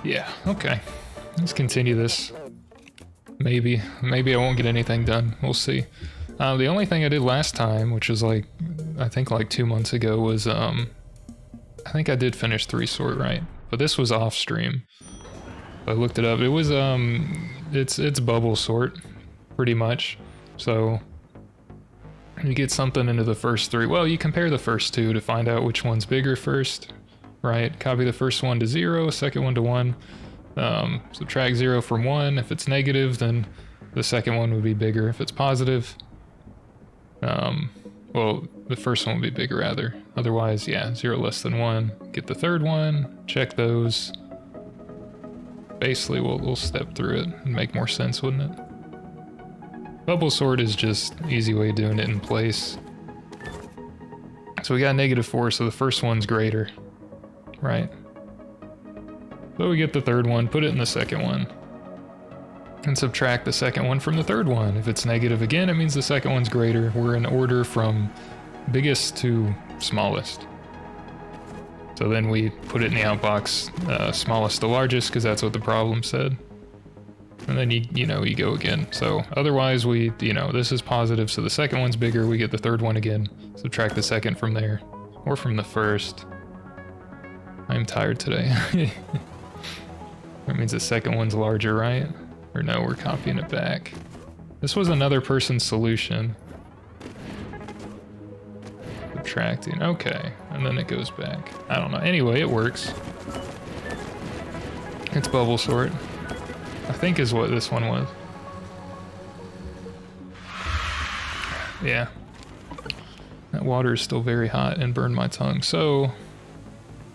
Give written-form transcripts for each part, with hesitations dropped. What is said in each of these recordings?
Yeah, okay. Let's continue this. Maybe I won't get anything done. We'll see. The only thing I did last time, which was like, I think like 2 months ago, was I think I did finish 3 sort, right? But this was off stream. I looked it up. It was it's bubble sort, pretty much. So you get something into the first 3. Well, you compare the first 2 to find out which one's bigger first, right? Copy the first one to 0, second one to 1. Subtract 0 from 1. If it's negative, then the second one would be bigger. If it's positive, well, the first one would be bigger rather. Otherwise, yeah, 0 less than 1. Get the third one, check those. Basically, we'll step through it and make more sense, wouldn't it? Bubble sort is just easy way of doing it in place. So we got -4, so the first one's greater, right? So we get the third one, put it in the second one, and subtract the second one from the third one. If it's negative again, it means the second one's greater. We're in order from biggest to smallest. So then we put it in the outbox, smallest to largest, because that's what the problem said. And then you go again. So otherwise this is positive, so the second one's bigger, we get the third one again. Subtract the second from there, or from the first. I'm tired today. That means the second one's larger, right? Or no, we're copying it back. This was another person's solution. Subtracting, okay. And then it goes back. I don't know. Anyway, it works. It's bubble sort, I think is what this one was. Yeah. That water is still very hot and burned my tongue. So,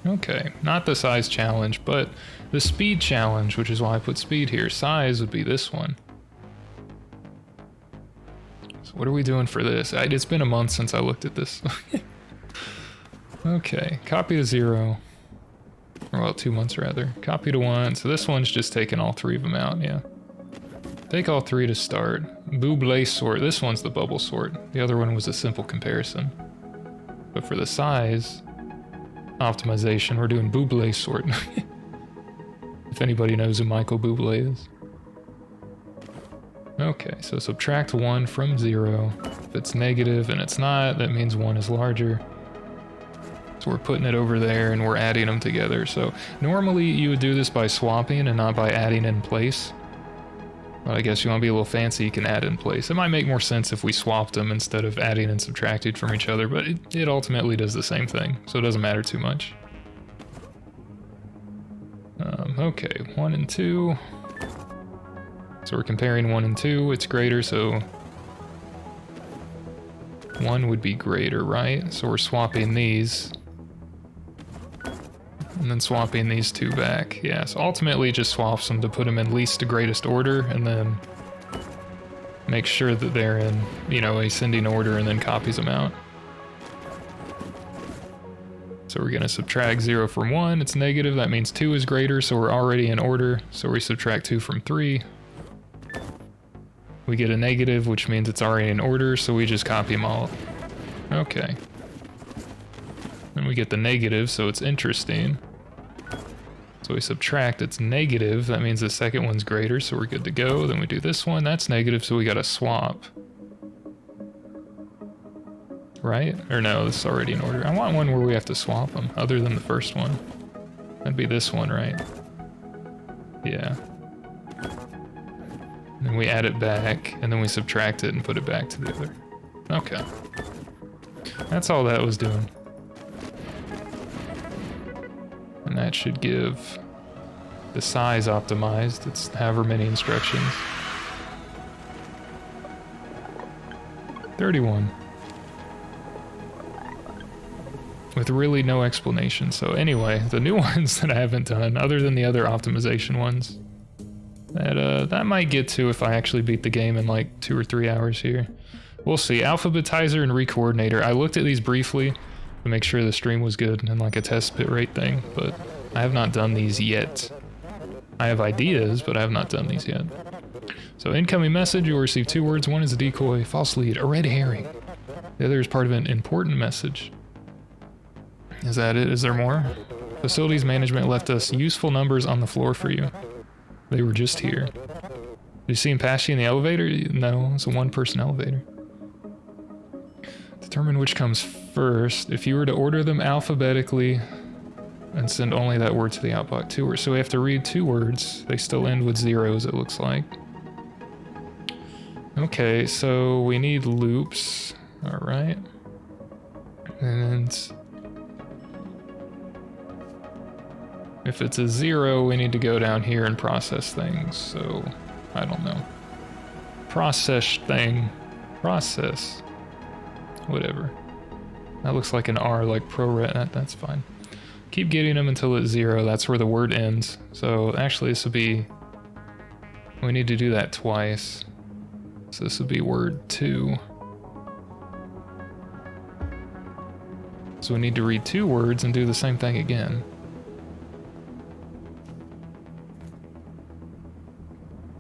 okay. Not the size challenge, but the speed challenge, which is why I put speed here. Size would be this one. So what are we doing for this? It's been a month since I looked at this. Okay, copy to 0. Or well, 2 months rather. Copy to 1. So this one's just taking all 3 of them out, yeah. Take all 3 to start. Bungled sort. This one's the bubble sort. The other one was a simple comparison. But for the size optimization, we're doing bungled sort. If anybody knows who Michael Bublé is. Okay, so subtract 1 from 0. If it's negative and it's not, that means 1 is larger. So we're putting it over there and we're adding them together. So normally you would do this by swapping and not by adding in place. But I guess you want to be a little fancy, you can add in place. It might make more sense if we swapped them instead of adding and subtracting from each other, but it ultimately does the same thing, so it doesn't matter too much. Okay, 1 and 2. So we're comparing 1 and 2, it's greater, so 1 would be greater, right? So we're swapping these. And then swapping these 2 back. Yeah, so ultimately just swaps them to put them in least to greatest order, and then make sure that they're in, ascending order, and then copies them out. So we're gonna subtract 0 from 1, it's negative, that means 2 is greater, so we're already in order. So we subtract 2 from 3. We get a negative, which means it's already in order, so we just copy them all. Okay. Then we get the negative, so it's interesting. So we subtract, it's negative, that means the second one's greater, so we're good to go. Then we do this one, that's negative, so we gotta swap. Right? Or no, this is already in order. I want one where we have to swap them, other than the first one. That'd be this one, right? Yeah. Then we add it back, and then we subtract it and put it back to the other. Okay. That's all that was doing. And that should give the size optimized. It's however many instructions. 31. With really no explanation. So anyway, the new ones that I haven't done, other than the other optimization ones, that might get to if I actually beat the game in like 2 or 3 hours here. We'll see. Alphabetizer and recoordinator. I looked at these briefly to make sure the stream was good and like a test bit rate thing, but I have not done these yet. I have ideas, but I have not done these yet. So incoming message, you'll receive 2 words. One is a decoy, false lead, a red herring. The other is part of an important message. Is that it? Is there more? Facilities management left us useful numbers on the floor for you. They were just here. Did you see him pass you in the elevator? No, it's a one-person elevator. Determine which comes first. If you were to order them alphabetically and send only that word to the outbox, 2 words. So we have to read 2 words. They still end with zeros, it looks like. Okay, so we need loops. All right. And if it's a 0, we need to go down here and process things. So, I don't know. Process thing. Process. Whatever. That looks like an R, like pro-ret. That's fine. Keep getting them until it's 0. That's where the word ends. So, actually, this will be... We need to do that twice. So this would be word 2. So we need to read 2 words and do the same thing again.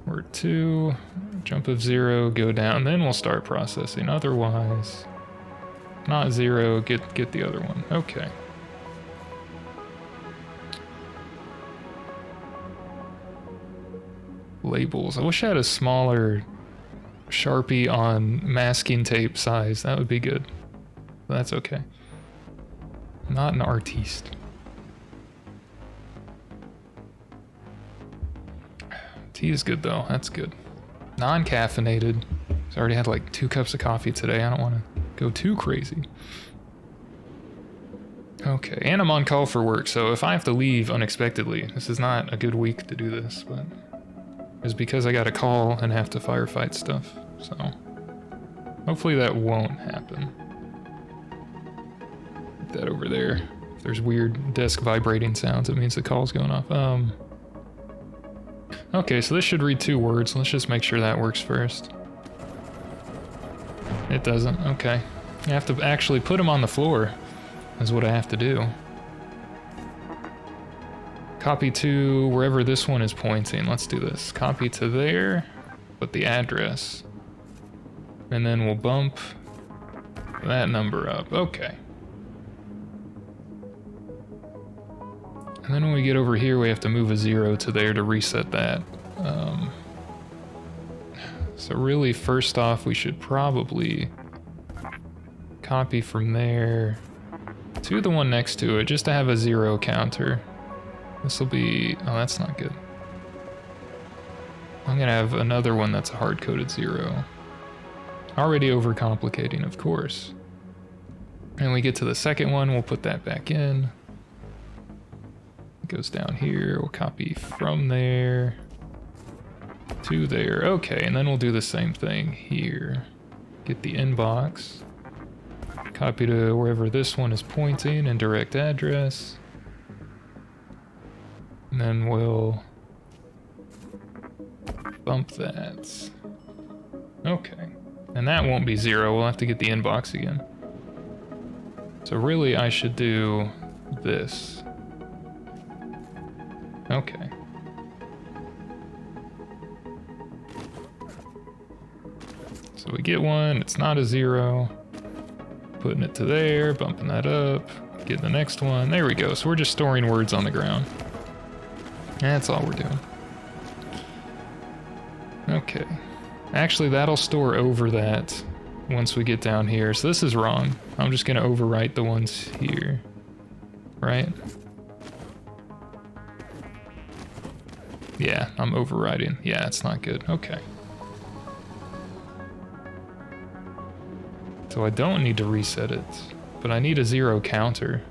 Word 2, jump of 0, go down, then we'll start processing. Otherwise, not 0, get the other one. Okay. Labels. I wish I had a smaller Sharpie on masking tape size. That would be good. But that's okay. Not an artiste. Tea is good though. That's good. Non-caffeinated. I already had like 2 cups of coffee today. I don't want to go too crazy. Okay, and I'm on call for work, so if I have to leave unexpectedly, this is not a good week to do this, but it's because I got a call and have to firefight stuff, so hopefully that won't happen. Put that over there. If there's weird desk vibrating sounds, it means the call's going off. Okay, so this should read 2 words. Let's just make sure that works first. It doesn't. Okay. I have to actually put them on the floor, is what I have to do. Copy to wherever this one is pointing. Let's do this. Copy to there, put the address. And then we'll bump that number up. Okay. And then when we get over here, we have to move a 0 to there to reset that. So really, first off, we should probably copy from there to the one next to it, just to have a 0 counter. This will be... Oh, that's not good. I'm gonna have another one that's a hard-coded 0. Already overcomplicating, of course. And we get to the second one, we'll put that back in. It goes down here, we'll copy from there to there. Okay, and then we'll do the same thing here. Get the inbox. Copy to wherever this one is pointing and direct address. And then we'll bump that. Okay. And that won't be 0, we'll have to get the inbox again. So really I should do this. Okay. So we get one, it's not a 0. Putting it to there, bumping that up, getting the next one. There we go. So we're just storing words on the ground. That's all we're doing. Okay. Actually, that'll store over that once we get down here. So this is wrong. I'm just going to overwrite the ones here. Right? Yeah, I'm overwriting. Yeah, it's not good. Okay. So I don't need to reset it, but I need a 0 counter.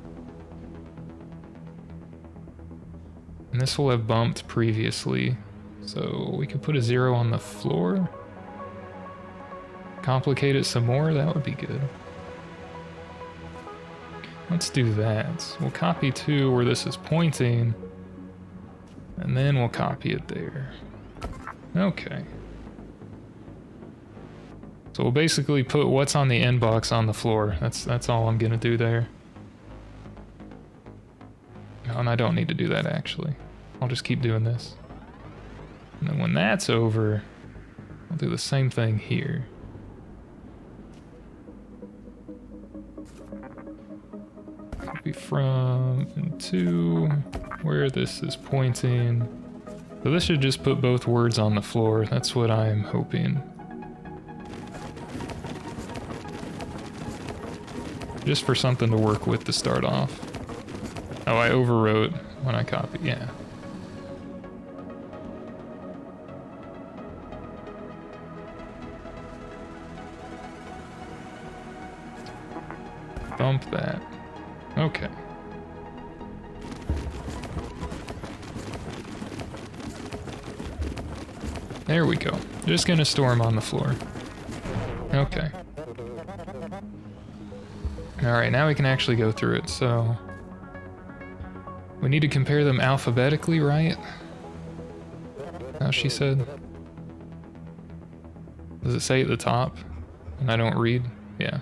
And this will have bumped previously, so we could put a 0 on the floor. Complicate it some more, that would be good. Let's do that. We'll copy to where this is pointing, and then we'll copy it there. Okay. So we'll basically put what's on the inbox on the floor. That's all I'm gonna do there. Oh, and I don't need to do that actually. I'll just keep doing this. And then when that's over, I'll do the same thing here. Copy from and to where this is pointing. So this should just put both words on the floor. That's what I'm hoping. Just for something to work with to start off. Oh, I overwrote when I copied, yeah. Bump that. Okay. There we go. Just gonna store them on the floor. Okay. Alright, now we can actually go through it, so... we need to compare them alphabetically, right? How she said? Does it say at the top? And I don't read? Yeah.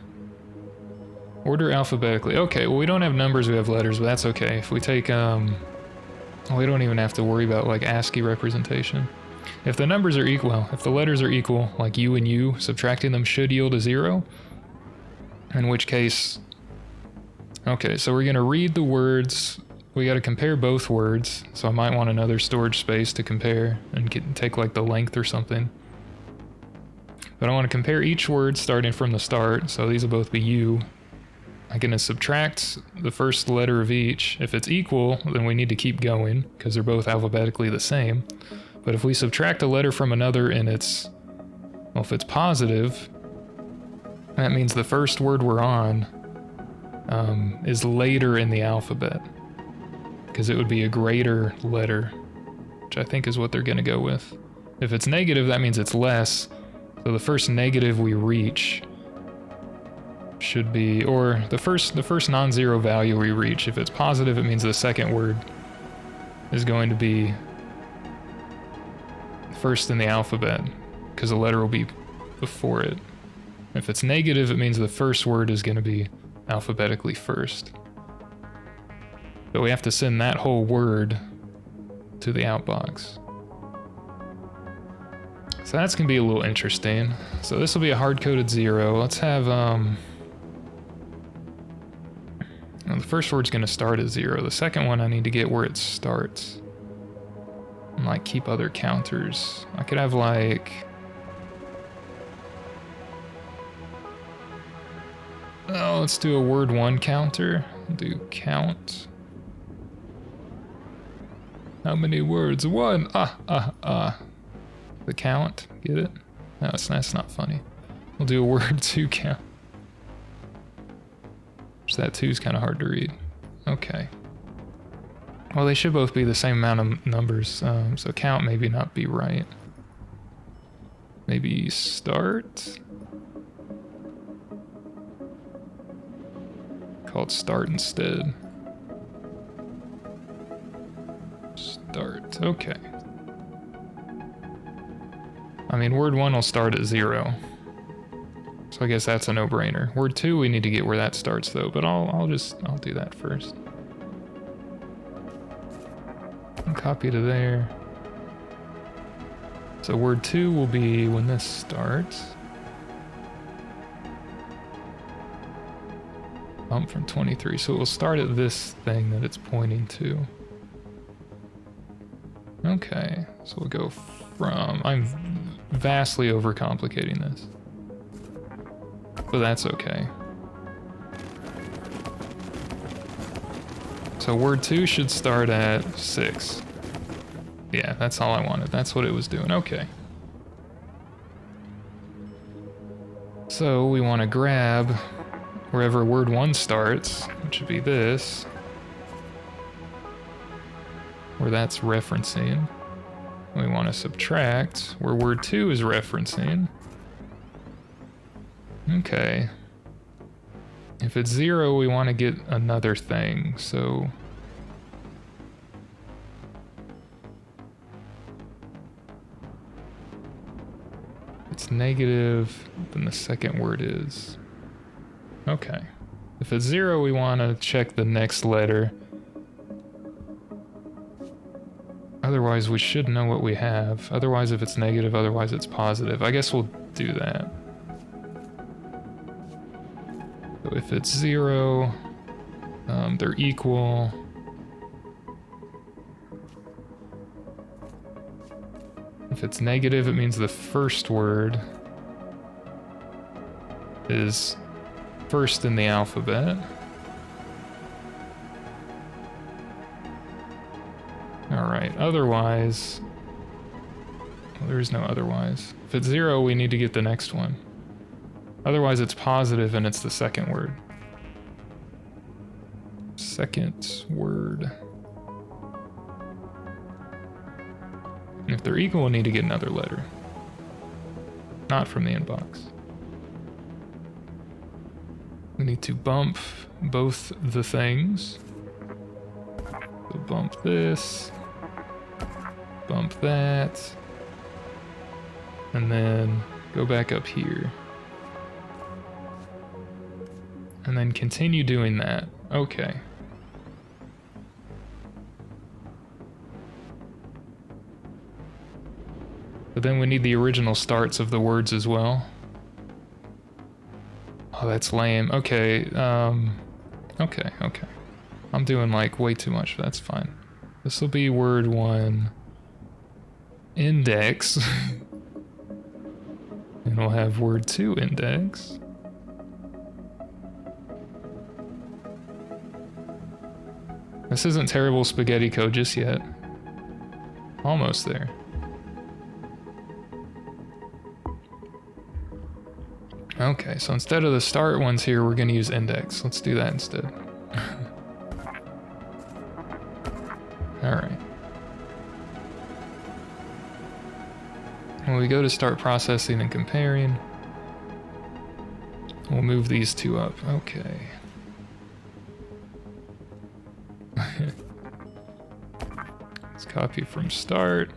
Order alphabetically. Okay, well we don't have numbers, we have letters, but that's okay. If we take, well, we don't even have to worry about like ASCII representation. If the numbers are equal, if the letters are equal, like U and U, subtracting them should yield a 0. In which case, okay, so we're gonna read the words. We gotta compare both words, so I might want another storage space to compare and take like the length or something. But I want to compare each word starting from the start, so these will both be U. I'm gonna subtract the first letter of each. If it's equal, then we need to keep going, because they're both alphabetically the same. But if we subtract a letter from another and it's, well, if it's positive, that means the first word we're on is later in the alphabet, because it would be a greater letter, which I think is what they're gonna go with. If it's negative, that means it's less, so the first negative we reach should be, or the first non-zero value we reach. If it's positive, it means the second word is going to be first in the alphabet, because the letter will be before it. If it's negative, it means the first word is going to be alphabetically first. But we have to send that whole word to the outbox. So that's going to be a little interesting. So this will be a hard-coded 0. Let's have, well, the first word's going to start at 0. The second one I need to get where it starts. And like keep other counters. I could have like... oh, let's do a word 1 counter. Do count. How many words? 1! The count, get it? No, that's not funny. We'll do a word 2 count. So that 2 is kind of hard to read. Okay. Well, they should both be the same amount of numbers, so count maybe not be right. Maybe start? Call it start instead. Start, okay. I mean, word 1 will start at 0. So I guess that's a no-brainer. Word 2, we need to get where that starts though, but I'll do that first. And copy to there. So word 2 will be when this starts. Bump from 23, so it will start at this thing that it's pointing to. Okay, so we'll go from... I'm vastly overcomplicating this. But that's okay. So word 2 should start at 6. Yeah, that's all I wanted. That's what it was doing. Okay. So we want to grab wherever word 1 starts, which would be this, where that's referencing. We want to subtract where word 2 is referencing. Okay. If it's 0, we want to get another thing, so... if it's negative, then the second word is... okay. If it's 0, we want to check the next letter. Otherwise, we should know what we have. Otherwise, if it's negative, otherwise it's positive. I guess we'll do that. So if it's 0, They're equal. If it's negative, it means the first word is first in the alphabet. Alright, otherwise... Well, there is no otherwise. If it's 0, we need to get the next one. Otherwise it's positive and it's the second word. Second word. If they're equal, we'll need to get another letter. Not from the inbox. We need to bump both the things. So bump this. Bump that. And then go back up here. And then continue doing that. Okay. But then we need the original starts of the words as well. Oh, that's lame. Okay, okay. I'm doing like way too much, that's fine. This will be word 1. Index. And we'll have word 2 index. This isn't terrible spaghetti code just yet. Almost there. Okay, so instead of the start ones here, we're gonna use index. Let's do that instead. Alright. When we go to start processing and comparing, we'll move these two up. Okay. Let's copy from start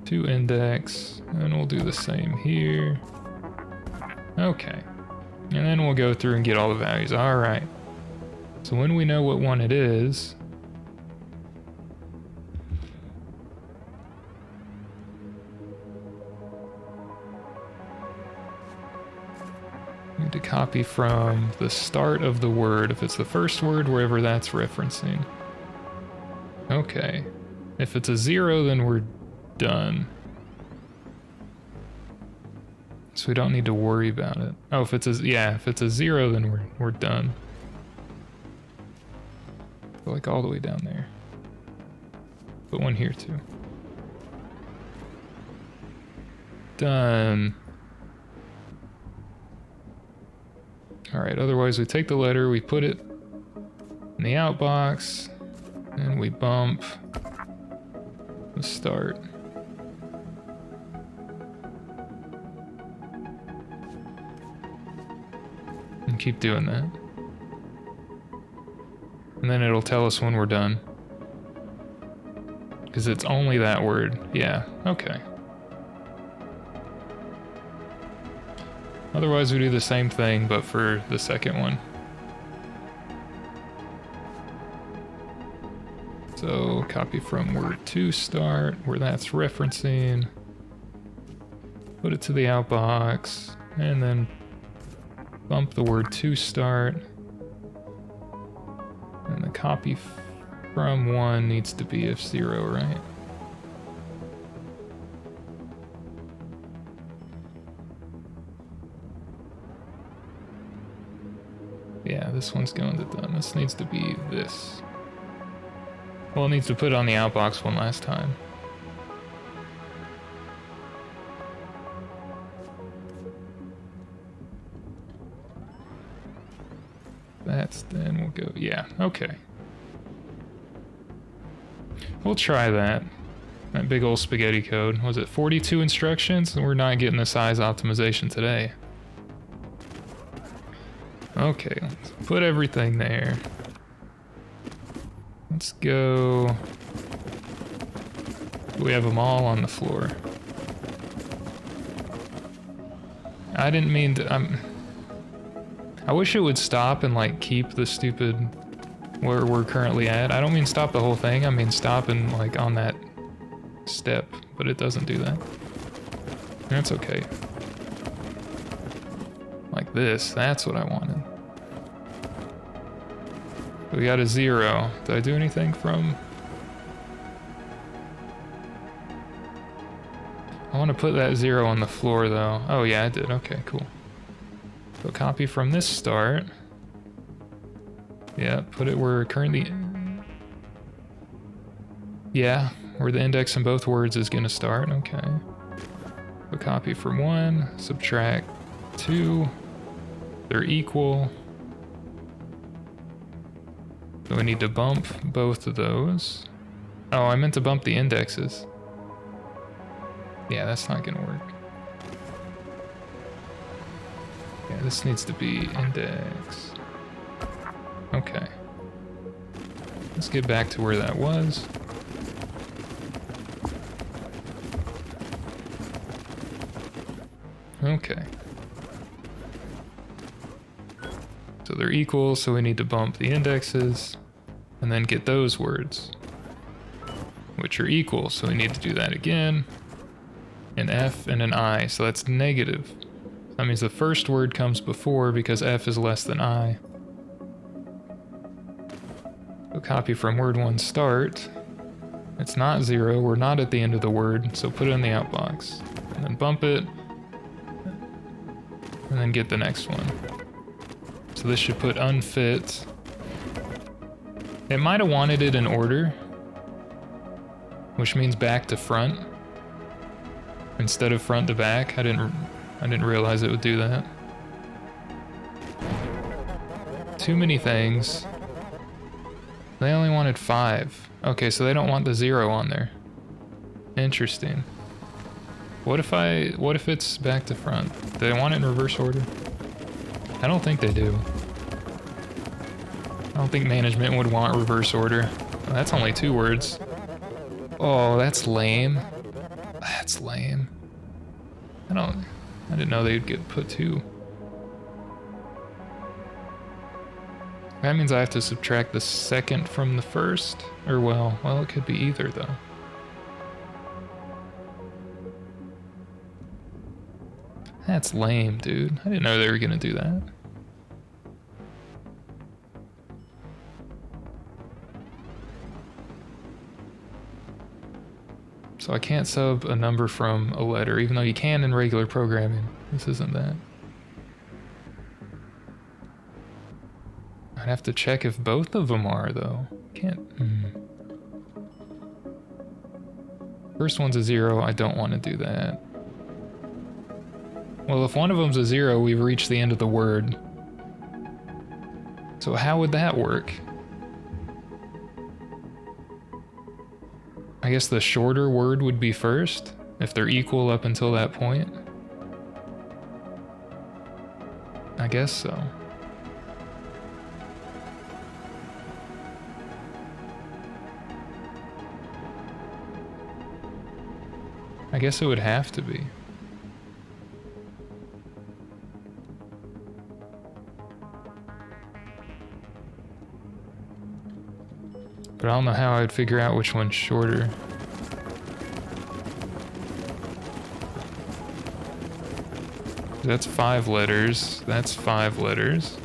to index, and we'll do the same here. Okay. And then we'll go through and get all the values. Alright. So when we know what one it is, we need to copy from the start of the word. If it's the first word, wherever that's referencing. Okay. If it's a 0, then we're done. So we don't need to worry about it. Oh, if it's a 0, then we're done. Go like all the way down there. Put one here too. Done. Alright, otherwise we take the letter, we put it in the outbox, and we bump the start. And keep doing that. And then it'll tell us when we're done. Because it's only that word. Yeah, okay. Otherwise we do the same thing, but for the second one. So copy from word 2 start, where that's referencing. Put it to the outbox, and then bump the word 2 start. And the copy from 1 needs to be if 0, right? Yeah, this one's going to done. This needs to be this. Well, it needs to put it on the outbox one last time. That's then we'll go, yeah, okay. We'll try that. That big old spaghetti code. Was it 42 instructions? We're not getting the size optimization today. Okay, let's put everything there. Let's go. We have them all on the floor. I didn't mean to, I wish it would stop and like keep the stupid where we're currently at. I don't mean stop the whole thing, I mean stop and like on that step, but it doesn't do that. That's okay. Like this, that's what I wanted. We got a 0. Did I do anything from... I want to put that 0 on the floor though. Oh yeah, I did. Okay, cool. So copy from this start. Yeah, put it where currently... Yeah, where the index in both words is going to start. Okay. So copy from 1, subtract 2. They're equal. So we need to bump both of those. Oh, I meant to bump the indexes. Yeah, that's not gonna work. Yeah, this needs to be index. Okay. Let's get back to where that was. Okay. So they're equal, so we need to bump the indexes and then get those words, which are equal, so we need to do that again. An F and an I, so that's negative. That means the first word comes before because F is less than I. So copy from word 1 start. It's not 0, we're not at the end of the word, so put it in the outbox. And then bump it. And then get the next one. So this should put unfit. It might have wanted it in order, which means back to front instead of front to back. I didn't realize it would do that. Too many things. They only wanted 5. Okay, so they don't want the 0 on there. Interesting. What if it's back to front? Do they want it in reverse order? I don't think they do. I don't think management would want reverse order. Oh, that's only 2 words. Oh, that's lame. That's lame. I didn't know they'd get put 2. That means I have to subtract the second from the first? Or well, it could be either though. That's lame, dude. I didn't know they were gonna do that. So I can't sub a number from a letter, even though you can in regular programming. This isn't that. I'd have to check if both of them are, though. Can't... First one's a 0, I don't want to do that. Well, if one of them's a 0, we've reached the end of the word. So how would that work? I guess the shorter word would be first, if they're equal up until that point. I guess so. I guess it would have to be. But I don't know how I'd figure out which one's shorter. That's 5 letters. That's 5 letters.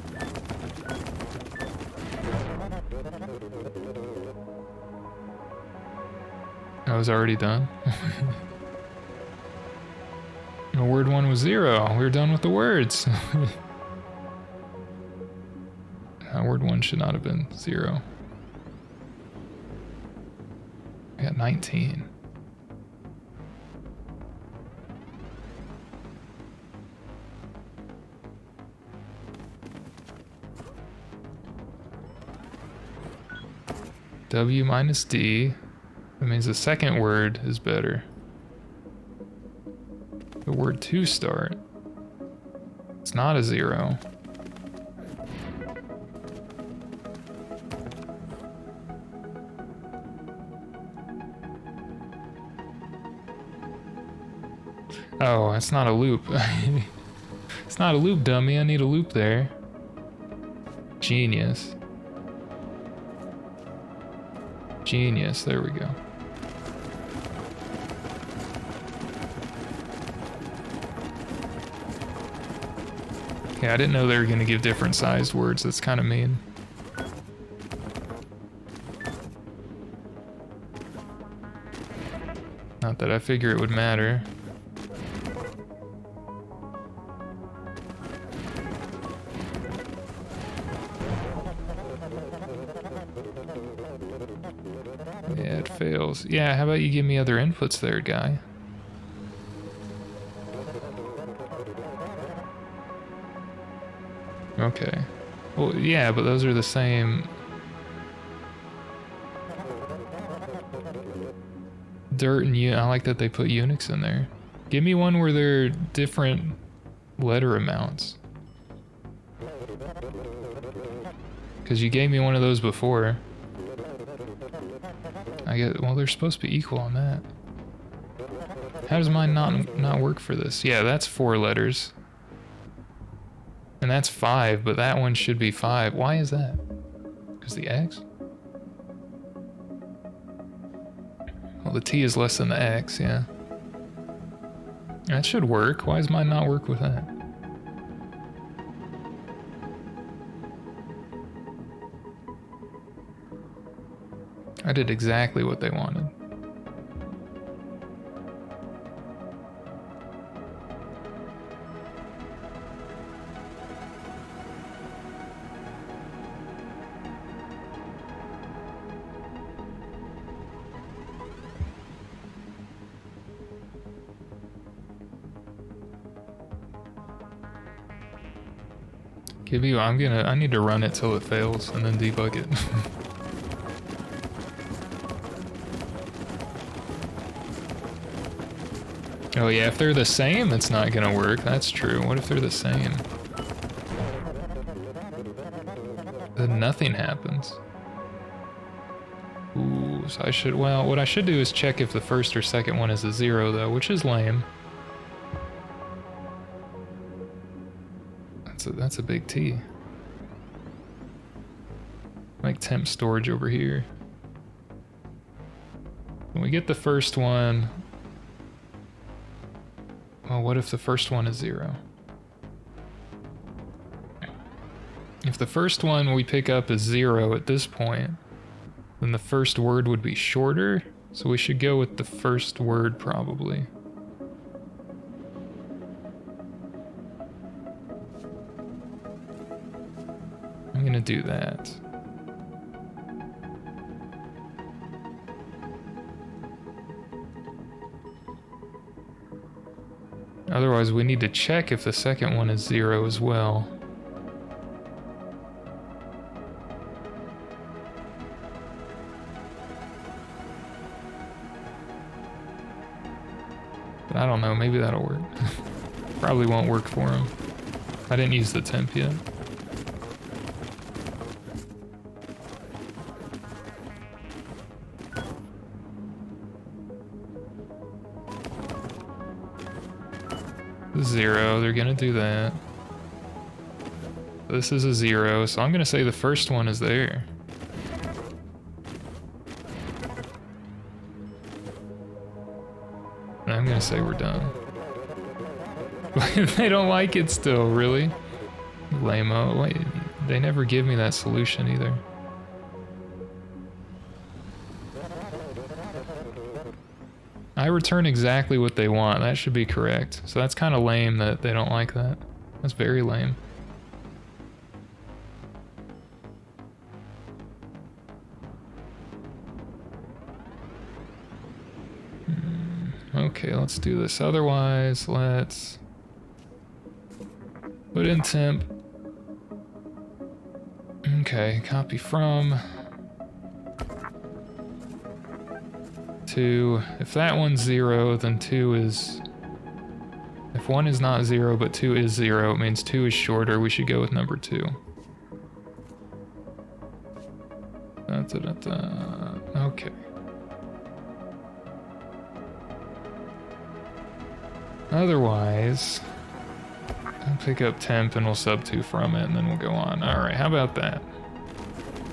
I was already done. No, word 1 was 0. We were done with the words. Word 1 should not have been 0. I got 19. W minus D. That means the second word is better. The word to start. It's not a 0. Oh, that's not a loop. It's not a loop, dummy. I need a loop there. Genius. Genius. There we go. Okay, I didn't know they were going to give different sized words. That's kind of mean. Not that I figure it would matter. Yeah, it fails. Yeah, how about you give me other inputs there, guy? Okay. Well, yeah, but those are the same. Dirt and I like that they put Unix in there. Give me one where they're different letter amounts. Because you gave me one of those before. Well, they're supposed to be equal on that. How does mine not work for this? Yeah, that's 4 letters. And that's 5, but that one should be 5. Why is that? Because the X? Well, the T is less than the X, yeah. That should work. Why does mine not work with that? I did exactly what they wanted. I need to run it till it fails and then debug it. Oh yeah, if they're the same, it's not gonna work. That's true. What if they're the same? Then nothing happens. Ooh, so well, what I should do is check if the first or second one is a 0 though, which is lame. That's a big T. Like temp storage over here. When we get the first one, well, what if the first one is 0? If the first one we pick up is 0 at this point, then the first word would be shorter, so we should go with the first word probably. I'm gonna do that. Otherwise, we need to check if the second one is 0 as well. But I don't know, maybe that'll work. Probably won't work for him. I didn't use the temp yet. Zero, they're gonna do that. This is a 0, so I'm gonna say the first one is there. And I'm gonna say we're done. They don't like it still, really? Lame-o. Wait, they never give me that solution either. I return exactly what they want. That should be correct. So that's kind of lame that they don't like that. That's very lame. Okay, let's do this. Otherwise, let's put in temp. Okay, copy from. 2. If that one's 0, then 2 is... If 1 is not 0, but 2 is 0, it means 2 is shorter. We should go with number 2. Okay. Otherwise, I'll pick up temp and we'll sub 2 from it, and then we'll go on. Alright, how about that?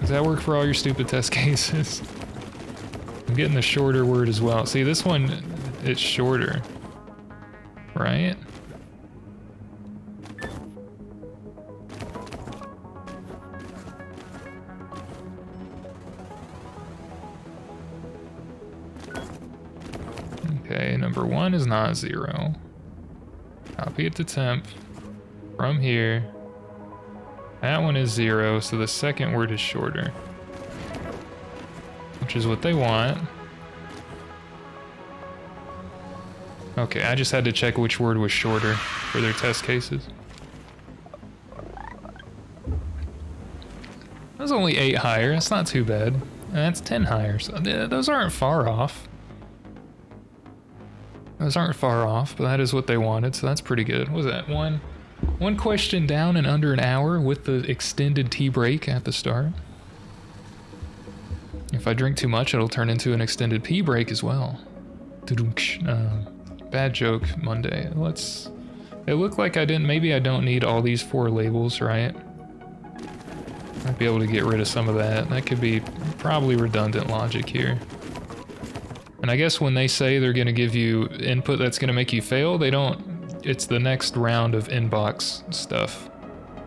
Does that work for all your stupid test cases? I'm getting the shorter word as well. See, this one, it's shorter, right? Okay, number 1 is not 0. Copy it to temp from here. That one is 0, so the second word is shorter, which is what they want. Okay, I just had to check which word was shorter for their test cases. That's only 8 higher, that's not too bad. And that's 10 higher, so those aren't far off. Those aren't far off, but that is what they wanted, so that's pretty good. What was that? One question down in under an hour with the extended tea break at the start. If I drink too much, it'll turn into an extended pee break as well. Bad joke Monday. It looked like maybe I don't need all these 4 labels, right? Might be able to get rid of some of that. That could be probably redundant logic here. And I guess when they say they're going to give you input that's going to make you fail, it's the next round of inbox stuff.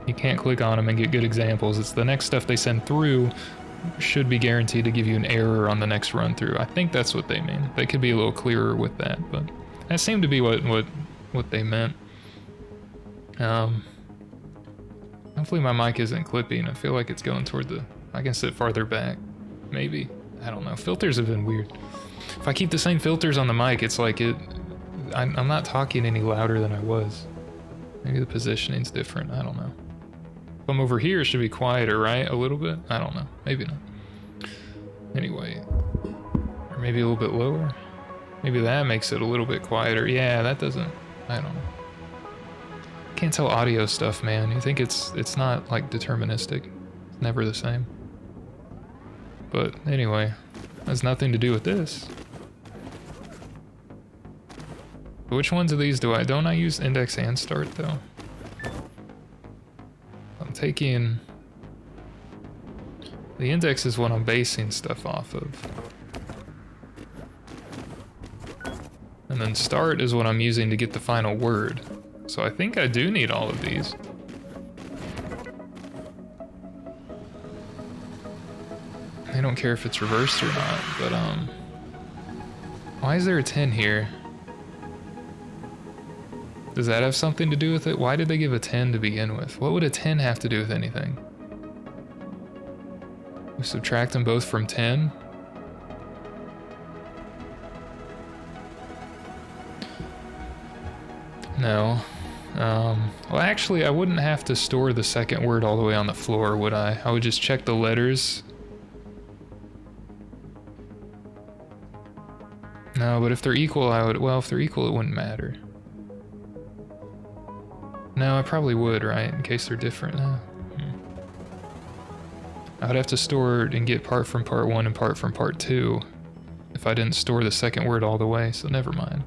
You can't click on them and get good examples. It's the next stuff they send through should be guaranteed to give you an error on the next run through. I think that's what they mean. They could be a little clearer with that, but that seemed to be what they meant. Hopefully my mic isn't clipping. I feel like it's going toward I can sit farther back. Maybe. I don't know. Filters have been weird. If I keep the same filters on the mic, it's like I'm not talking any louder than I was. Maybe the positioning's different. I don't know. If I'm over here, it should be quieter, right? A little bit? I don't know. Maybe not. Anyway. Or maybe a little bit lower. Maybe that makes it a little bit quieter. Yeah, that doesn't... I don't know. Can't tell audio stuff, man. You think it's not like deterministic. It's never the same. But anyway, has nothing to do with this. Which ones of these don't I use index and start though? I'm taking... The index is what I'm basing stuff off of. And then start is what I'm using to get the final word. So I think I do need all of these. I don't care if it's reversed or not, but why is there a 10 here? Does that have something to do with it? Why did they give a 10 to begin with? What would a 10 have to do with anything? We subtract them both from 10? No. Well, actually, I wouldn't have to store the second word all the way on the floor, would I? I would just check the letters. No, but if they're equal, well, if they're equal, it wouldn't matter. No, I probably would, right? In case they're different. I would have to store and get part from part 1 and part from part 2 if I didn't store the second word all the way, so never mind.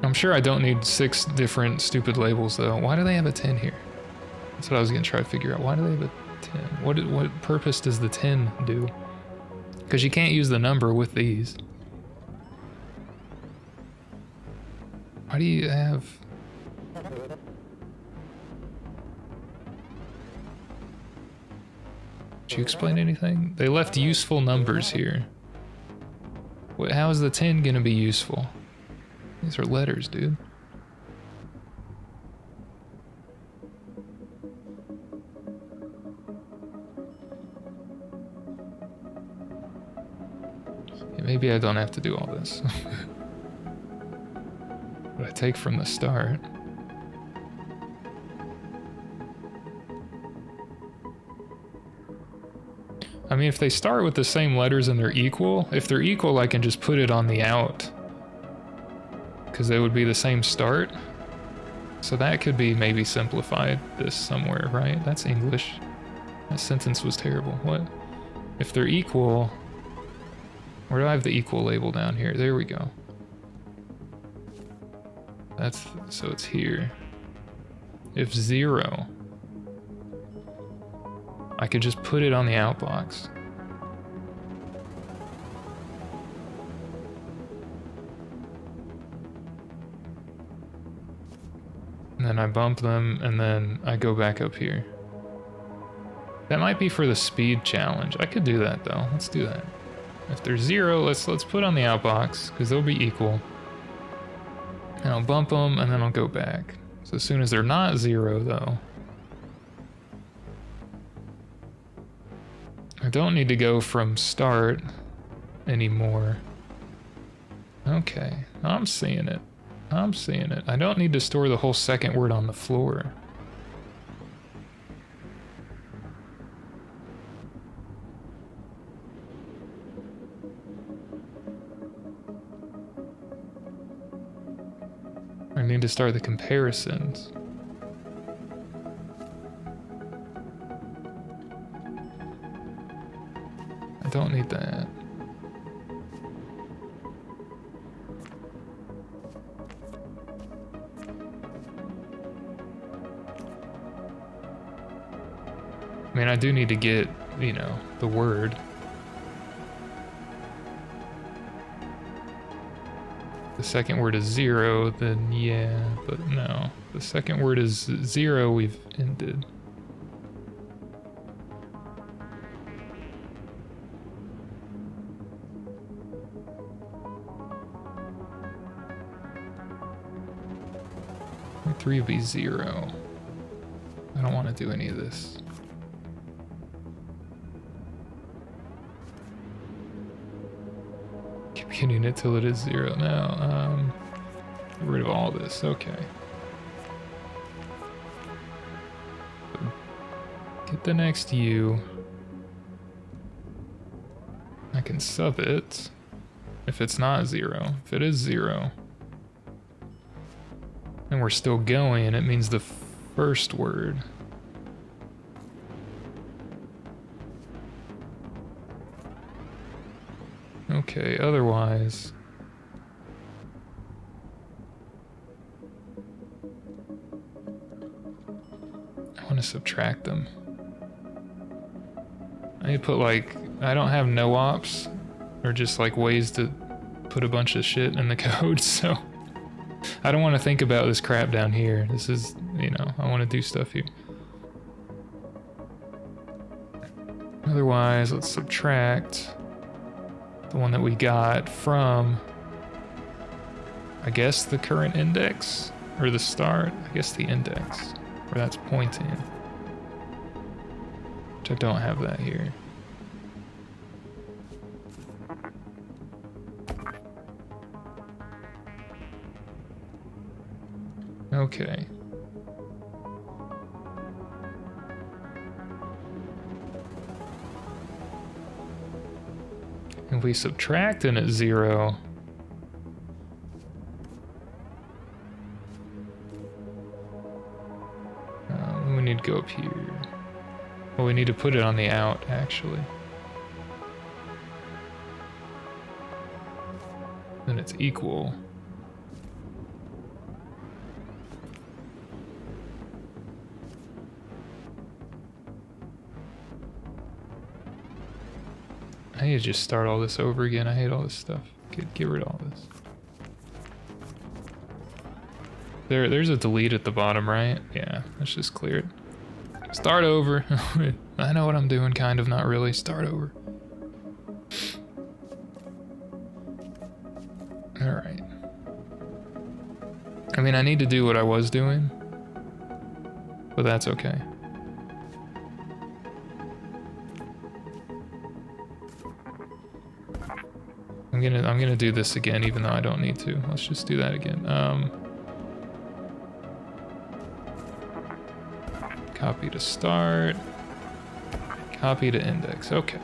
I'm sure I don't need 6 different stupid labels though. Why do they have a 10 here? That's what I was gonna try to figure out. Why do they have a 10? What purpose does the 10 do? Because you can't use the number with these. Why do you have... Did you explain anything? They left useful numbers here. How is the 10 gonna be useful? These are letters, dude. Yeah, maybe I don't have to do all this. But I take from the start. I mean, if they start with the same letters and they're equal, if they're equal, I can just put it on the out. Because they would be the same start. So that could be maybe simplified this somewhere, right? That's English. That sentence was terrible. What? If they're equal... Where do I have the equal label down here? There we go. So it's here. If 0... I could just put it on the outbox. And then I bump them, and then I go back up here. That might be for the speed challenge. I could do that, though. Let's do that. If they're 0, let's put on the outbox, because they'll be equal. And I'll bump them, and then I'll go back. So as soon as they're not 0, though, I don't need to go from start anymore. Okay, I'm seeing it. I'm seeing it. I don't need to store the whole second word on the floor. I need to start the comparisons. I don't need that. I mean, I do need to get, you know, the word. The second word is 0, then yeah, but no. The second word is 0, we've ended. And 3 would be 0. I don't want to do any of this. Keep getting it till it is 0 now. Get rid of all this, okay. Get the next U. I can sub it if it's not 0. If it is 0, and we're still going, it means the first word. Okay, otherwise... I want to subtract them. I need to put like... I don't have no ops, or just like ways to put a bunch of shit in the code, so... I don't want to think about this crap down here. This is, you know, I want to do stuff here. Otherwise, let's subtract the one that we got from, I guess, the current index, or the start, I guess the index, where that's pointing, which I don't have that here. Okay. If we subtract and it's 0, we need to go up here. Well, we need to put it on the out, actually. Then it's equal. I need to just start all this over again. I hate all this stuff. Get rid of all this. There's a delete at the bottom, right? Yeah, let's just clear it. Start over. I know what I'm doing, kind of, not really. Start over. Alright. I mean, I need to do what I was doing, but that's okay. I'm gonna do this again, even though I don't need to. Let's just do that again. Copy to start. Copy to index. Okay.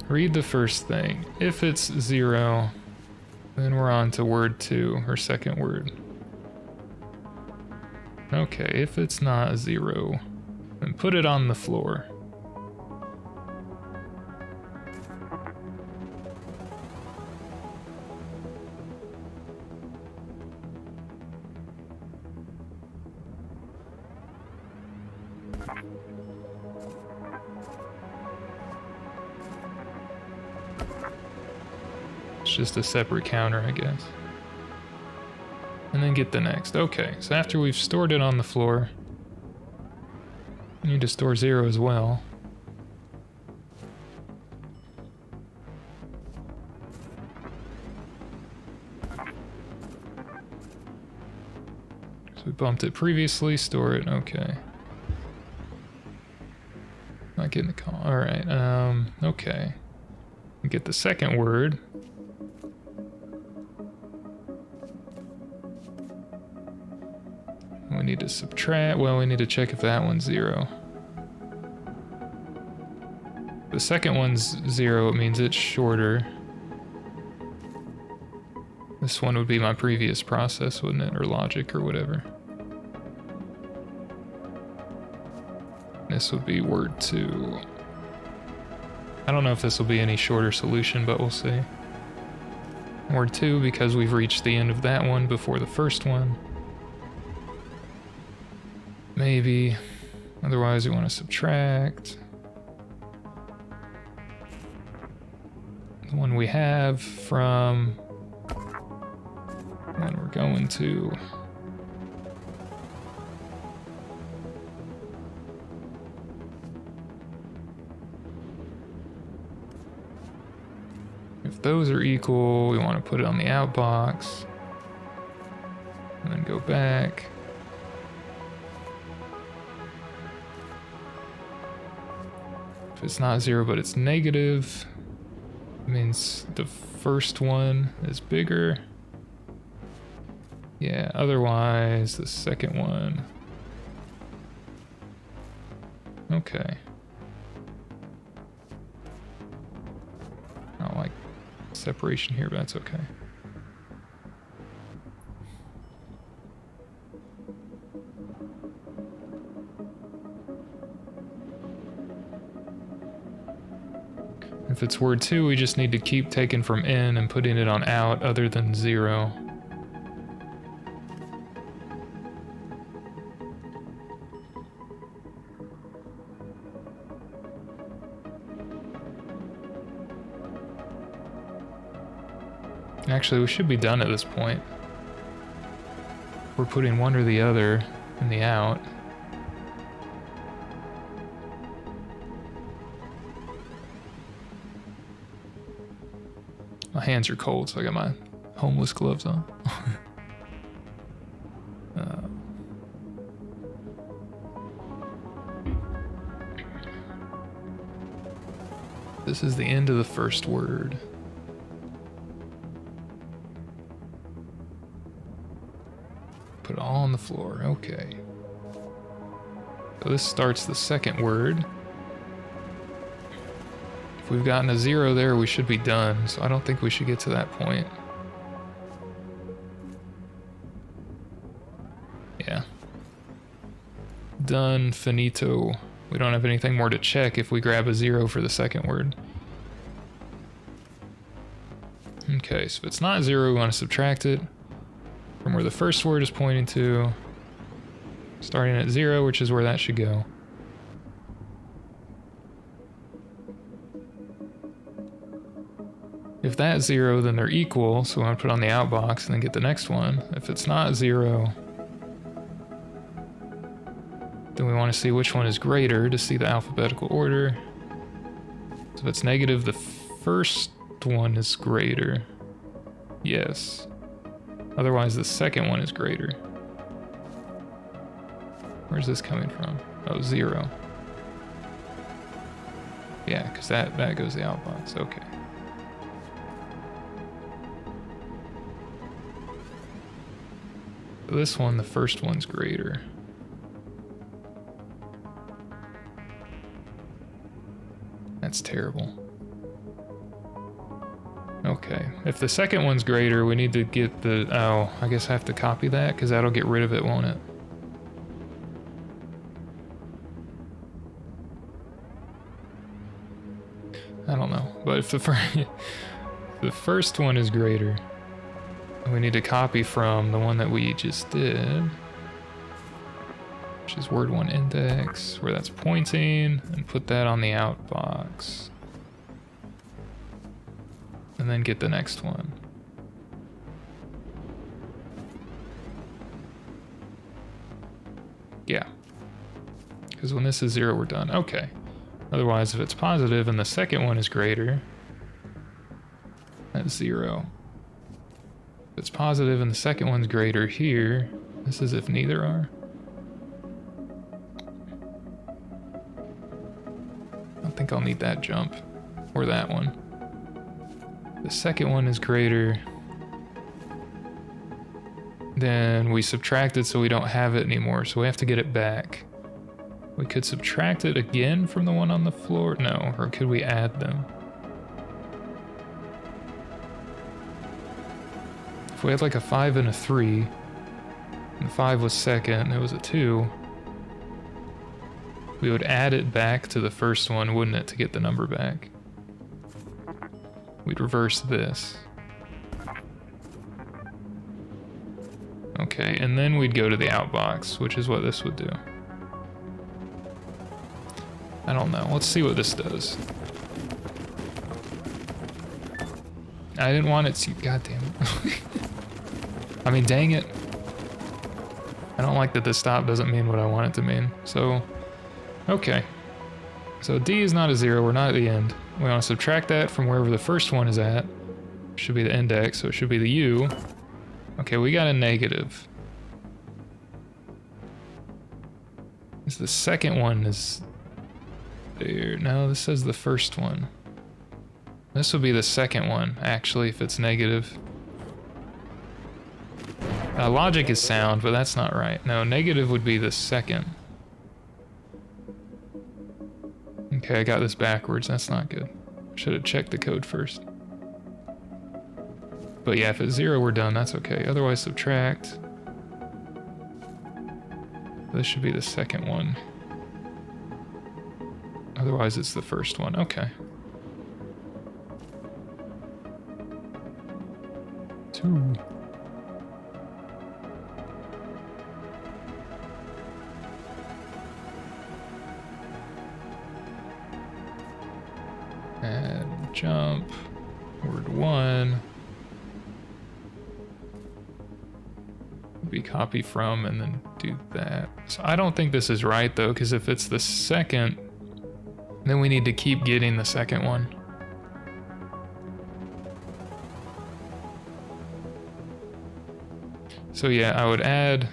Read the first thing. If it's 0, then we're on to word 2, or second word. Okay, if it's not 0, then put it on the floor. It's just a separate counter, I guess. And then get the next. Okay, so after we've stored it on the floor, we need to store 0 as well. So we bumped it previously, store it, okay. Not getting the call, alright, okay. Get the second word. We need to subtract, well, we need to check if that one's 0. The second one's 0, it means it's shorter. This one would be my previous process, wouldn't it? Or logic or whatever. This would be word 2. I don't know if this will be any shorter solution, but we'll see. Word 2, because we've reached the end of that one before the first one. Maybe. Otherwise, we want to subtract. The one we have from... And we're going to... If those are equal, we want to put it on the outbox. And then go back. If it's not 0 but it's negative, it means the first one is bigger. Yeah, otherwise the second one. Okay. I don't like separation here, but that's okay. If it's word 2, we just need to keep taking from in and putting it on out other than 0. Actually, we should be done at this point. We're putting one or the other in the out. My hands are cold, so I got my homeless gloves on. This is the end of the first word. Put it all on the floor, okay. So this starts the second word. If we've gotten a 0 there, we should be done, so I don't think we should get to that point. Yeah. Done, finito. We don't have anything more to check if we grab a 0 for the second word. Okay, so if it's not 0, we want to subtract it from where the first word is pointing to, starting at 0, which is where that should go. If that's 0, then they're equal, so we want to put on the outbox and then get the next one. If it's not 0, then we want to see which one is greater to see the alphabetical order. So if it's negative, the first one is greater. Yes. Otherwise, the second one is greater. Where's this coming from? Oh, 0. Yeah, because that goes the outbox. Okay. So this one, the first one's greater. That's terrible. Okay, if the second one's greater, we need to get the... Oh, I guess I have to copy that, because that'll get rid of it, won't it? I don't know, but if the first one is greater, we need to copy from the one that we just did, which is word 1 index, where that's pointing, and put that on the outbox. And then get the next one. Yeah. Because when this is 0, we're done. Okay. Otherwise, if it's positive and the second one is greater, that's 0. If it's positive and the second one's greater here, This is if neither are. I don't think I'll need that jump. Or that one. The second one is greater. Then we subtract it so we don't have it anymore, so we have to get it back. We could subtract it again from the one on the floor. No, or could we add them? If we had like a 5 and a 3, and the 5 was second, and it was a 2, we would add it back to the first one, wouldn't it, to get the number back? We'd reverse this. Okay, and then we'd go to the outbox, which is what this would do. I don't know. Let's see what this does. I didn't want it to... God damn it. I mean, dang it. I don't like that the stop doesn't mean what I want it to mean. So, okay. So D is not a 0. We're not at the end. We want to subtract that from wherever the first one is at. Should be the index, so it should be the U. Okay, we got a negative. Is the second one is there? No, this says the first one. This would be the second one, actually, if it's negative. Logic is sound, but that's not right. No, negative would be the second. Okay, I got this backwards. That's not good. Should have checked the code first. But yeah, if it's 0, we're done. That's okay. Otherwise, subtract. This should be the second one. Otherwise, it's the first one. Okay. 2. Add jump. Word 1. Be copy from and then do that. So I don't think this is right though, because if it's the second, then we need to keep getting the second one. So yeah, I would add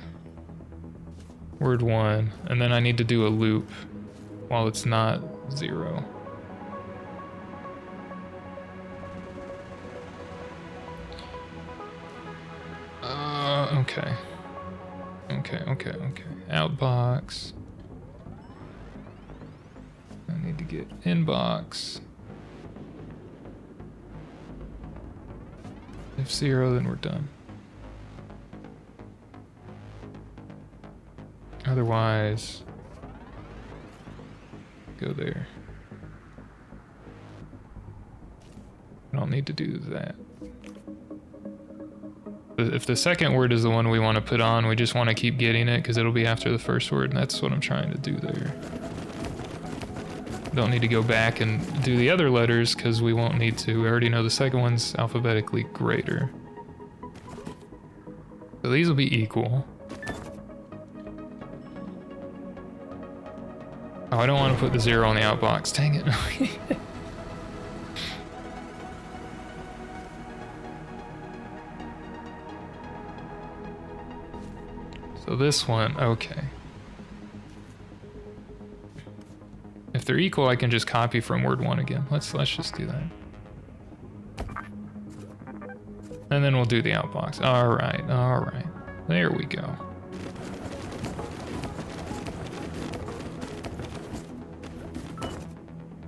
word 1, and then I need to do a loop while it's not 0. Okay. Okay. Outbox. I need to get inbox. If 0, then we're done. Otherwise, go there. I don't need to do that. If the second word is the one we want to put on, we just want to keep getting it because it'll be after the first word, and that's what I'm trying to do there. Don't need to go back and do the other letters because we won't need to. We already know the second one's alphabetically greater. So these will be equal. Oh, I don't want to put the 0 on the outbox. Dang it. So this one, okay. If they're equal, I can just copy from word 1 again. Let's just do that. And then we'll do the outbox. All right. There we go.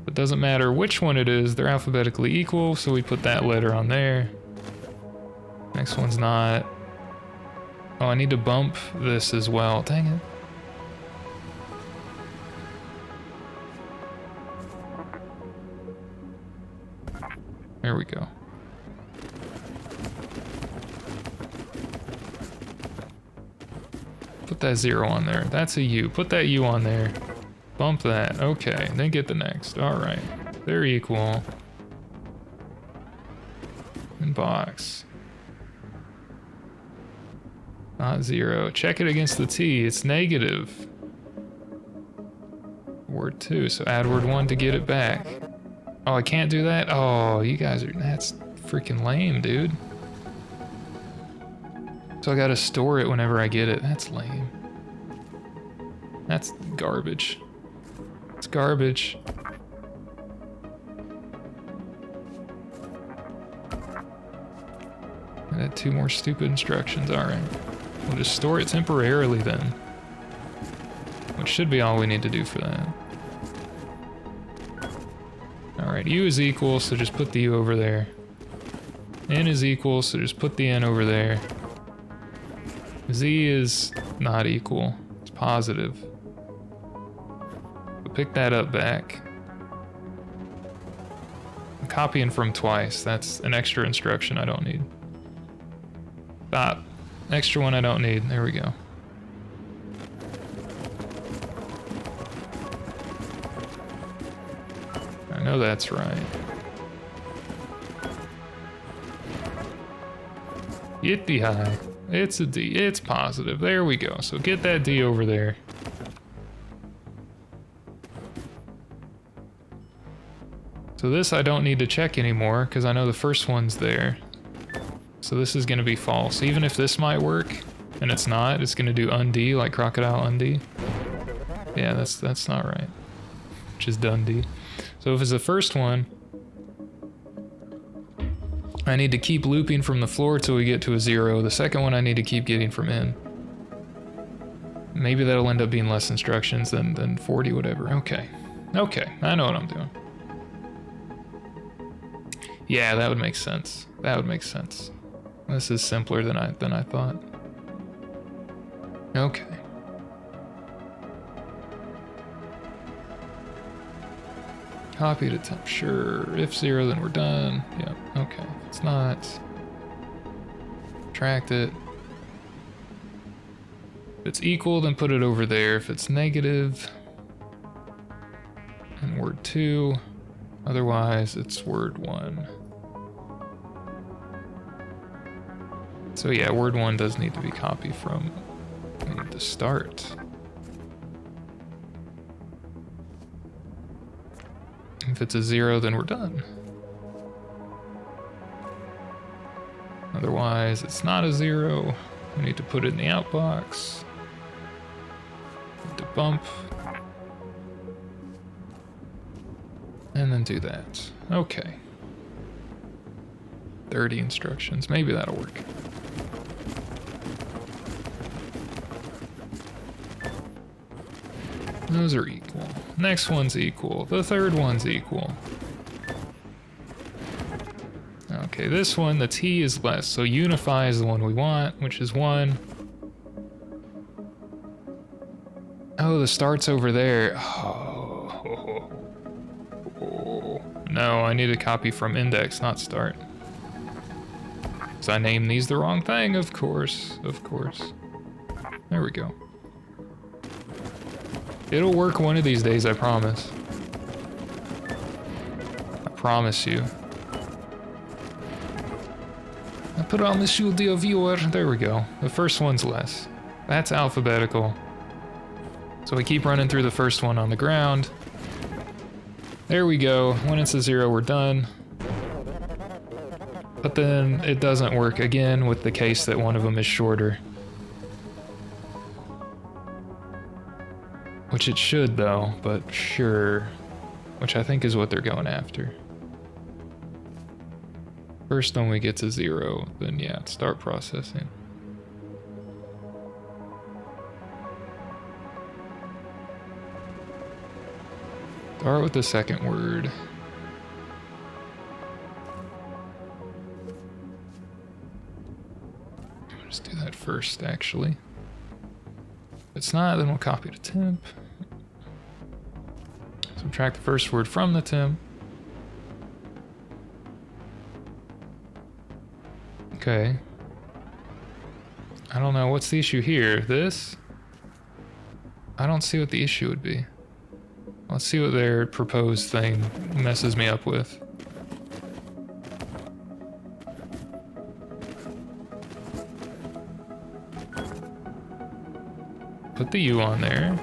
It doesn't matter which one it is, they're alphabetically equal, so we put that letter on there. Next one's not. Oh, I need to bump this as well. Dang it. There we go. Put that 0 on there. That's a U. Put that U on there. Bump that. Okay, then get the next. Alright. They're equal. Inbox. Not 0. Check it against the T. It's negative. Word 2. So add word 1 to get it back. Oh, I can't do that? Oh, you guys are... That's freaking lame, dude. So I gotta store it whenever I get it. That's lame. That's garbage. It's garbage. I had 2 more stupid instructions, alright. We'll just store it temporarily then. Which should be all we need to do for that. Alright, U is equal, so just put the U over there. N is equal, so just put the N over there. Z is not equal, it's positive. But pick that up back. I'm copying from twice, that's an extra instruction I don't need. Stop. Extra one I don't need, there we go. I know that's right. Get the high. It's a D. It's positive. There we go. So get that D over there. So this I don't need to check anymore because I know the first one's there. So this is going to be false. Even if this might work and it's not, it's going to do undie like crocodile undie. Yeah, that's not right. Which is Dundee. So if it's the first one, I need to keep looping from the floor till we get to a 0. The second one I need to keep getting from in. Maybe that'll end up being less instructions than 40, whatever. Okay. Okay, I know what I'm doing. Yeah, that would make sense. That would make sense. This is simpler than I thought. Okay. Copy to temp, sure. If 0, then we're done. Yep, okay. If it's not, subtract it. If it's equal, then put it over there. If it's negative, then word 2. Otherwise, it's word 1. So yeah, word 1 does need to be copied from the start. If it's a 0, then we're done. Otherwise, it's not a 0. We need to put it in the outbox. Need to bump. And then do that. Okay. 30 instructions. Maybe that'll work. Those are equal. Next one's equal. The third one's equal. Okay, this one, the T is less, so unify is the one we want, which is 1. Oh, the start's over there. Oh. No, I need to copy from index, not start. Because I named these the wrong thing, of course. Of course. There we go. It'll work one of these days, I promise. I promise you. I promise you, dear viewer. There we go. The first one's less. That's alphabetical. So we keep running through the first one on the ground. There we go. When it's a 0, we're done. But then it doesn't work again with the case that one of them is shorter. Which it should though, but sure. Which I think is what they're going after. First one we get to 0, then yeah, start processing. Start with the second word. Just do that first, actually. If it's not, then we'll copy to temp. Subtract the first word from the temp. Okay. I don't know, what's the issue here? This? I don't see what the issue would be. Let's see what their proposed thing messes me up with. Put the U on there.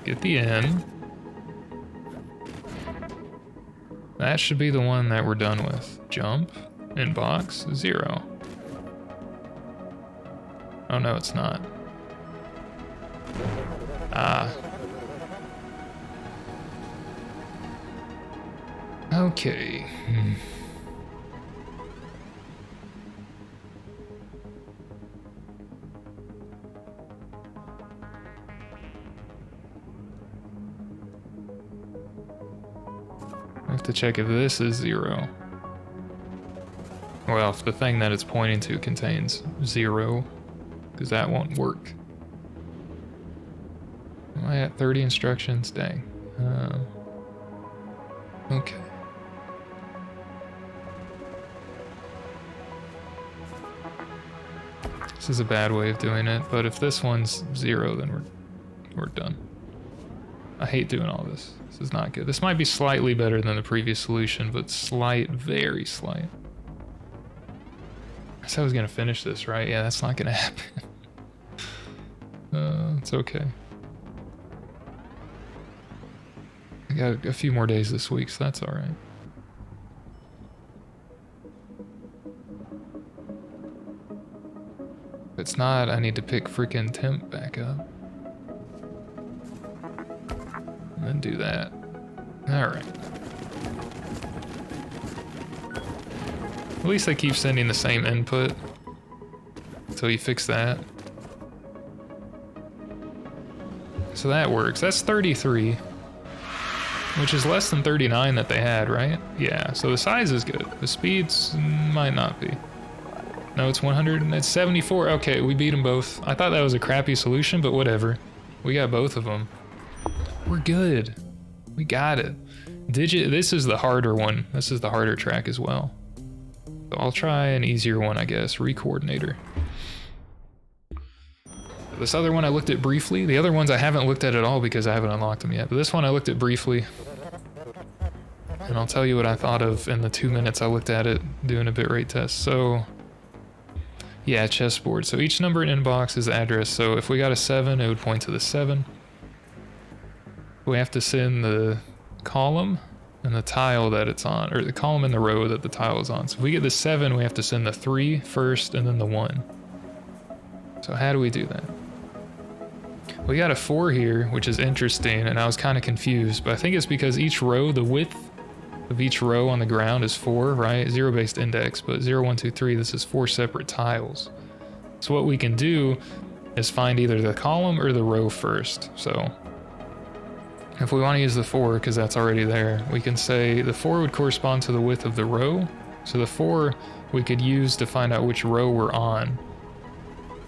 Get the N. That should be the one that we're done with. Jump, inbox, 0. Oh no, it's not. Ah. Okay. I have to check if this is 0. Well, if the thing that it's pointing to contains 0, because that won't work. Am I at 30 instructions? Dang. Okay. This is a bad way of doing it, but if this one's 0, then we're done. I hate doing all this. This is not good. This might be slightly better than the previous solution, but slight, very slight. I said I was gonna finish this, right? Yeah, that's not gonna happen. It's okay. I got a few more days this week, so that's alright. If it's not, I need to pick freaking temp back up. And then do that. Alright. At least they keep sending the same input until you fix that. So that works. That's 33. Which is less than 39 that they had, right? Yeah, so the size is good. The speeds might not be. No, it's 100 and it's 74. Okay, we beat them both. I thought that was a crappy solution, but whatever. We got both of them. We're good. We got it. This is the harder one. This is the harder track as well. So I'll try an easier one, I guess. Recoordinator. This other one I looked at briefly. The other ones I haven't looked at all because I haven't unlocked them yet. But this one I looked at briefly. And I'll tell you what I thought of in the 2 minutes I looked at it doing a bitrate test. So, yeah, chessboard. So each number in inbox is the address. So if we got a 7, it would point to the 7. We have to send the column and the tile that it's on, or the column and the row that the tile is on. So if we get the 7, we have to send the 3 first and then the 1. So how do we do that? We got a 4 here, which is interesting, and I was kind of confused, but I think it's because each row, the width of each row on the ground is 4, right? 0-based index, but 0, 1, 2, 3, this is 4 separate tiles. So what we can do is find either the column or the row first. So if we want to use the 4, because that's already there, we can say the 4 would correspond to the width of the row. So the 4 we could use to find out which row we're on.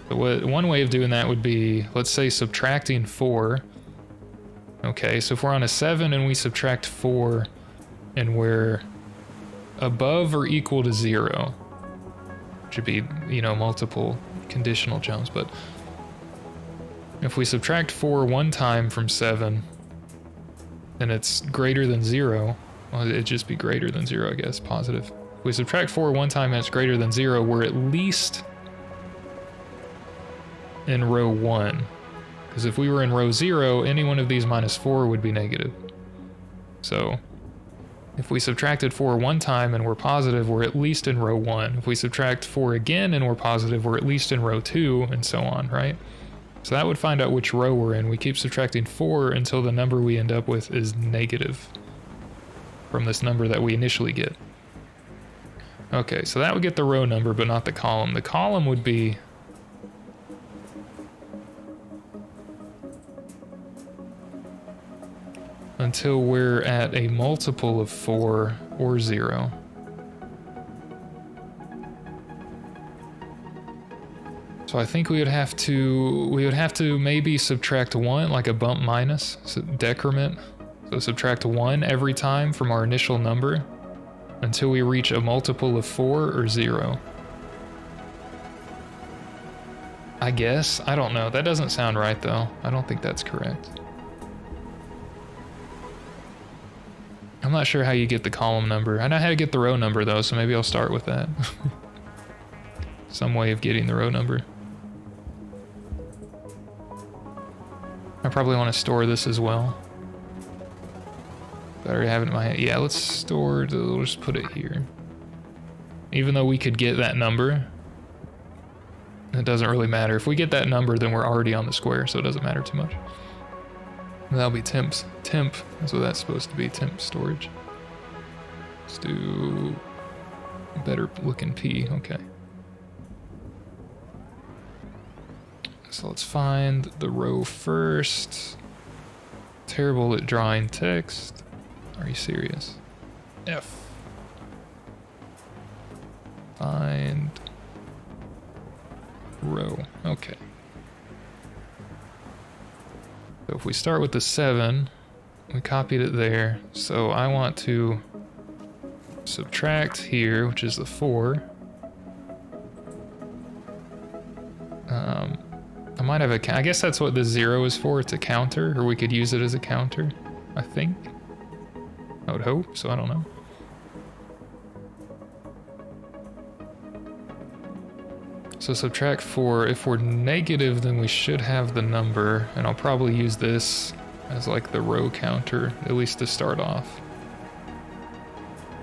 But one way of doing that would be, let's say, subtracting 4. Okay, so if we're on a 7 and we subtract 4 and we're above or equal to 0, which would be, you know, multiple conditional jumps, but if we subtract 4 one time from 7 and it's greater than 0, well, it'd just be greater than 0, I guess, positive. If we subtract 4 one time and it's greater than 0, we're at least in row 1, because if we were in row 0, any one of these minus 4 would be negative. So if we subtracted 4 one time and we're positive, we're at least in row 1. If we subtract 4 again and we're positive, we're at least in row 2, and so on, right? So that would find out which row we're in. We keep subtracting 4 until the number we end up with is negative from this number that we initially get. Okay, so that would get the row number, but not the column. The column would be until we're at a multiple of 4 or 0. So I think we would have to maybe subtract 1, like a bump minus, so decrement. So subtract 1 every time from our initial number until we reach a multiple of 4 or 0. I guess, I don't know. That doesn't sound right though. I don't think that's correct. I'm not sure how you get the column number. I know how to get the row number though, so maybe I'll start with that. Some way of getting the row number. I probably want to store this as well. I already have it in my head. Yeah, let's store, we'll just put it here. Even though we could get that number, it doesn't really matter. If we get that number, then we're already on the square, so it doesn't matter too much. That'll be temps. Temp, that's what that's supposed to be, temp storage. Let's do a better looking P, okay. So let's find the row first. Terrible at drawing text. Are you serious? F. Find row, okay. So if we start with the 7, we copied it there. So I want to subtract here, which is the 4. I might have a, I guess that's what the 0 is for, it's a counter, or we could use it as a counter, I think. I would hope, so I don't know. So subtract 4, if we're negative then we should have the number, and I'll probably use this as like the row counter, at least to start off.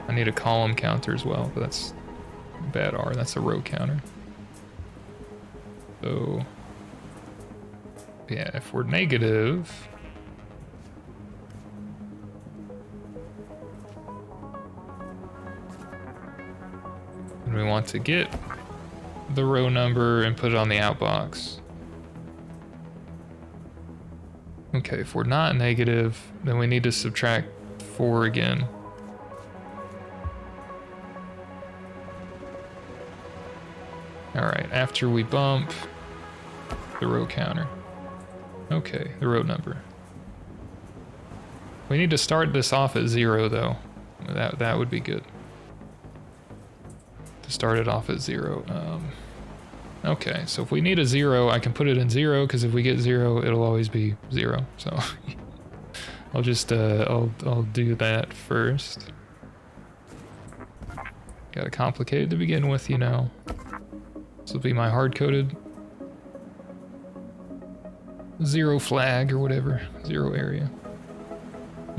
I need a column counter as well, but that's a bad R, that's a row counter. So, yeah, if we're negative, and we want to get the row number and put it on the outbox. Okay, if we're not negative, then we need to subtract 4 again. Alright, after we bump the row counter. Okay, the row number. We need to start this off at 0 though. That would be good. To start it off at 0. Okay, so if we need a 0, I can put it in 0, because if we get 0, it'll always be 0. So I'll just I'll do that first. Got it complicated to begin with, you know. This will be my hard-coded 0 flag or whatever, 0 area.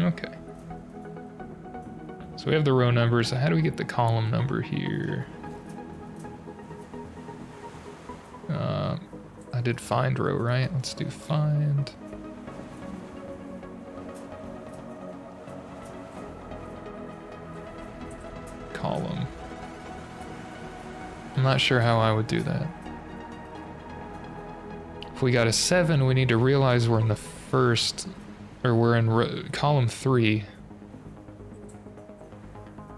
Okay. So we have the row number, so how do we get the column number here? I did find row, right? Let's do find. Column. I'm not sure how I would do that. If we got a 7, we need to realize we're in the first, or we're in column 3.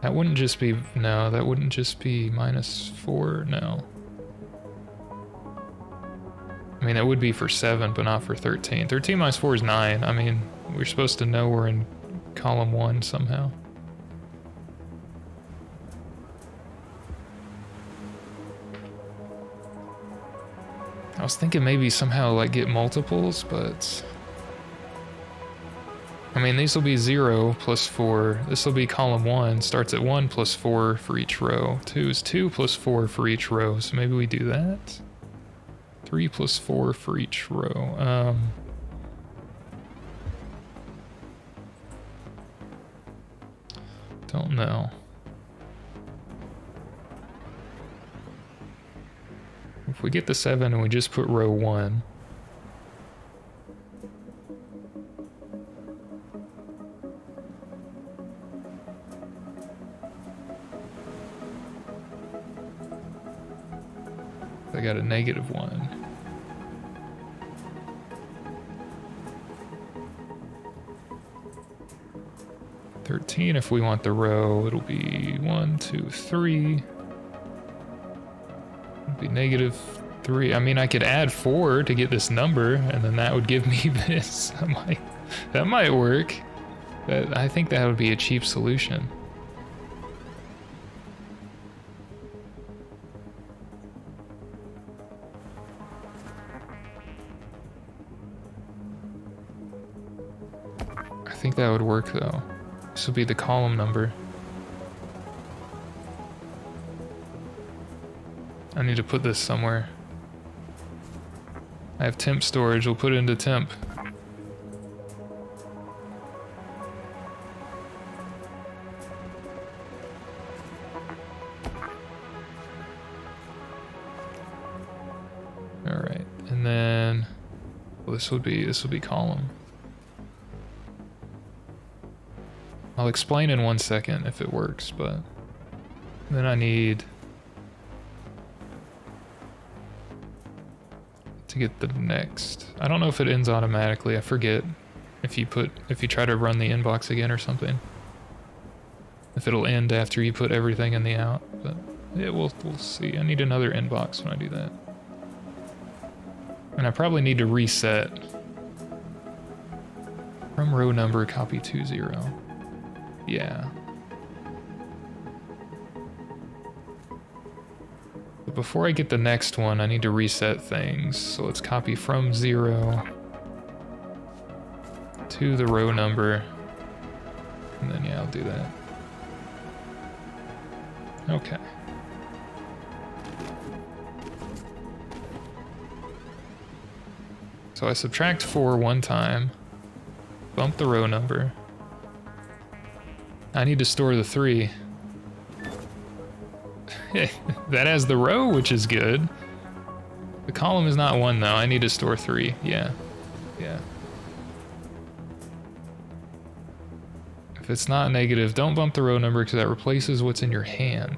That wouldn't just be, no, that wouldn't just be -4, no. I mean, that would be for 7, but not for 13. 13 minus 4 is 9. I mean, we're supposed to know we're in column 1 somehow. I was thinking maybe somehow like get multiples, but I mean, these will be 0 plus 4. This will be column 1, starts at 1 plus 4 for each row. 2 is 2 plus 4 for each row, so maybe we do that. 3 plus 4 for each row. Don't know. If we get the 7 and we just put row 1. I got a -1. $13 if we want the row, it'll be 1, 2, 3. It'll be -3. I mean, I could add 4 to get this number, and then that would give me this. That might work. But I think that would be a cheap solution. I think that would work though. This will be the column number. I need to put this somewhere. I have temp storage, we'll put it into temp. this would be column. I'll explain in 1 second if it works, but then I need to get the next. I don't know if it ends automatically. I forget if you try to run the inbox again or something. If it'll end after you put everything in the out, but yeah, we'll see. I need another inbox when I do that. And I probably need to reset from row number copy 20. Yeah. But before I get the next one, I need to reset things. So let's copy from 0 to the row number. And then yeah, I'll do that. Okay. So I subtract 4 one time, bump the row number. I need to store the 3. That has the row, which is good. The column is not 1 though, I need to store 3, yeah. Yeah. If it's not negative, don't bump the row number because that replaces what's in your hand.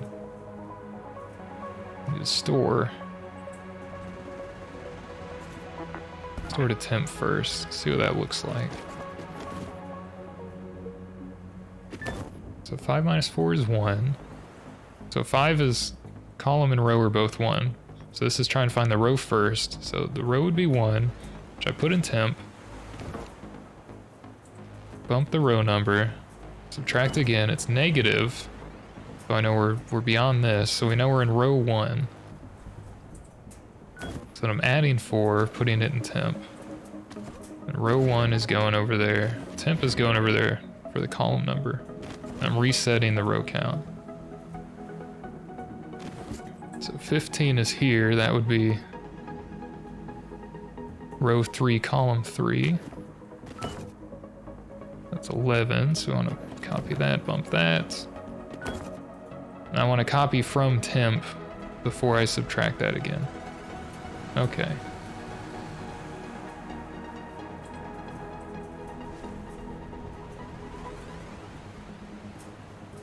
You need to store to temp first, see what that looks like. So 5 minus 4 is 1. So 5 is column and row are both 1. So this is trying to find the row first. So the row would be 1, which I put in temp. Bump the row number. Subtract again, it's negative. So I know we're beyond this, so we know we're in row 1. So then I'm adding 4, putting it in temp. And row 1 is going over there. Temp is going over there for the column number. I'm resetting the row count. So 15 is here, that would be row 3, column 3. That's 11, so I want to copy that, bump that. And I want to copy from temp before I subtract that again. Okay.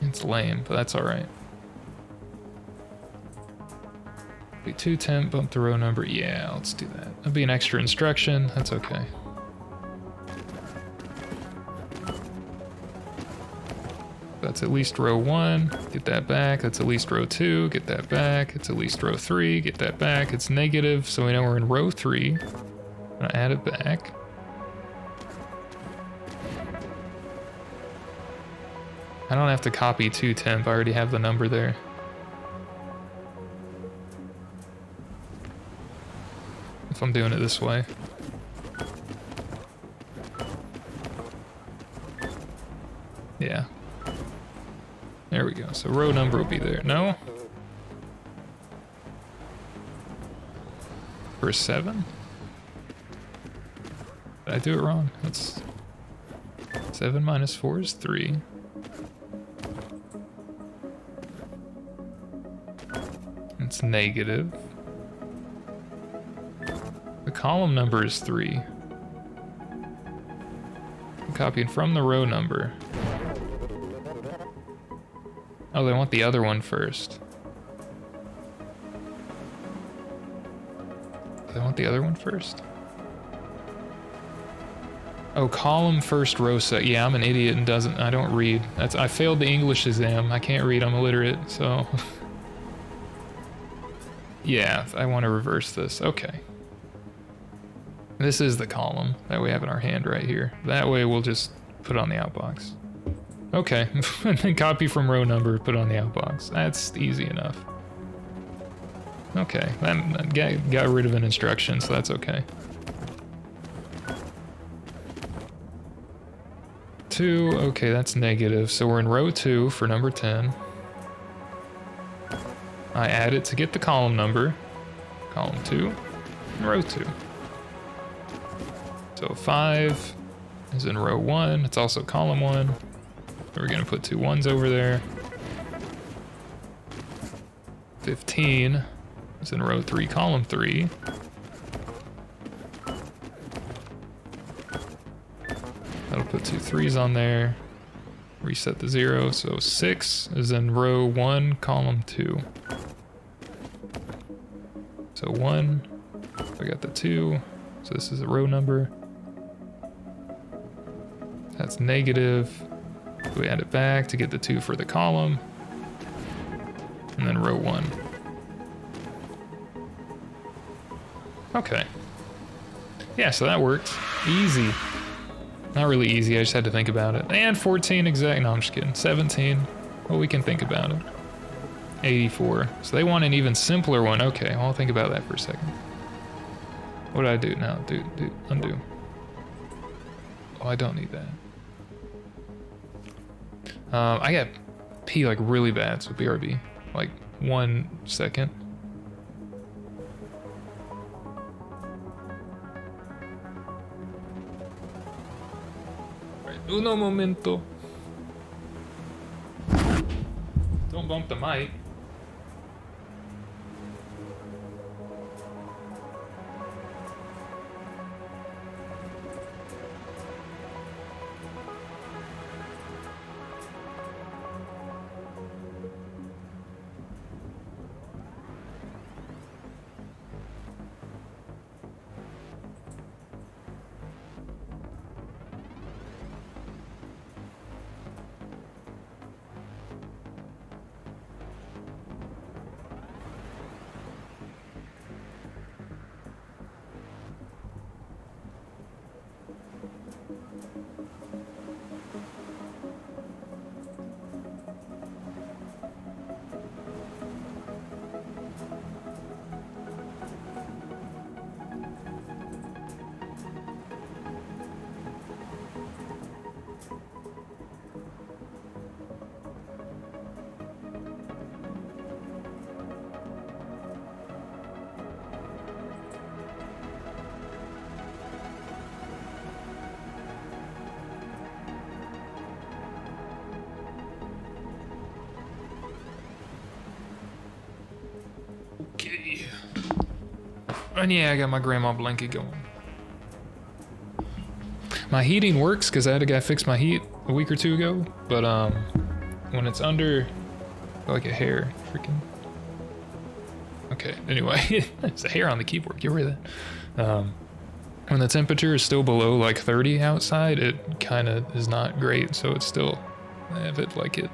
It's lame, but that's alright. Be 2 temp, bump the row number. Yeah, let's do that. That'll be an extra instruction. That's okay. That's at least row 1. Get that back. That's at least row 2. Get that back. It's at least row 3. Get that back. It's negative, so we know we're in row 3. I'm gonna add it back. I don't have to copy 2 temp. I already have the number there. If I'm doing it this way. Yeah. There we go. So row number will be there. No? For 7? Did I do it wrong? That's 7 minus 4 is 3. It's negative. The column number is 3. I'm copying from the row number. Oh, they want the other one first. They want the other one first? Oh, column first, row set. Yeah, I'm an idiot and I don't read. I failed the English exam. I can't read, I'm illiterate, so. Yeah, I want to reverse this. Okay. This is the column that we have in our hand right here. That way we'll just put it on the outbox. Okay, and then copy from row number, put it on the outbox. That's easy enough. Okay, that got rid of an instruction, so that's okay. 2, okay, that's negative. So we're in row 2 for number 10. I add it to get the column number. Column 2, and row 2. So 5 is in row 1, it's also column 1. We're gonna put 2 1s over there. 15 is in row 3, column 3. 2 3s on there. Reset the 0, so 6 is in row 1, column 2. So 1, I got the 2, so this is a row number. That's negative. We add it back to get the 2 for the column. And then row 1. Okay. Yeah, so that worked. Easy. Not really easy, I just had to think about it. And 14 exact, no, I'm just kidding. 17, well, we can think about it. 84, so they want an even simpler one. Okay, well, I'll think about that for a second. What do I do now? Undo. Oh, I don't need that. I got pee like really bad, so BRB. Like 1 second. Uno momento. Don't bump the mic. Okay. And yeah, I got my grandma blanket going. My heating works because I had a guy fix my heat a week or 2 ago, but when it's under like a hair, freaking. Okay, anyway, there's a hair on the keyboard, get rid of that. When the temperature is still below like 30 outside, it kind of is not great, so it's still, I have it like it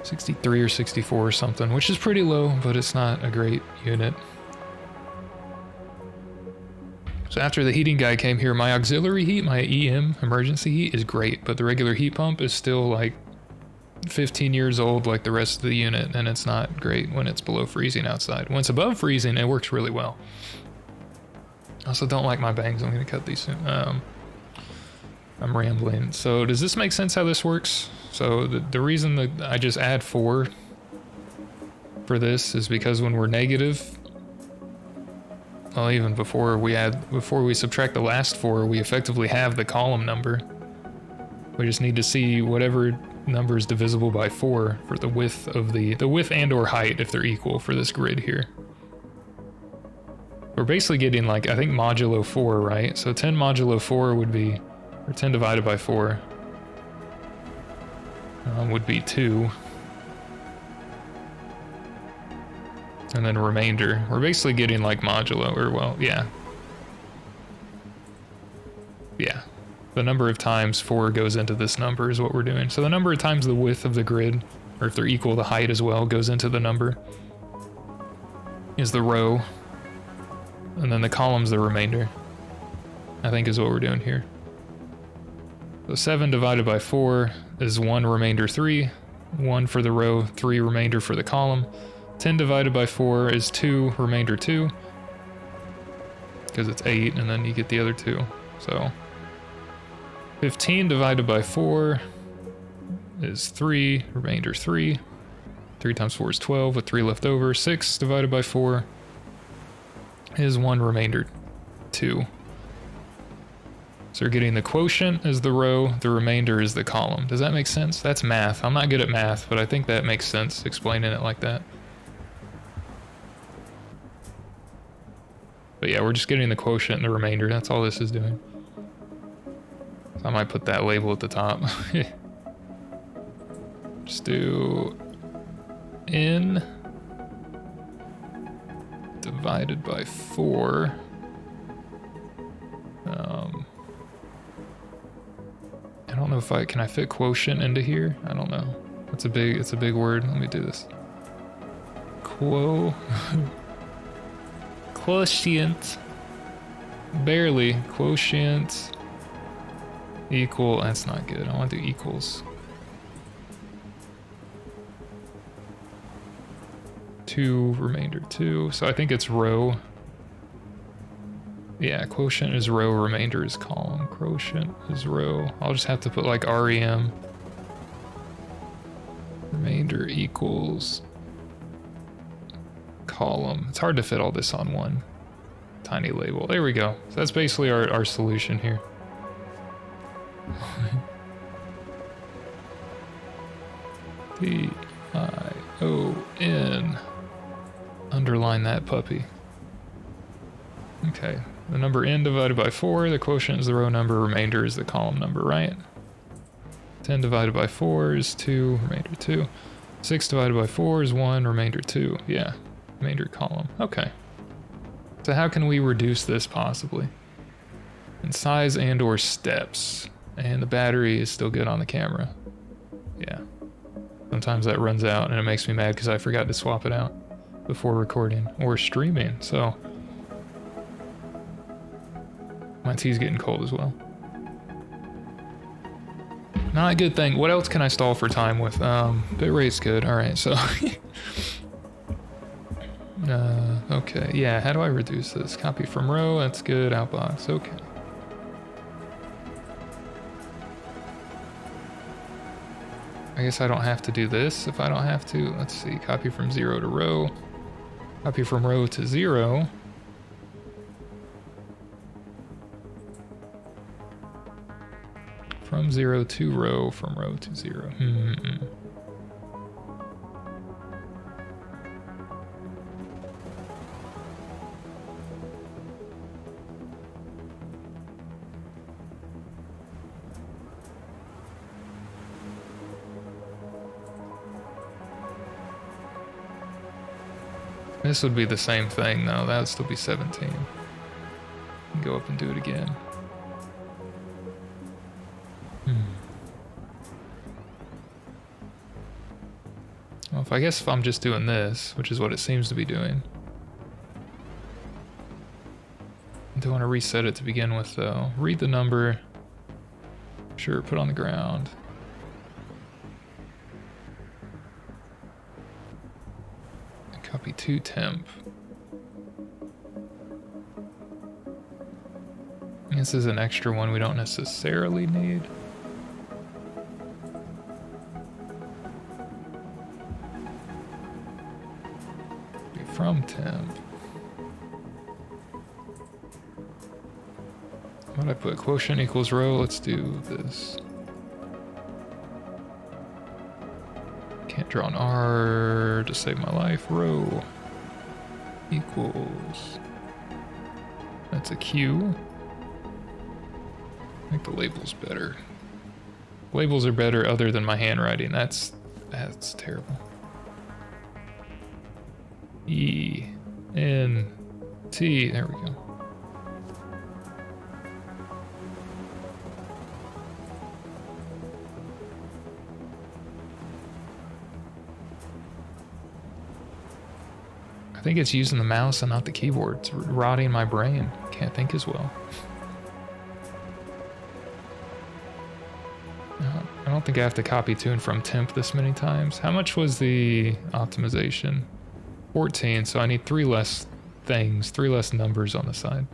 63 or 64 or something, which is pretty low, but it's not a great unit. So after the heating guy came here, my auxiliary heat, my EM, emergency heat, is great, but the regular heat pump is still like 15 years old like the rest of the unit, and it's not great when it's below freezing outside. When it's above freezing, it works really well. I also don't like my bangs, I'm gonna cut these soon. I'm rambling. So does this make sense how this works? So the reason that I just add 4 for this is because when we're negative, well, even before we subtract the last 4, we effectively have the column number. We just need to see whatever number is divisible by 4 for the width of the width and or height if they're equal for this grid here. We're basically getting like, I think modulo 4, right? So 10 modulo 4 would be, or 10 divided by 4 would be 2. And then remainder. We're basically getting like modulo, or well, yeah. Yeah. The number of times 4 goes into this number is what we're doing. So the number of times the width of the grid, or if they're equal, the height as well, goes into the number. Is the row. And then the column's the remainder. I think is what we're doing here. So 7 divided by 4 is 1 remainder 3. 1 for the row, 3 remainder for the column. 10 divided by 4 is 2 remainder 2. Because it's 8 and then you get the other 2. So 15 divided by 4 is 3 remainder 3. 3 times 4 is 12 with 3 left over. 6 divided by 4 is 1 remainder 2. So we're getting the quotient as the row, the remainder is the column. Does that make sense? That's math. I'm not good at math, but I think that makes sense explaining it like that. But yeah, we're just getting the quotient and the remainder. That's all this is doing. So I might put that label at the top. Just do n divided by 4. I don't know if can I fit quotient into here? I don't know. It's a big word. Let me do this. Quotient. Barely. Quotient equal. That's not good. I want to do equals. 2 remainder 2. So I think it's row. Yeah, quotient is row, remainder is column. Quotient is row. I'll just have to put like REM. Remainder equals column. It's hard to fit all this on one tiny label. There we go. So that's basically our solution here. T-I-O-N. Underline that puppy. Okay. The number n divided by 4, the quotient is the row number, remainder is the column number, right? 10 divided by 4 is 2, remainder 2. 6 divided by 4 is 1, remainder 2. Yeah, remainder column. Okay. So how can we reduce this possibly? In size and or steps. And the battery is still good on the camera. Yeah. Sometimes that runs out and it makes me mad because I forgot to swap it out before recording or streaming, so my tea's getting cold as well. Not a good thing. What else can I stall for time with? Bitrate's good. Alright, so okay, yeah, how do I reduce this? Copy from row, that's good. Outbox, okay. I guess I don't have to do this if I don't have to. Let's see, copy from 0 to row. Copy from row to 0. From 0 to row, from row to 0. This would be the same thing though, that would still be 17. Go up and do it again. Well, if I'm just doing this, which is what it seems to be doing. I do want to reset it to begin with though. Read the number. Sure, put on the ground. Copy to temp. This is an extra one we don't necessarily need. From temp. What did I put? Quotient equals row. Let's do this. Can't draw an R to save my life. Row equals. That's a Q. I think the label's better. Labels are better other than my handwriting. That's terrible. E N T. There we go. I think it's using the mouse and not the keyboard. It's rotting my brain. Can't think as well. I don't think I have to copy tune from temp this many times. How much was the optimization? 14, so I need 3 less things, 3 less numbers on the side.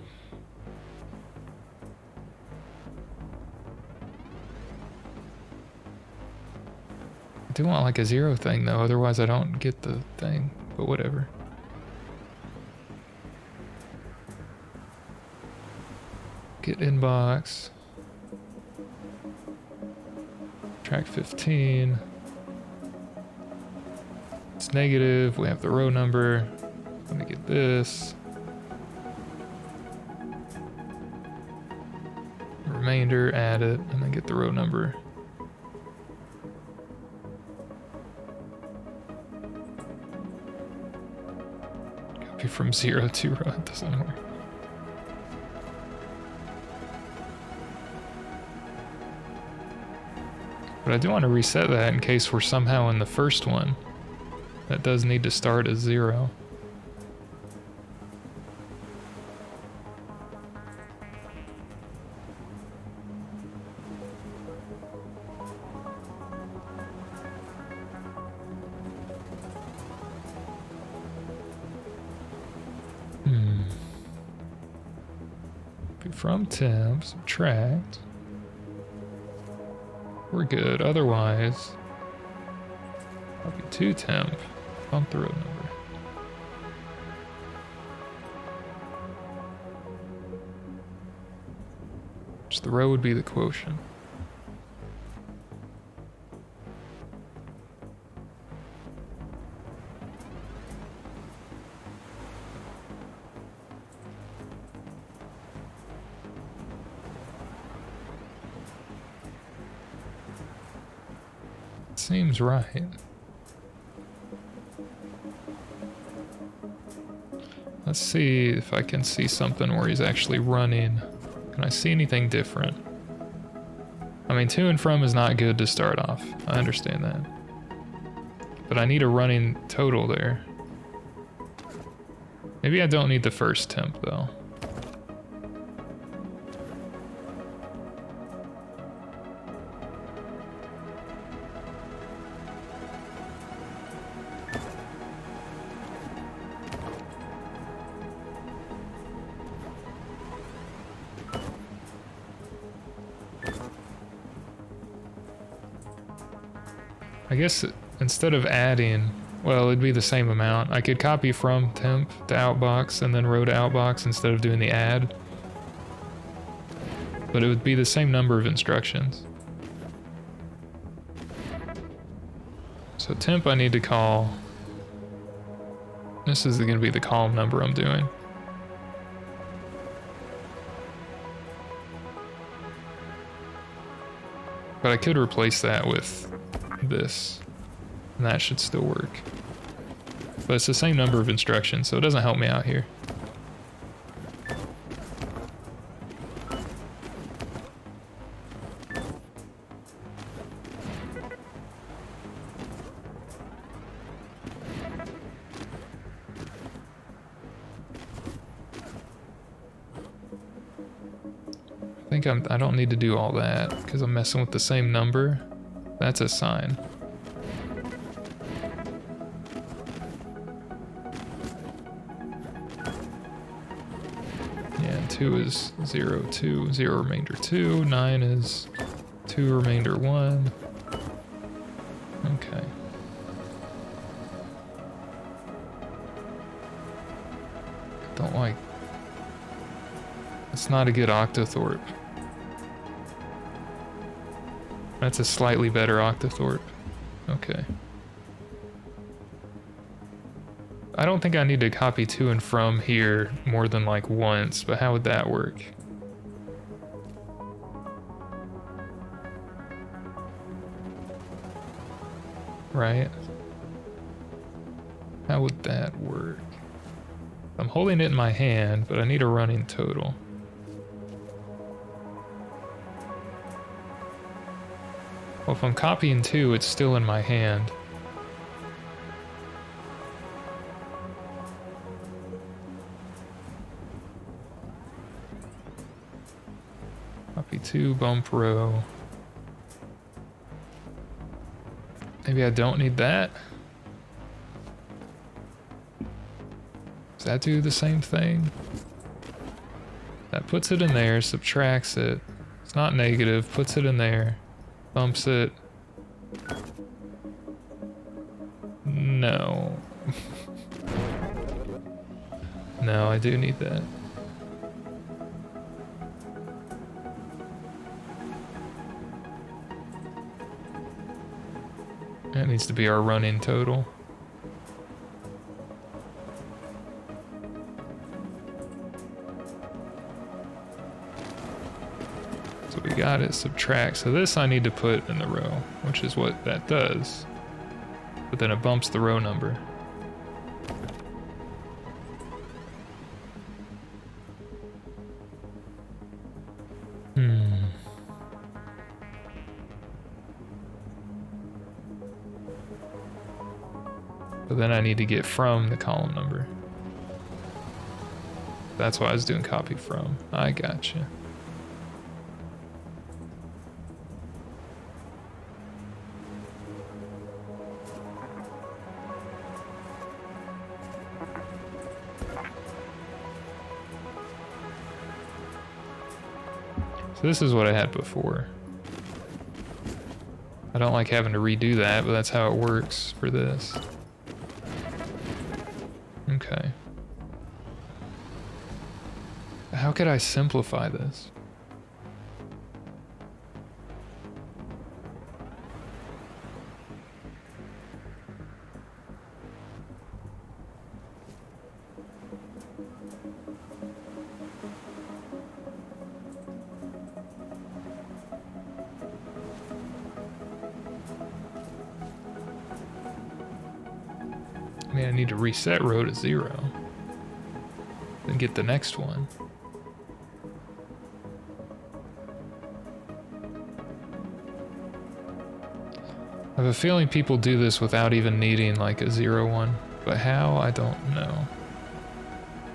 I do want like a 0 thing though, otherwise I don't get the thing, but whatever. Get inbox. Track 15. It's negative. We have the row number. Let me get this. remainder, add it, and then get the row number. Copy from 0 to row, it doesn't work. But I do want to reset that in case we're somehow in the first one. That does need to start as 0. From temp, subtract. We're good. Otherwise, copy to temp, bump the row number. Just the row would be the quotient. Seems right. Let's see if I can see something where he's actually running. Can I see anything different? I mean, to and from is not good to start off. I understand that. But I need a running total there. Maybe I don't need the first temp though. I guess instead of adding, well, it'd be the same amount. I could copy from temp to outbox and then row to outbox instead of doing the add. But it would be the same number of instructions. So temp I need to call. This is going to be the column number I'm doing. But I could replace that with this, and that should still work. But it's the same number of instructions, so it doesn't help me out here. I don't need to do all that because I'm messing with the same number. That's a sign. Yeah, 2 is 0, 2, 0 remainder 2, 9 is 2 remainder 1. Okay. Don't like. It's not a good octothorpe. That's a slightly better octothorpe. Okay. I don't think I need to copy to and from here more than like once, but how would that work? Right? How would that work? I'm holding it in my hand, but I need a running total. Well, if I'm copying 2, it's still in my hand. Copy 2, bump row. Maybe I don't need that. Does that do the same thing? That puts it in there, subtracts it. It's not negative, puts it in there. Bumps it. No. No, I do need that. That needs to be our running total. So We got it, subtract. So this I need to put in the row, which is what that does. But then it bumps the row number. But then I need to get from the column number. That's why I was doing copy from. I gotcha. So this is what I had before. I don't like having to redo that, but that's how it works for this. Okay. How could I simplify this? I mean, I need to reset row to 0. Then get the next one. I have a feeling people do this without even needing like a 0 one, but how, I don't know.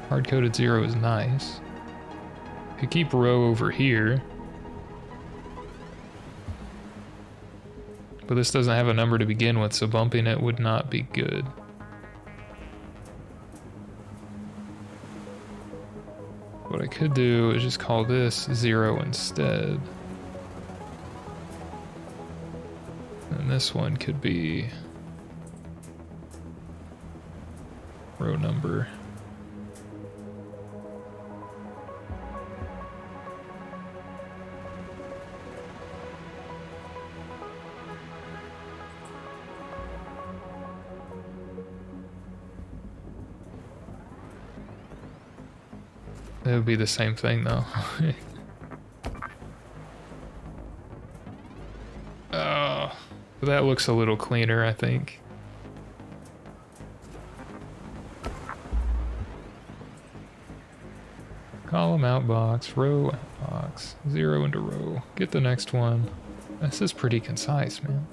Hard-coded 0 is nice. Could keep row over here. But this doesn't have a number to begin with, so bumping it would not be good. What I could do is just call this 0 instead. And this one could be row number. It would be the same thing though. Oh, that looks a little cleaner, I think. Column outbox, row outbox, 0 into row. Get the next one. This is pretty concise, man.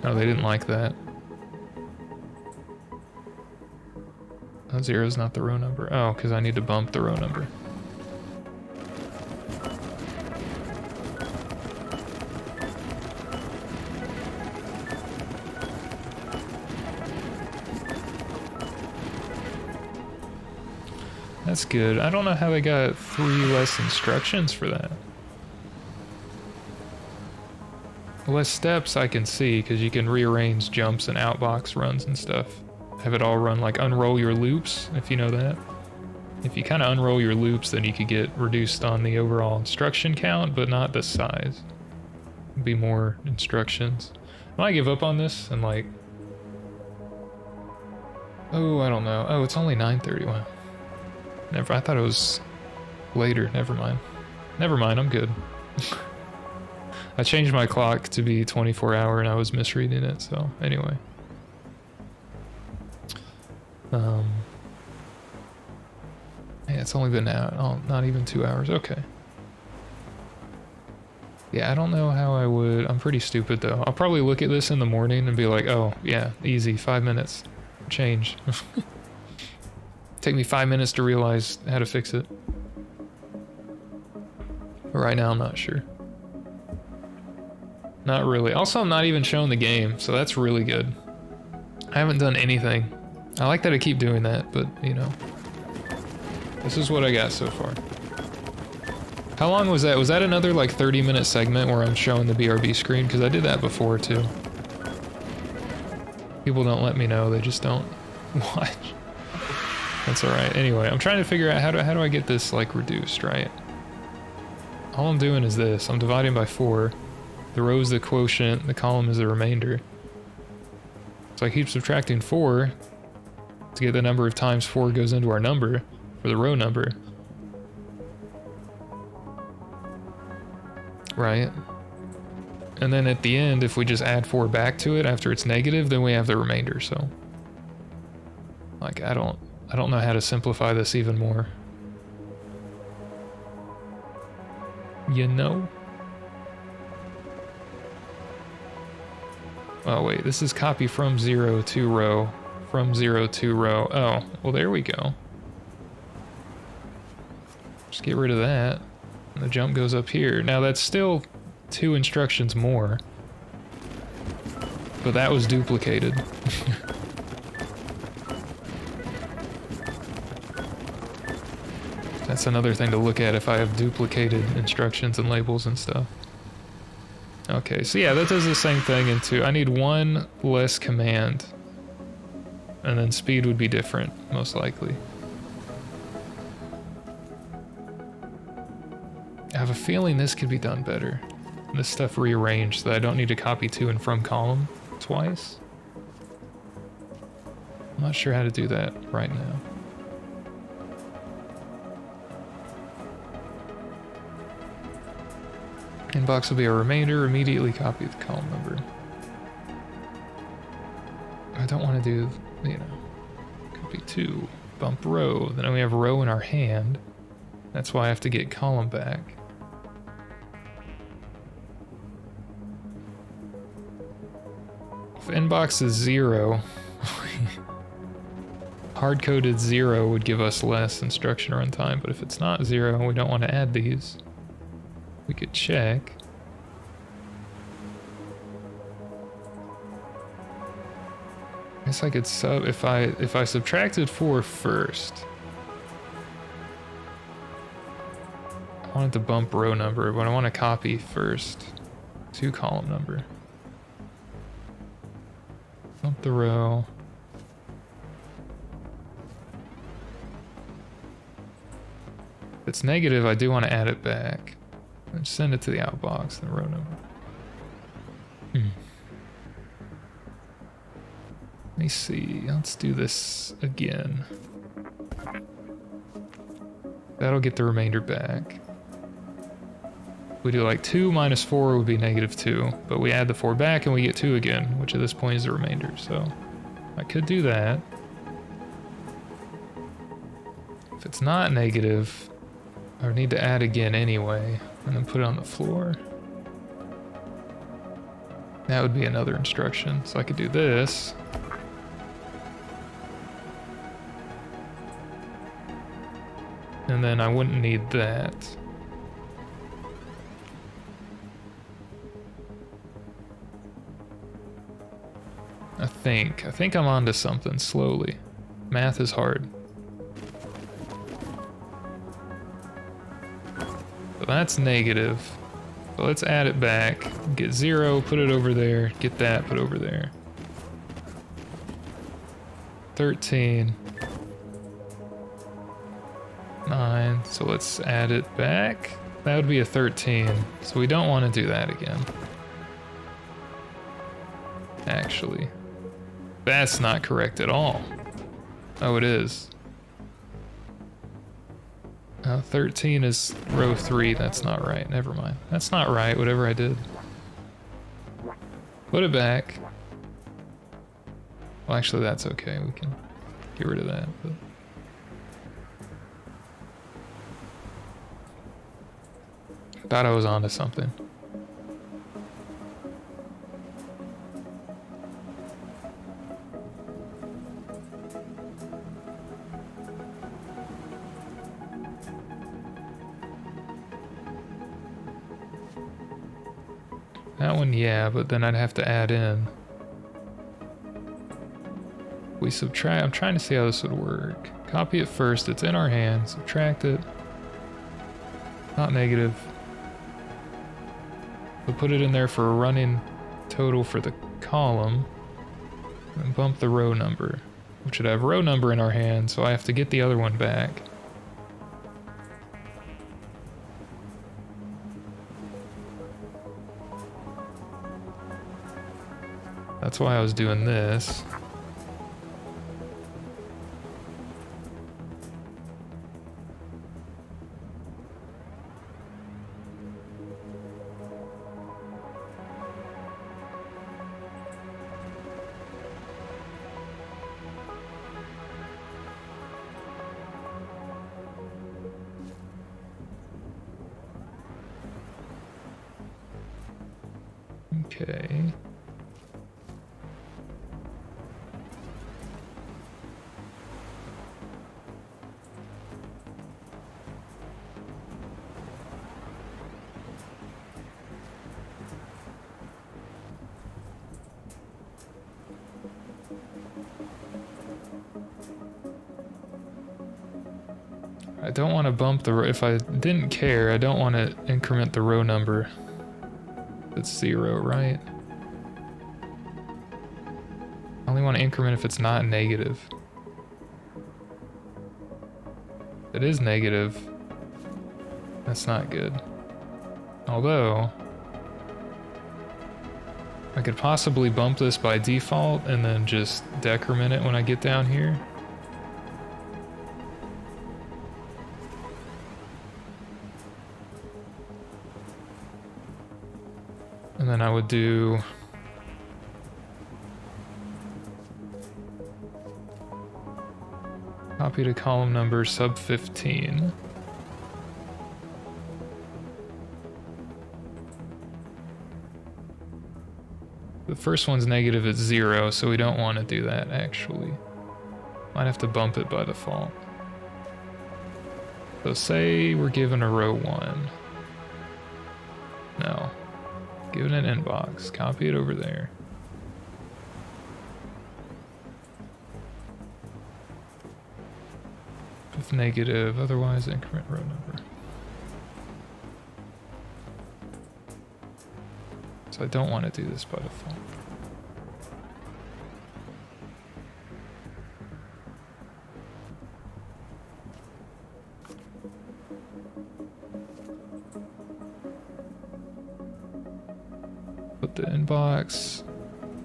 Oh, they didn't like that. Oh, 0 is not the row number. Oh, because I need to bump the row number. That's good. I don't know how they got 3 less instructions for that. Less steps I can see, because you can rearrange jumps and outbox runs and stuff. Have it all run like unroll your loops, if you know that. If you kind of unroll your loops, then you could get reduced on the overall instruction count, but not the size. Be more instructions. I might give up on this and like... Oh, I don't know. Oh, it's only 9:30. Wow. I thought it was later. Never mind. Never mind, I'm good. I changed my clock to be 24-hour and I was misreading it, so anyway. Yeah, it's only been out, oh, not even 2 hours, okay. Yeah, I don't know how I would, I'm pretty stupid though. I'll probably look at this in the morning and be like, oh, yeah, easy, 5 minutes, change. Take me 5 minutes to realize how to fix it. But right now, I'm not sure. Not really. Also, I'm not even showing the game, so that's really good. I haven't done anything. I like that I keep doing that, but, you know. This is what I got so far. How long was that? Was that another, like, 30-minute segment where I'm showing the BRB screen? Because I did that before, too. People don't let me know. They just don't watch. That's alright. Anyway, I'm trying to figure out how do I get this, like, reduced, right? All I'm doing is this. I'm dividing by 4. The row is the quotient, the column is the remainder. So I keep subtracting 4 to get the number of times 4 goes into our number for the row number. Right? And then at the end, if we just add 4 back to it after it's negative, then we have the remainder, so. Like, I don't know how to simplify this even more. You know? Oh wait, this is copy from 0 to row. From 0 to row. Oh, well there we go. Just get rid of that. And the jump goes up here. Now that's still 2 instructions more. But that was duplicated. That's another thing to look at if I have duplicated instructions and labels and stuff. Okay, so yeah, that does the same thing in 2. I need 1 less command. And then speed would be different, most likely. I have a feeling this could be done better. This stuff rearranged so that I don't need to copy to and from column twice. I'm not sure how to do that right now. Inbox will be a remainder, immediately copy the column number. I don't want to do, you know, copy 2, bump row, then we have row in our hand. That's why I have to get column back. If inbox is 0, hard-coded 0 would give us less instruction runtime, but if it's not 0, we don't want to add these. We could check. I guess I could sub if I subtracted 4 first. I wanted to bump row number, but I want to copy first to column number. Bump the row. If it's negative, I do want to add it back. And send it to the outbox, the row number. Let me see, let's do this again. That'll get the remainder back. We do like 2 minus 4 would be negative 2, but we add the 4 back and we get 2 again, which at this point is the remainder, so I could do that. If it's not negative, I would need to add again anyway, and then put it on the floor. That would be another instruction, so I could do this. And then I wouldn't need that. I think I'm onto something slowly. Math is hard. So that's negative. So let's add it back. Get 0, put it over there. Get that, put over there. 13. 9. So let's add it back. That would be a 13. So we don't want to do that again. Actually. That's not correct at all. Oh, it is. 13 is row 3. That's not right. Never mind. That's not right, whatever I did. Put it back. Well, actually, that's okay. We can get rid of that. But thought I was onto something. That one, yeah, but then I'd have to add in. We subtract, I'm trying to see how this would work. Copy it first, it's in our hand, subtract it. Not negative. We'll put it in there for a running total for the column. And bump the row number. We should have row number in our hand, so I have to get the other one back. that's why I was doing this. Okay. I don't want to bump the row. If I didn't care, I don't want to increment the row number. It's 0, right? I only want to increment if it's not negative. If it is negative, that's not good. Although, I could possibly bump this by default and then just decrement it when I get down here. And then I would do copy to column number sub 15. The first one's negative at 0, so we don't want to do that actually. Might have to bump it by default. So say we're given a row 1. No. Give it an inbox, copy it over there. With negative, otherwise increment row number. So I don't want to do this by default. Put the inbox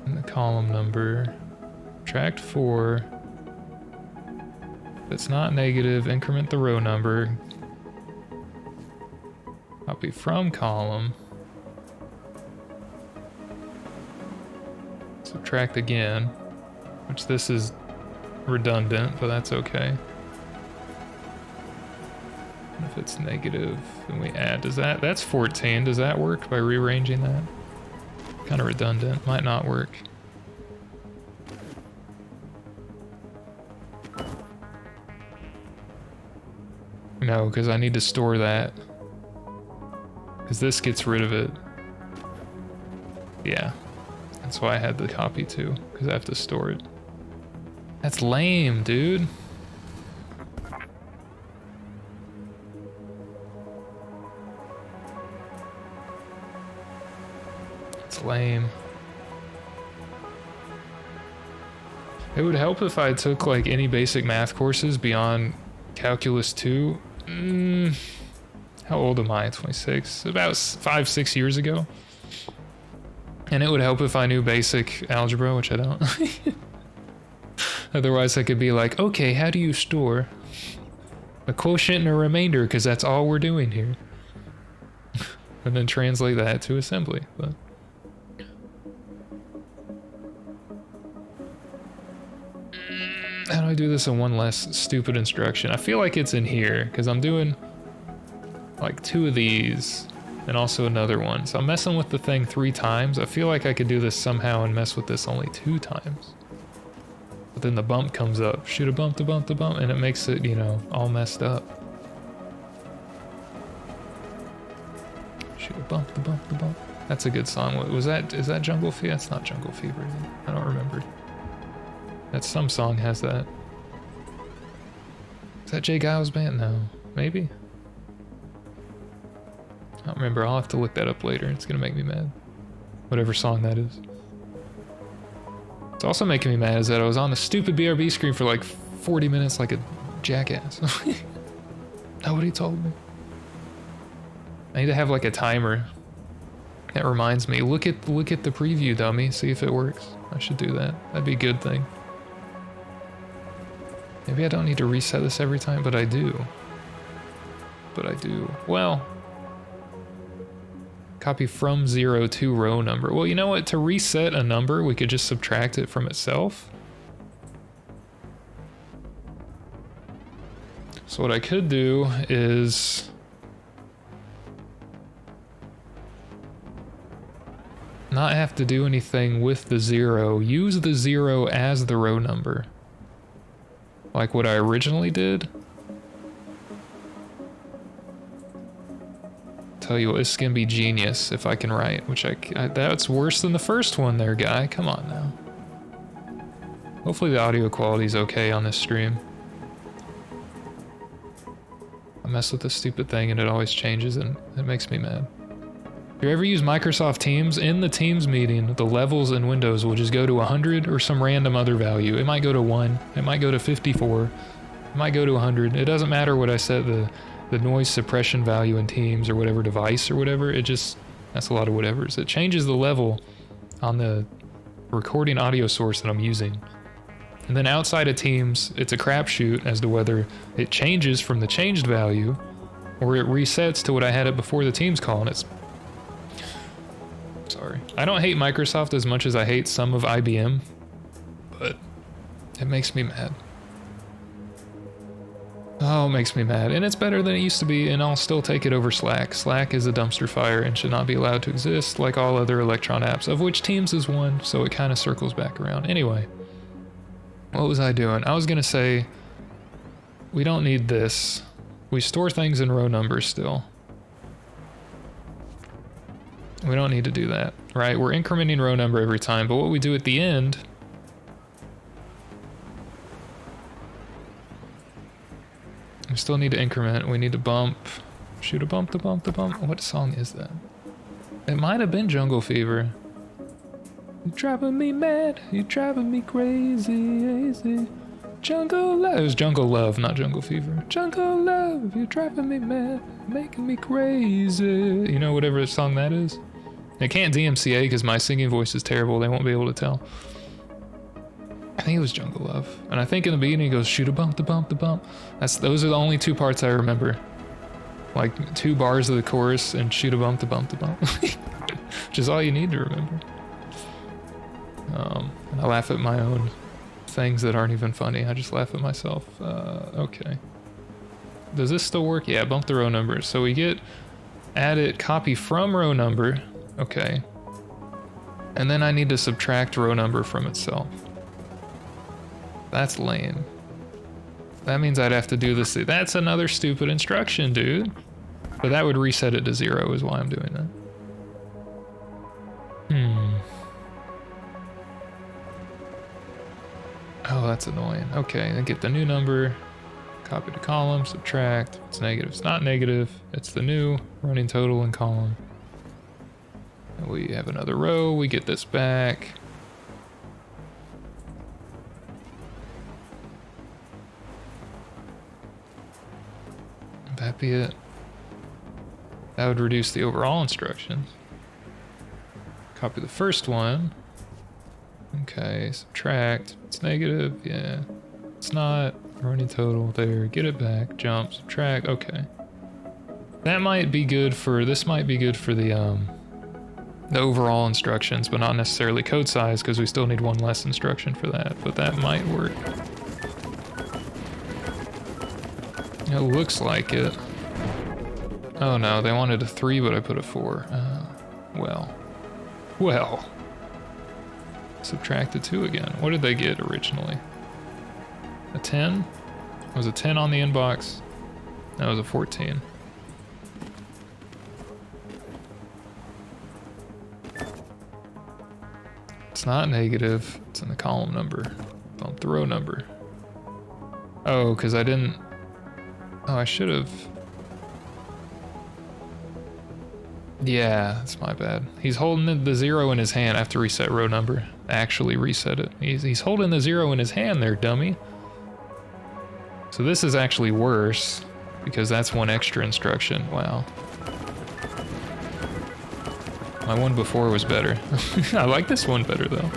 and the column number. Subtract 4. If it's not negative, increment the row number. Copy from column. Subtract again, which this is redundant, but that's okay. And if it's negative, then we add. That's 14. Does that work by rearranging that? Kind of redundant, might not work. No, because I need to store that. Because this gets rid of it. Yeah. That's why I had the copy too, because I have to store it. That's lame, dude. It's lame. It would help if I took like any basic math courses beyond Calculus 2. How old am I? 26? About 5-6 years ago. And it would help if I knew basic algebra, which I don't. Otherwise I could be like, okay, how do you store a quotient and a remainder? Because that's all we're doing here. And then translate that to assembly. But how do I do this in one less stupid instruction? I feel like it's in here, because I'm doing like 2 of these and also another one. So I'm messing with the thing 3 times. I feel like I could do this somehow and mess with this only 2 times. But then the bump comes up. Shoot a bump, the bump, the bump, and it makes it, you know, all messed up. Shoot a bump, the bump, the bump. That's a good song. What was that? Is that Jungle Fever? That's not Jungle Fever. I don't remember. That's some song has that. Is that Jay Giles' band? No. Maybe? I don't remember. I'll have to look that up later. It's gonna make me mad. Whatever song that is. It's also making me mad is that I was on the stupid BRB screen for like 40 minutes like a jackass. Nobody told me. I need to have like a timer that reminds me. Look at the preview, dummy. See if it works. I should do that. That'd be a good thing. Maybe I don't need to reset this every time, but I do. But I do. Well, copy from 0 to row number. Well, you know what? To reset a number, we could just subtract it from itself. So what I could do is not have to do anything with the 0. Use the 0 as the row number. Like what I originally did. Tell you what, this is gonna be genius if I can write, which that's worse than the first one there, guy. Come on now. Hopefully the audio quality is okay on this stream. I mess with this stupid thing and it always changes and it makes me mad. If you ever use Microsoft Teams, in the Teams meeting, the levels in Windows will just go to 100 or some random other value. It might go to 1, it might go to 54, it might go to 100. It doesn't matter what I set the noise suppression value in Teams or whatever device or whatever. It just, that's a lot of whatevers. It changes the level on the recording audio source that I'm using. And then outside of Teams, it's a crapshoot as to whether it changes from the changed value or it resets to what I had it before the Teams call, and it's... Sorry. I don't hate Microsoft as much as I hate some of IBM, but it makes me mad. Oh, it makes me mad. And it's better than it used to be, and I'll still take it over Slack. Slack is a dumpster fire and should not be allowed to exist like all other Electron apps, of which Teams is one, so it kind of circles back around. Anyway, what was I doing? I was going to say, we don't need this. We store things in row numbers still. We don't need to do that, right? We're incrementing row number every time, but what we do at the end... We still need to increment. We need to bump. Shoot a bump, the bump, the bump. What song is that? It might have been Jungle Fever. You're driving me mad. You're driving me crazy. Jungle Love. It was Jungle Love, not Jungle Fever. Jungle Love. You're driving me mad. Making me crazy. You know, whatever song that is. I can't DMCA because my singing voice is terrible. They won't be able to tell. I think it was Jungle Love. And I think in the beginning it goes, shoot a bump, the bump, the bump. Those are the only two parts I remember. Like 2 bars of the chorus and shoot a bump, the bump, the bump. Which is all you need to remember. And I laugh at my own things that aren't even funny. I just laugh at myself. Okay. Does this still work? Yeah, bump the row numbers. So we get add it, copy from row number. Okay. And then I need to subtract row number from itself. That's lame. That means I'd have to do this. That's another stupid instruction, dude. But that would reset it to 0 is why I'm doing that. Oh, that's annoying. Okay, then get the new number. Copy to column, subtract. It's negative. It's not negative. It's the new running total in column. And we have another row. We get this back. Would that be it? That would reduce the overall instructions. Copy the first one. Okay, subtract. It's negative. Yeah. It's not. Running total there. Get it back. Jump. Subtract. Okay. That might be good for. This might be good for the overall instructions, but not necessarily code size because we still need one less instruction for that. But that might work. It looks like it. Oh no, they wanted a 3, but I put a 4. Well. Subtract the 2 again. What did they get originally? A 10? It was a 10 on the inbox. That was a 14. It's not negative. It's in the column number. Bump the row number. Oh, because I didn't... Oh, I should have... Yeah, that's my bad. He's holding the 0 in his hand. I have to reset row number. Actually reset it. He's holding the 0 in his hand there, dummy. So this is actually worse because that's one extra instruction. Wow. My one before was better. I like this one better though.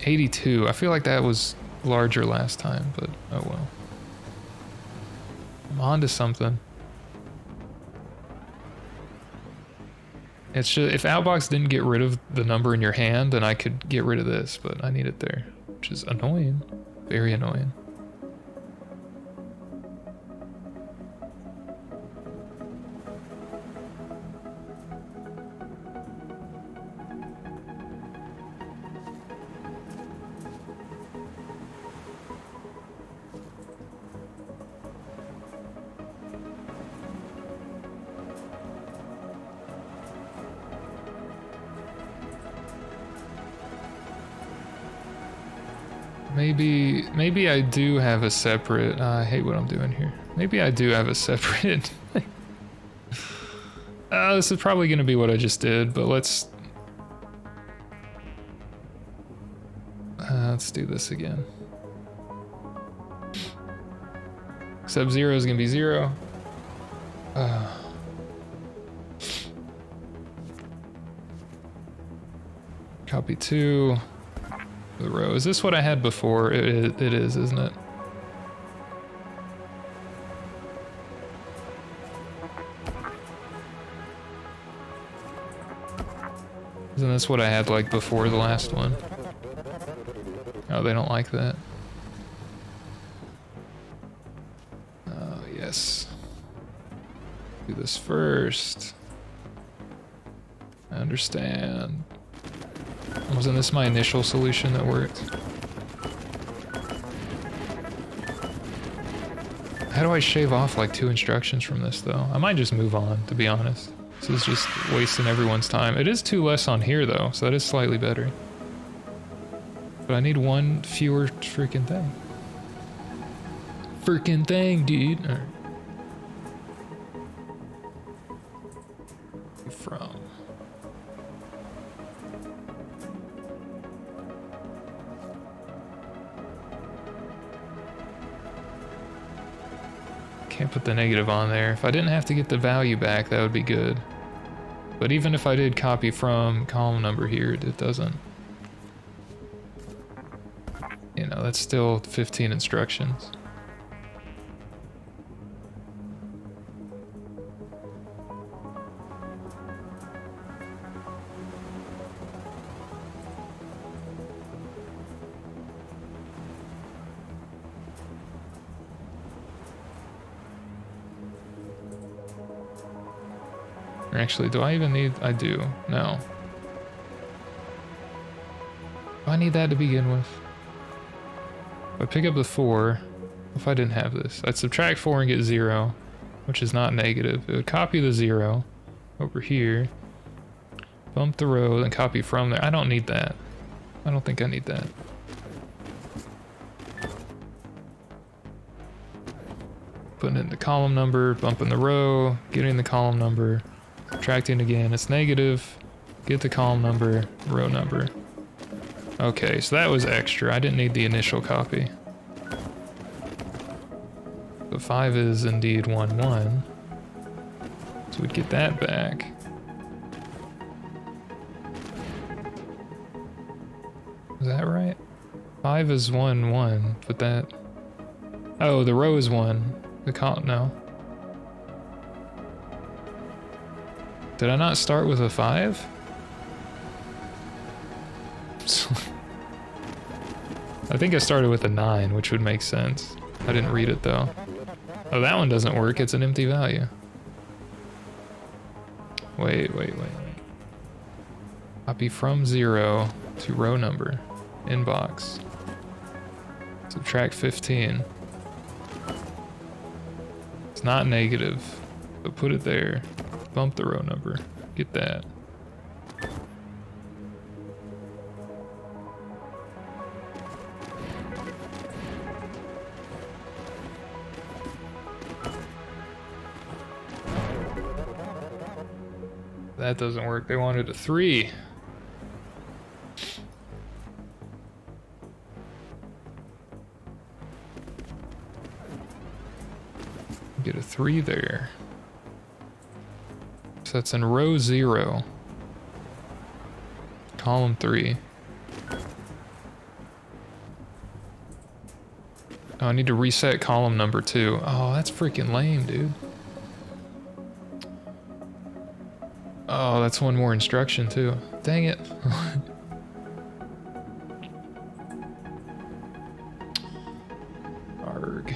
82. I feel like that was larger last time, but oh well. I'm on to something. It's just, if Outbox didn't get rid of the number in your hand, then I could get rid of this, but I need it there, which is annoying. Very annoying. Maybe I do have a separate, I hate what I'm doing here. Maybe I do have a separate, this is probably gonna be what I just did, but let's do this again. Except 0 is gonna be 0. Copy 2. The row. Is this what I had before? It is, isn't it? Isn't this what I had like before the last one? Oh, they don't like that. Oh, yes. Do this first. I understand. Wasn't this my initial solution that worked? How do I shave off like 2 instructions from this though? I might just move on, to be honest. This is just wasting everyone's time. It is 2 less on here though, so that is slightly better. But I need 1 fewer freaking thing. Freaking thing, dude. All right. From. Can't put the negative on there. If I didn't have to get the value back, that would be good. But even if I did copy from column number here, it doesn't. You know, that's still 15 instructions. Actually, do I even need... I do. No. Do I need that to begin with? If I pick up the 4, if I didn't have this, I'd subtract 4 and get 0, which is not negative. It would copy the 0 over here, bump the row, then copy from there. I don't need that. I don't think I need that. Putting in the column number, bumping the row, getting the column number, subtracting again, it's negative, get the column number, row number. Okay, so that was extra. I didn't need the initial copy. So 5 is indeed 1, 1. So we'd get that back. Is that right? 5 is 1, 1, but that... Oh, the row is 1. The column, no. Did I not start with a 5? I think I started with a 9, which would make sense. I didn't read it though. Oh, that one doesn't work. It's an empty value. Wait. Copy from 0 to row number. Inbox. Subtract 15. It's not negative, but put it there. Bump the row number. Get that. That doesn't work. They wanted a 3. Get a 3 there. So that's in row 0. Column 3. Oh, I need to reset column number 2. Oh, that's freaking lame, dude. Oh, that's one more instruction too. Dang it. Arg.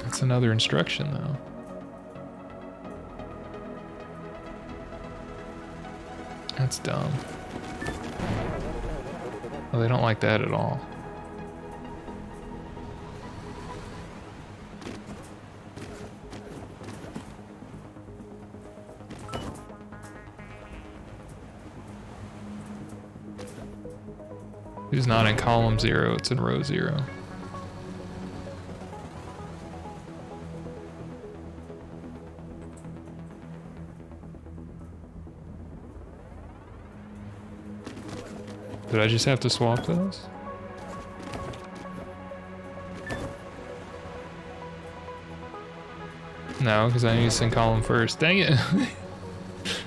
That's another instruction though. That's dumb. Oh, they don't like that at all. It's not in column 0, it's in row 0. Did I just have to swap those? No, because I need to send column first. Dang it!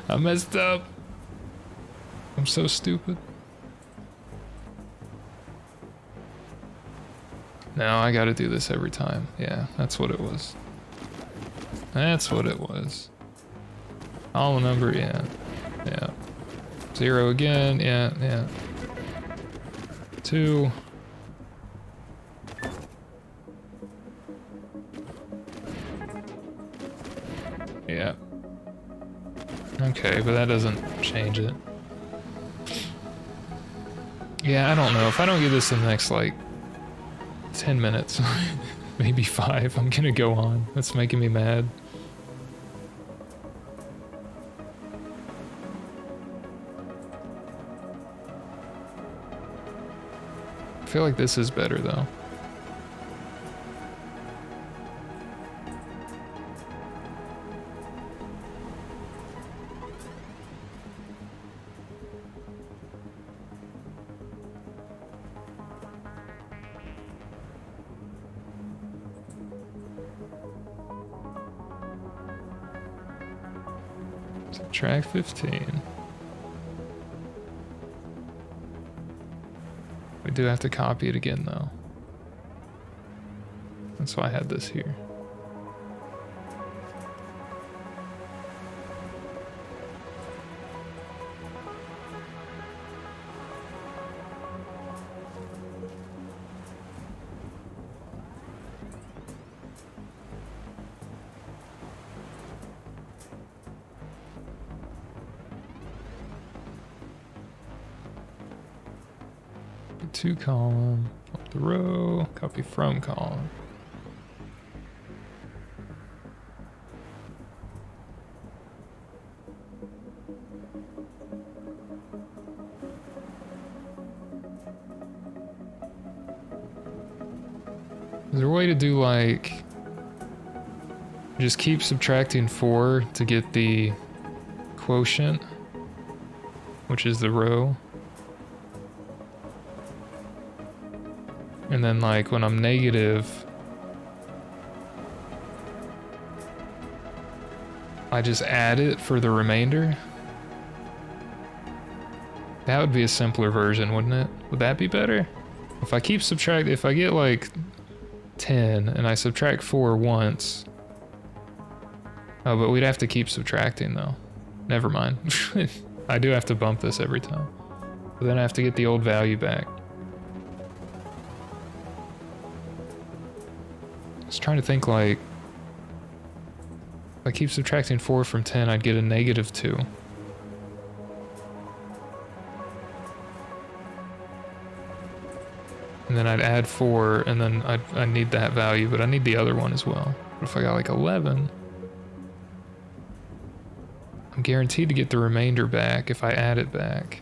I messed up. I'm so stupid. No, I gotta do this every time. Yeah, that's what it was. That's what it was. Column number, yeah. Yeah. 0 again, yeah, yeah. 2. Yeah. Okay, but that doesn't change it. Yeah, I don't know. If I don't get this in the next, like, 10 minutes, maybe 5, I'm gonna go on. That's making me mad. I feel like this is better though. Subtract 15. We do have to copy it again though. That's why I had this here. To column, up the row, copy from column. Is there a way to do like, just keep subtracting 4 to get the quotient, which is the row? And then like when I'm negative, I just add it for the remainder? That would be a simpler version, wouldn't it? Would that be better? If I keep subtract, if I get like 10 and I subtract 4 once. Oh, but we'd have to keep subtracting though. Never mind. I do have to bump this every time. But then I have to get the old value back. I was trying to think like, if I keep subtracting 4 from 10, I'd get a negative 2. And then I'd add 4, and then I'd need that value, but I need the other one as well. But if I got like 11, I'm guaranteed to get the remainder back if I add it back.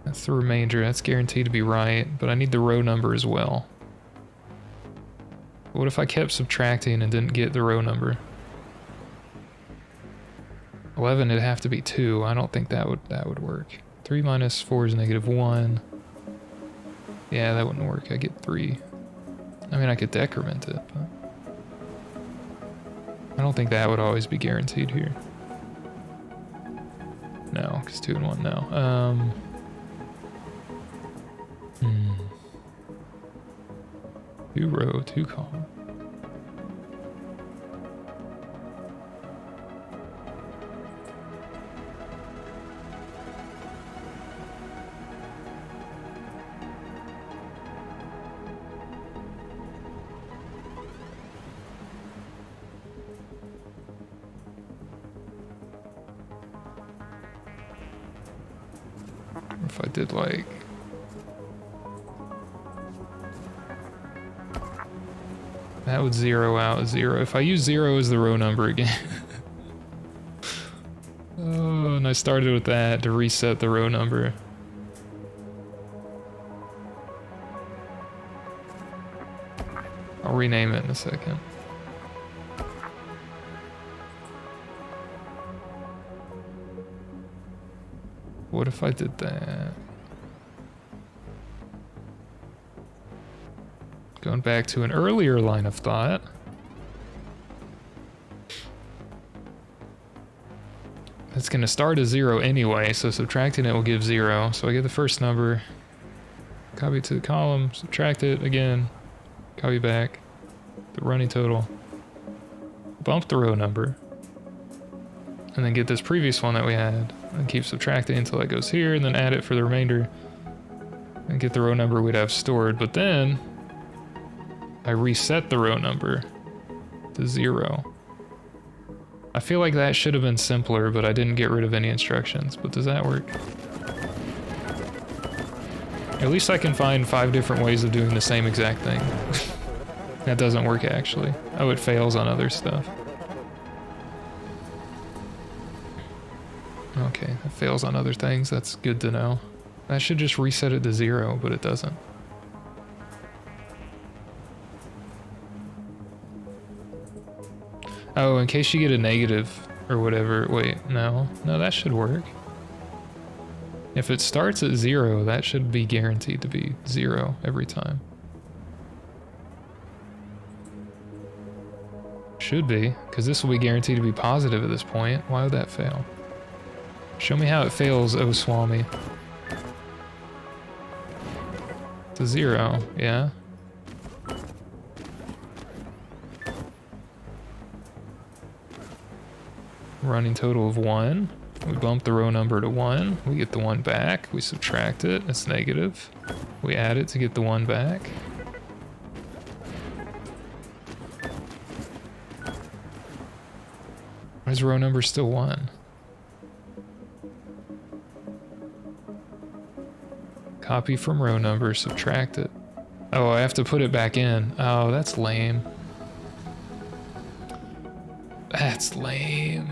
That's the remainder, that's guaranteed to be right, but I need the row number as well. What if I kept subtracting and didn't get the row number? 11, it'd have to be 2. I don't think that would work. 3 minus 4 is negative 1. Yeah, that wouldn't work. I get 3. I mean, I could decrement it, but I don't think that would always be guaranteed here. 2 and 1 now. Hmm. 2 row, 2 column. If I did like that would zero out 0. If I use 0 as the row number again. Oh, and I started with that to reset the row number. I'll rename it in a second. What if I did that? Going back to an earlier line of thought. It's going to start as 0 anyway, so subtracting it will give 0. So I get the first number, copy it to the column, subtract it again, copy back, the running total, bump the row number, and then get this previous one that we had, and keep subtracting until it goes here, and then add it for the remainder, and get the row number we'd have stored. But then I reset the row number to 0. I feel like that should have been simpler, but I didn't get rid of any instructions. But does that work? At least I can find 5 different ways of doing the same exact thing. That doesn't work actually. Oh, it fails on other stuff. Okay, it fails on other things. That's good to know. I should just reset it to 0, but it doesn't. Oh, in case you get a negative or whatever. Wait, no, that should work. If it starts at 0, that should be guaranteed to be 0 every time. Should be, because this will be guaranteed to be positive at this point. Why would that fail? Show me how it fails, oh Swami. To 0, yeah. Running total of 1. We bump the row number to 1. We get the 1 back. We subtract it. It's negative. We add it to get the 1 back. Why is row number still 1? Copy from row number, subtract it. Oh, I have to put it back in. Oh, that's lame. That's lame.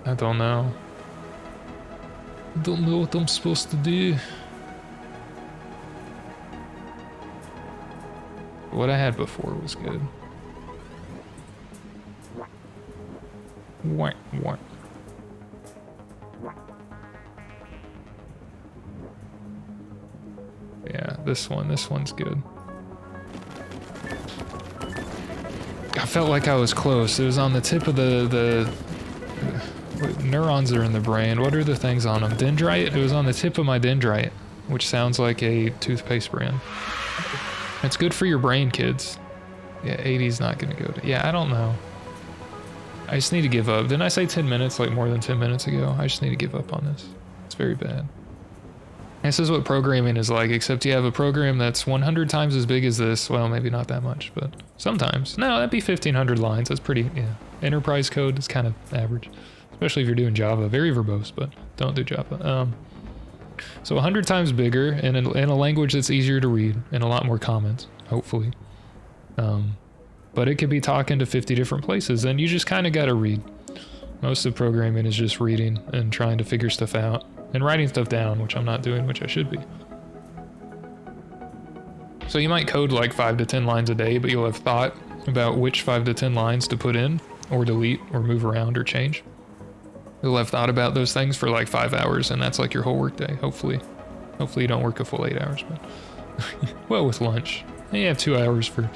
I don't know. I don't know what I'm supposed to do. What I had before was good. What? Yeah, this one's good. I felt like I was close. It was on the tip of the neurons are in the brain. What are the things on them? Dendrite? It was on the tip of my dendrite, which sounds like a toothpaste brand. It's good for your brain, kids. Yeah, 80's not gonna go to... Yeah, I don't know. I just need to give up. Didn't I say 10 minutes, like more than 10 minutes ago? I just need to give up on this. It's very bad. This is what programming is like, except you have a program that's 100 times as big as this. Well, maybe not that much, but sometimes. No, that'd be 1,500 lines. That's pretty, yeah. Enterprise code is kind of average. Especially if you're doing Java. Very verbose, but don't do Java. So 100 times bigger in a language that's easier to read and a lot more comments, hopefully. But it could be talking to 50 different places, and you just kind of got to read. Most of programming is just reading and trying to figure stuff out and writing stuff down, which I'm not doing, which I should be. So you might code like 5 to 10 lines a day, but you'll have thought about which 5 to 10 lines to put in or delete or move around or change. You'll have thought about those things for like 5 hours, and that's like your whole workday, hopefully. Hopefully you don't work a full 8 hours, but well, with lunch. And you have 2 hours for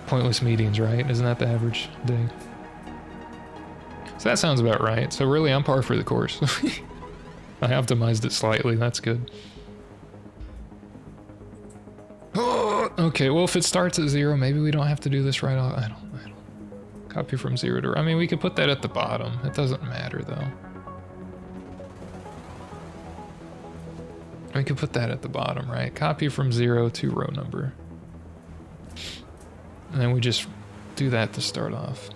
pointless meetings, right? Isn't that the average day? So that sounds about right. So really, I'm par for the course. I optimized it slightly. That's good. Oh, okay, well, if it starts at 0, maybe we don't have to do this right off. I don't. Copy from 0 to... I mean, we could put that at the bottom. It doesn't matter, though. We could put that at the bottom, right? Copy from 0 to row number. And then we just do that to start off.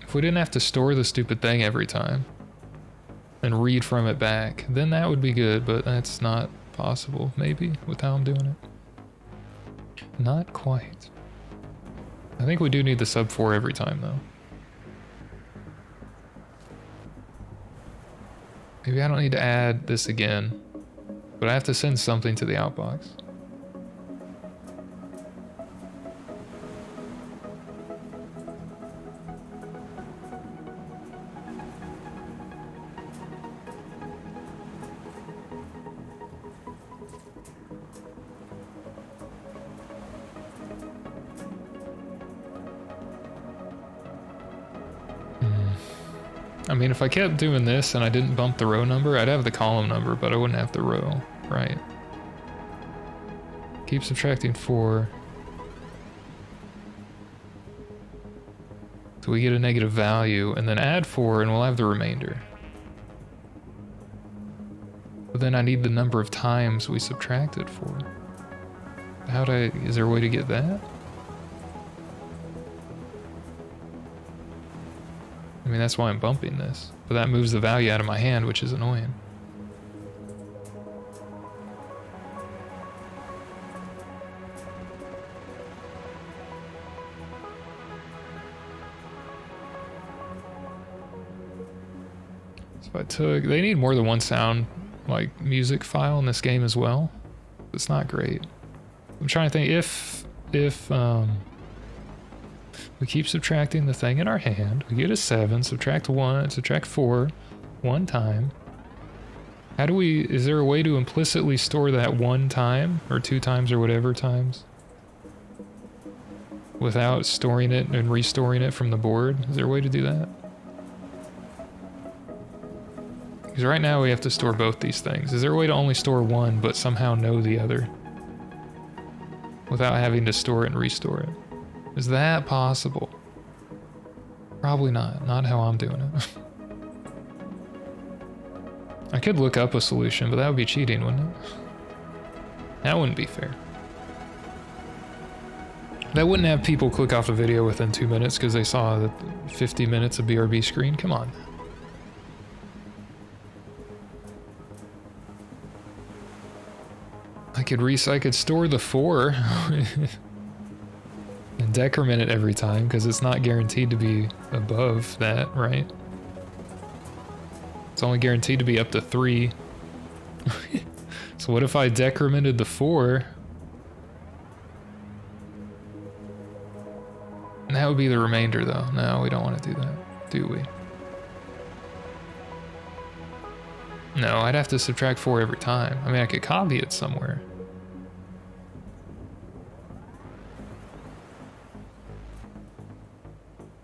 If we didn't have to store the stupid thing every time and read from it back, then that would be good, but that's not possible, maybe, with how I'm doing it. Not quite. I think we do need the sub 4 every time, though. Maybe I don't need to add this again, but I have to send something to the outbox. I mean, if I kept doing this and I didn't bump the row number, I'd have the column number, but I wouldn't have the row, right? Keep subtracting 4. So we get a negative value, and then add 4, and we'll have the remainder. But then I need the number of times we subtracted 4. Is there a way to get that? I mean, that's why I'm bumping this. But that moves the value out of my hand, which is annoying. So I took... They need more than one sound, like, music file in this game as well. It's not great. I'm trying to think if we keep subtracting the thing in our hand. We get a 7, subtract 1, subtract 4, 1 time. How do we... Is there a way to implicitly store that 1 time, or 2 times, or whatever times, without storing it and restoring it from the board? Is there a way to do that? Because right now we have to store both these things. Is there a way to only store 1, but somehow know the other, without having to store it and restore it? Is that possible? Probably not. Not how I'm doing it. I could look up a solution, but that would be cheating, wouldn't it? That wouldn't be fair. That wouldn't have people click off the video within 2 minutes because they saw the 50 minutes of BRB screen. Come on. I could store the 4 and decrement it every time because it's not guaranteed to be above that, right? It's only guaranteed to be up to 3. So what if I decremented the 4? And that would be the remainder though. No, we don't want to do that, do we? No, I'd have to subtract 4 every time. I mean, I could copy it somewhere.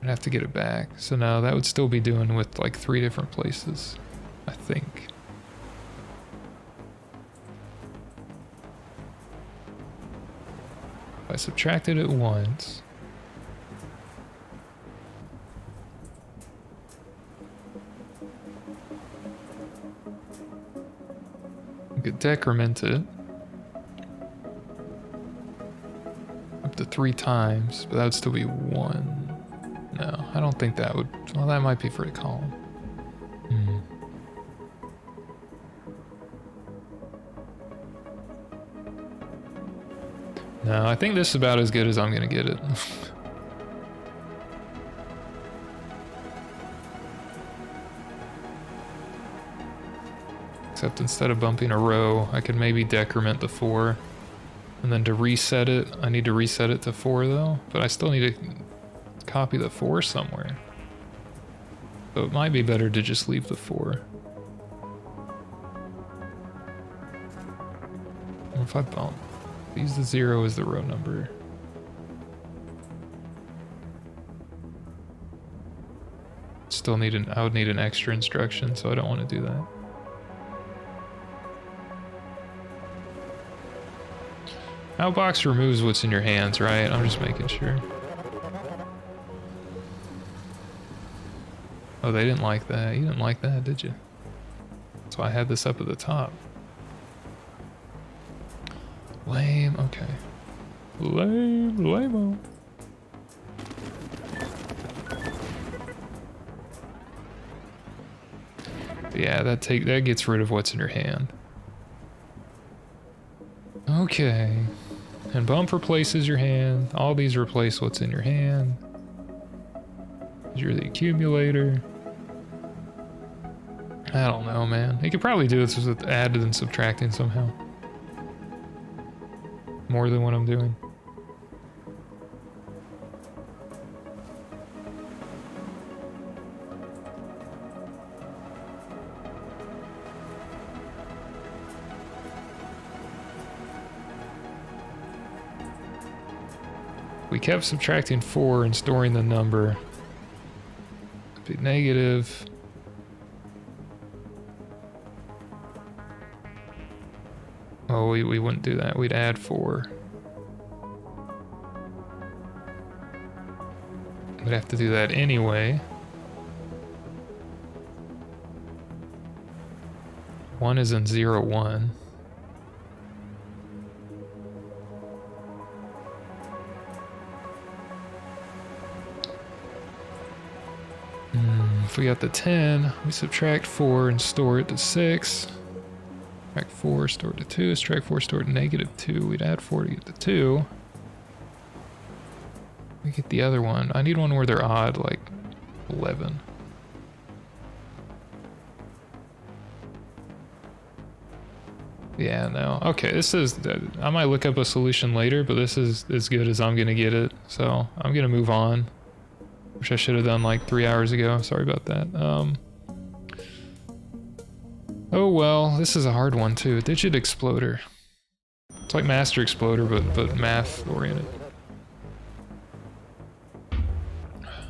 I'd have to get it back. So no, that would still be doing with like 3 different places, I think. If I subtracted it once, I could decrement it up to 3 times, but that would still be 1. No, I don't think that would... Well, that might be for the column. No, I think this is about as good as I'm gonna get it. Except instead of bumping a row, I could maybe decrement the 4. And then to reset it, I need to reset it to 4 though. But I still need to copy the 4 somewhere. So it might be better to just leave the 4. What if I bump? Use the 0 as the row number. Still need I would need an extra instruction, so I don't want to do that. Outbox removes what's in your hands, right? I'm just making sure. Oh, they didn't like that. You didn't like that, did you? That's why I had this up at the top. Lame, okay. Lame-o. Yeah, that gets rid of what's in your hand. Okay. And bump replaces your hand. All these replace what's in your hand. You're the accumulator. I don't know, man. You could probably do this with added and subtracting somehow. More than what I'm doing. We kept subtracting 4 and storing the number. It'd be negative. Oh, we wouldn't do that. We'd add 4. We'd have to do that anyway. 1 is in 0, 1. If we got the 10, we subtract 4 and store it to 6. Subtract 4, store it to 2. Subtract 4, store it to negative 2. We'd add 4 to get the 2. We get the other one. I need one where they're odd, like 11. Yeah, no. Okay, this is... I might look up a solution later, but this is as good as I'm gonna get it. So, I'm gonna move on. Which I should have done like 3 hours ago. Sorry about that. Oh well, this is a hard one too. Digit Exploder. It's like Master Exploder, but math oriented.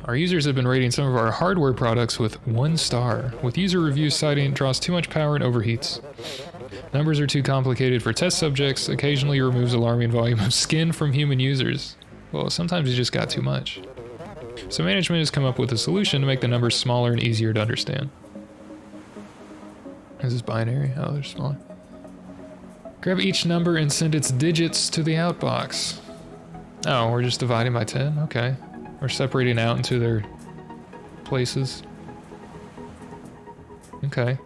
Our users have been rating some of our hardware products with 1 star, with user reviews citing it draws too much power and overheats. Numbers are too complicated for test subjects, occasionally removes alarming volume of skin from human users. Well, sometimes you just got too much. So management has come up with a solution to make the numbers smaller and easier to understand. Is this binary? Oh, they're smaller. Grab each number and send its digits to the outbox. Oh, we're just dividing by 10? Okay. We're separating out into their places. Okay.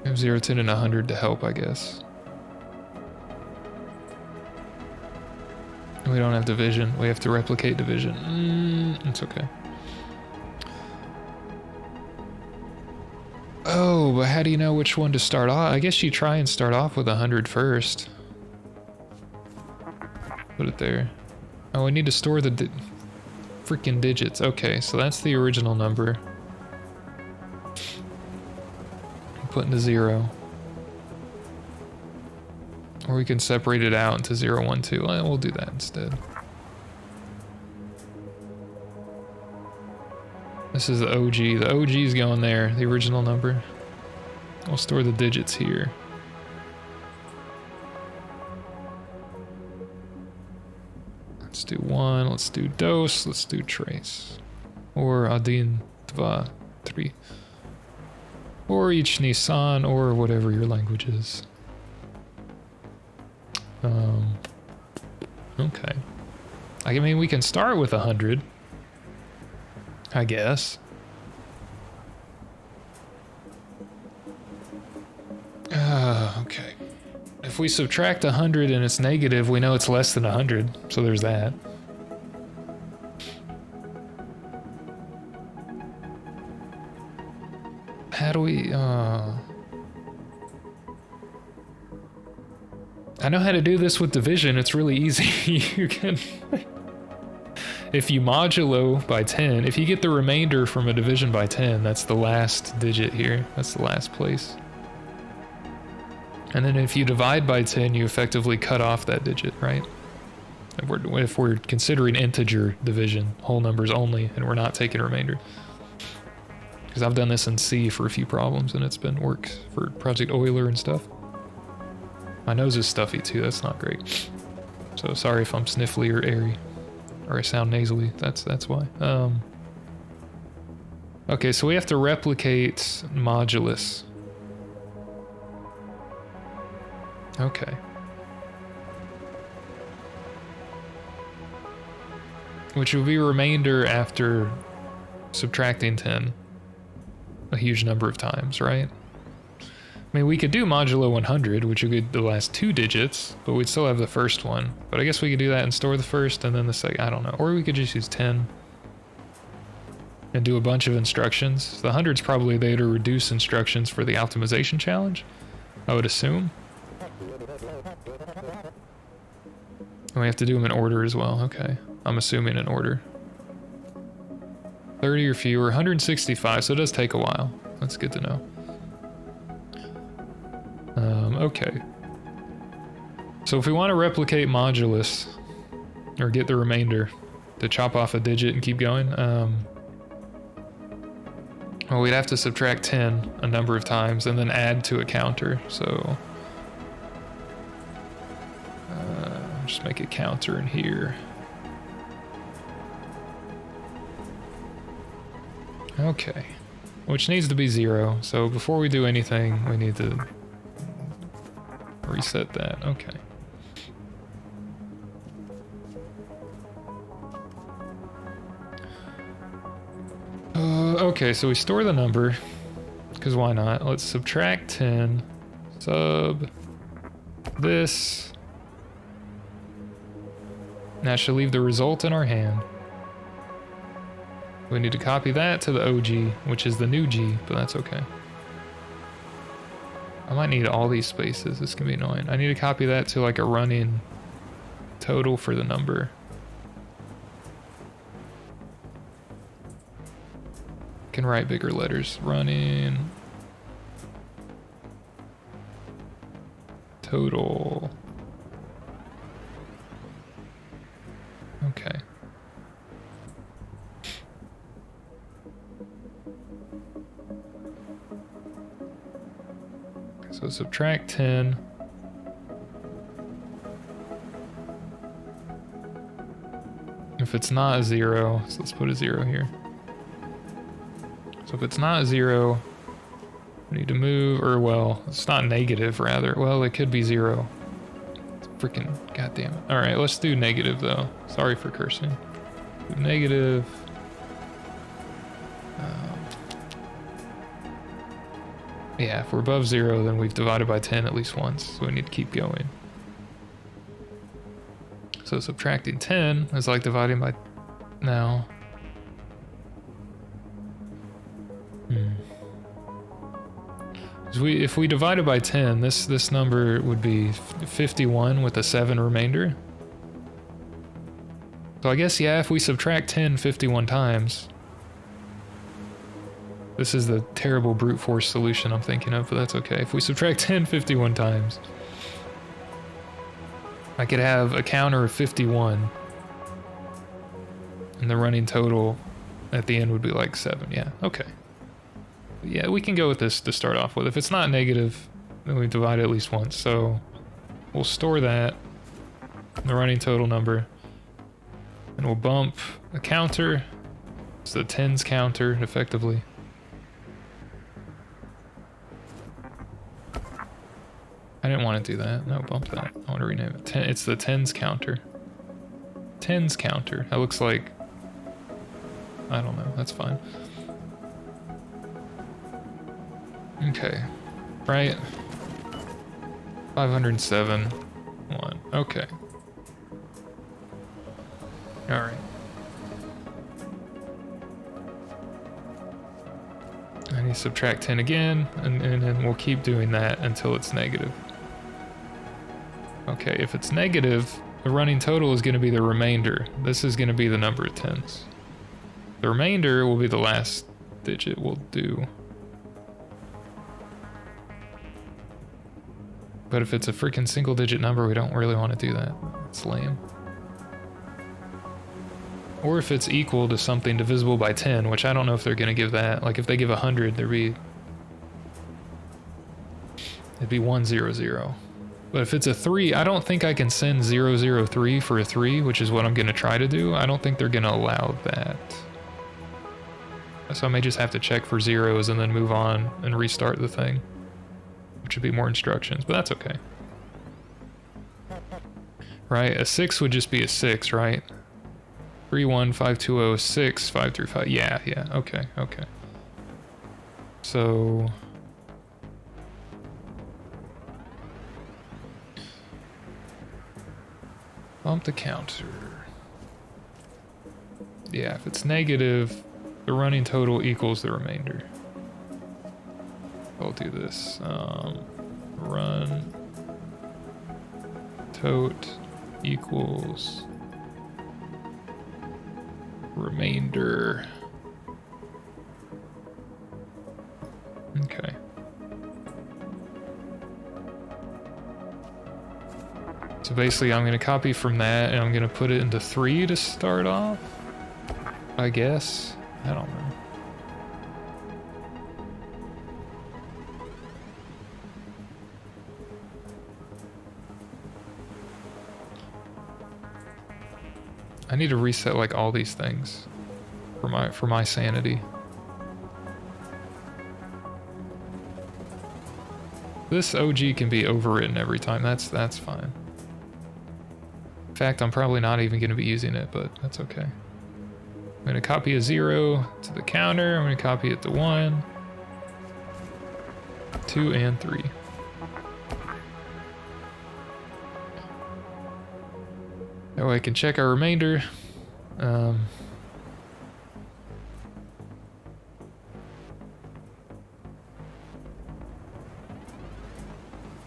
We have 0, 10, and 100 to help, I guess. We don't have division. We have to replicate division. It's okay. Oh, but how do you know which one to start off? I guess you try and start off with 100 first. Put it there. Oh, we need to store the freaking digits. Okay, so that's the original number. Put into 0. Or we can separate it out into 0, 1, 2. We'll do that instead. This is the OG. The OG is going there, the original number. We'll store the digits here. Let's do 1, let's do dos, let's do trace. Or один, два, три. Or each Nissan, or whatever your language is. Okay. I mean, we can start with 100. I guess. Okay. If we subtract 100 and it's negative, we know it's less than 100. So there's that. How do we, I know how to do this with division, it's really easy. You can, if you modulo by 10, if you get the remainder from a division by 10, that's the last digit here, that's the last place. And then if you divide by 10, you effectively cut off that digit, right? If we're considering integer division, whole numbers only, and we're not taking remainder. Because I've done this in C for a few problems, and it's been worked for Project Euler and stuff. My nose is stuffy too, that's not great. So sorry if I'm sniffly or airy, or I sound nasally, that's why. Okay, so we have to replicate modulus. Okay. Which will be remainder after subtracting 10 a huge number of times, right? I mean, we could do modulo 100, which would be the last two digits, but we'd still have the first one. But I guess we could do that and store the first and then the second, I don't know. Or we could just use 10 and do a bunch of instructions. The 100's probably there to reduce instructions for the optimization challenge, I would assume. And we have to do them in order as well, okay. I'm assuming in order. 30 or fewer, 165, so it does take a while. That's good to know. Okay. So if we want to replicate modulus, or get the remainder, to chop off a digit and keep going, well, we'd have to subtract 10 a number of times and then add to a counter, so... just make a counter in here. Okay, which needs to be 0, so before we do anything, we need to reset that. Okay. Okay, so we store the number, because why not? Let's subtract 10, sub this. That should leave the result in our hand. We need to copy that to the OG, which is the new G, but that's okay. I might need all these spaces, this can be annoying. I need to copy that to like a running total for the number. Can write bigger letters. Running total. Okay. So subtract 10. If it's not a 0, so let's put a 0 here. So if it's not a 0, we need to move, or well, it's not negative rather. Well, it could be 0. Freaking goddamn it. Alright, let's do negative though. Sorry for cursing. Do negative. Yeah, if we're above 0, then we've divided by 10 at least once, so we need to keep going. So subtracting 10 is like dividing by now. If we divided by 10, this number would be 51 with a 7 remainder. So I guess, yeah, if we subtract 10 51 times, this is the terrible brute force solution I'm thinking of, but that's okay. If we subtract 10 51 times, I could have a counter of 51, and the running total at the end would be like 7. Yeah, okay. Yeah, we can go with this to start off with. If it's not negative, then we divide it at least once. So we'll store that, the running total number, and we'll bump a counter. It's the tens counter, effectively. I didn't want to do that. No, bump that. I want to rename it. It's the tens counter. Tens counter. That looks like... I don't know. That's fine. Okay, right? 507, 1, okay. Alright. I need to subtract 10 again, and then we'll keep doing that until it's negative. Okay, if it's negative, the running total is going to be the remainder. This is going to be the number of tens. The remainder will be the last digit we'll do. But if it's a freaking single digit number, we don't really want to do that. It's lame. Or if it's equal to something divisible by 10, which I don't know if they're going to give that. Like if they give 100, it'd be 100. But if it's a 3, I don't think I can send 003 for a 3, which is what I'm going to try to do. I don't think they're going to allow that. So I may just have to check for zeros and then move on and restart the thing, which would be more instructions, but that's okay. Right, a 6 would just be a 6, right? 31520 6 535. Yeah, okay. So bump the counter. Yeah, if it's negative, the running total equals the remainder. I'll do this. Run tot equals remainder. Okay. So basically I'm going to copy from that and I'm going to put it into 3 to start off, I guess. I don't know. I need to reset like all these things for my sanity. This OG can be overwritten every time. That's fine. In fact, I'm probably not even going to be using it, but that's okay. I'm going to copy a 0 to the counter. I'm going to copy it to 1, 2, and 3. That way I can check our remainder.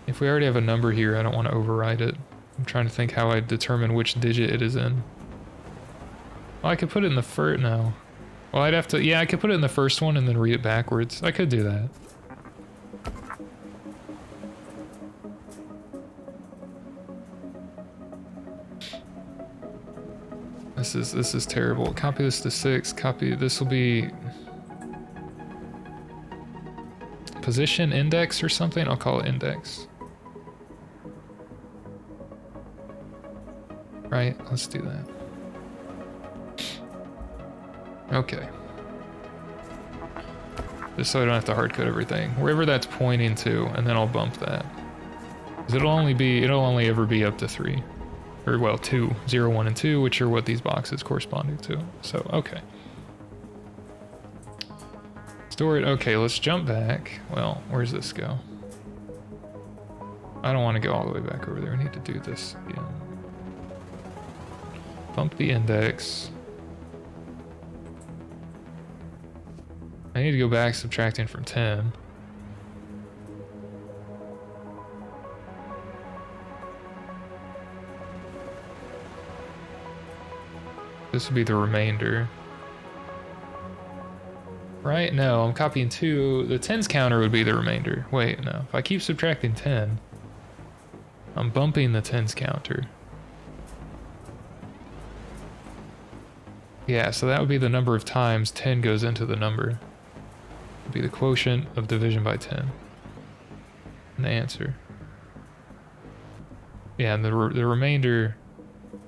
If we already have a number here, I don't want to override it. I'm trying to think how I determine which digit it is in. Well, I could put it in the first, no. Well, I'd have to, yeah, I could put it in the first one and then read it backwards. I could do that. This is terrible. Copy this to 6, copy, this will be position index or something. I'll call it index. Right, let's do that. Okay. Just so I don't have to hardcode everything. Wherever that's pointing to, and then I'll bump that. 'Cause it'll only ever be up to 3. Or well, 2, 0, 1, and 2, which are what these boxes corresponding to. So, okay. Store it. Okay, let's jump back. Well, where's this go? I don't want to go all the way back over there. I need to do this again. Bump the index. I need to go back subtracting from 10. This would be the remainder. Right? No, I'm copying 2. The 10's counter would be the remainder. Wait, no. If I keep subtracting 10, I'm bumping the 10's counter. Yeah, so that would be the number of times 10 goes into the number. It would be the quotient of division by 10. And the answer. Yeah, and the remainder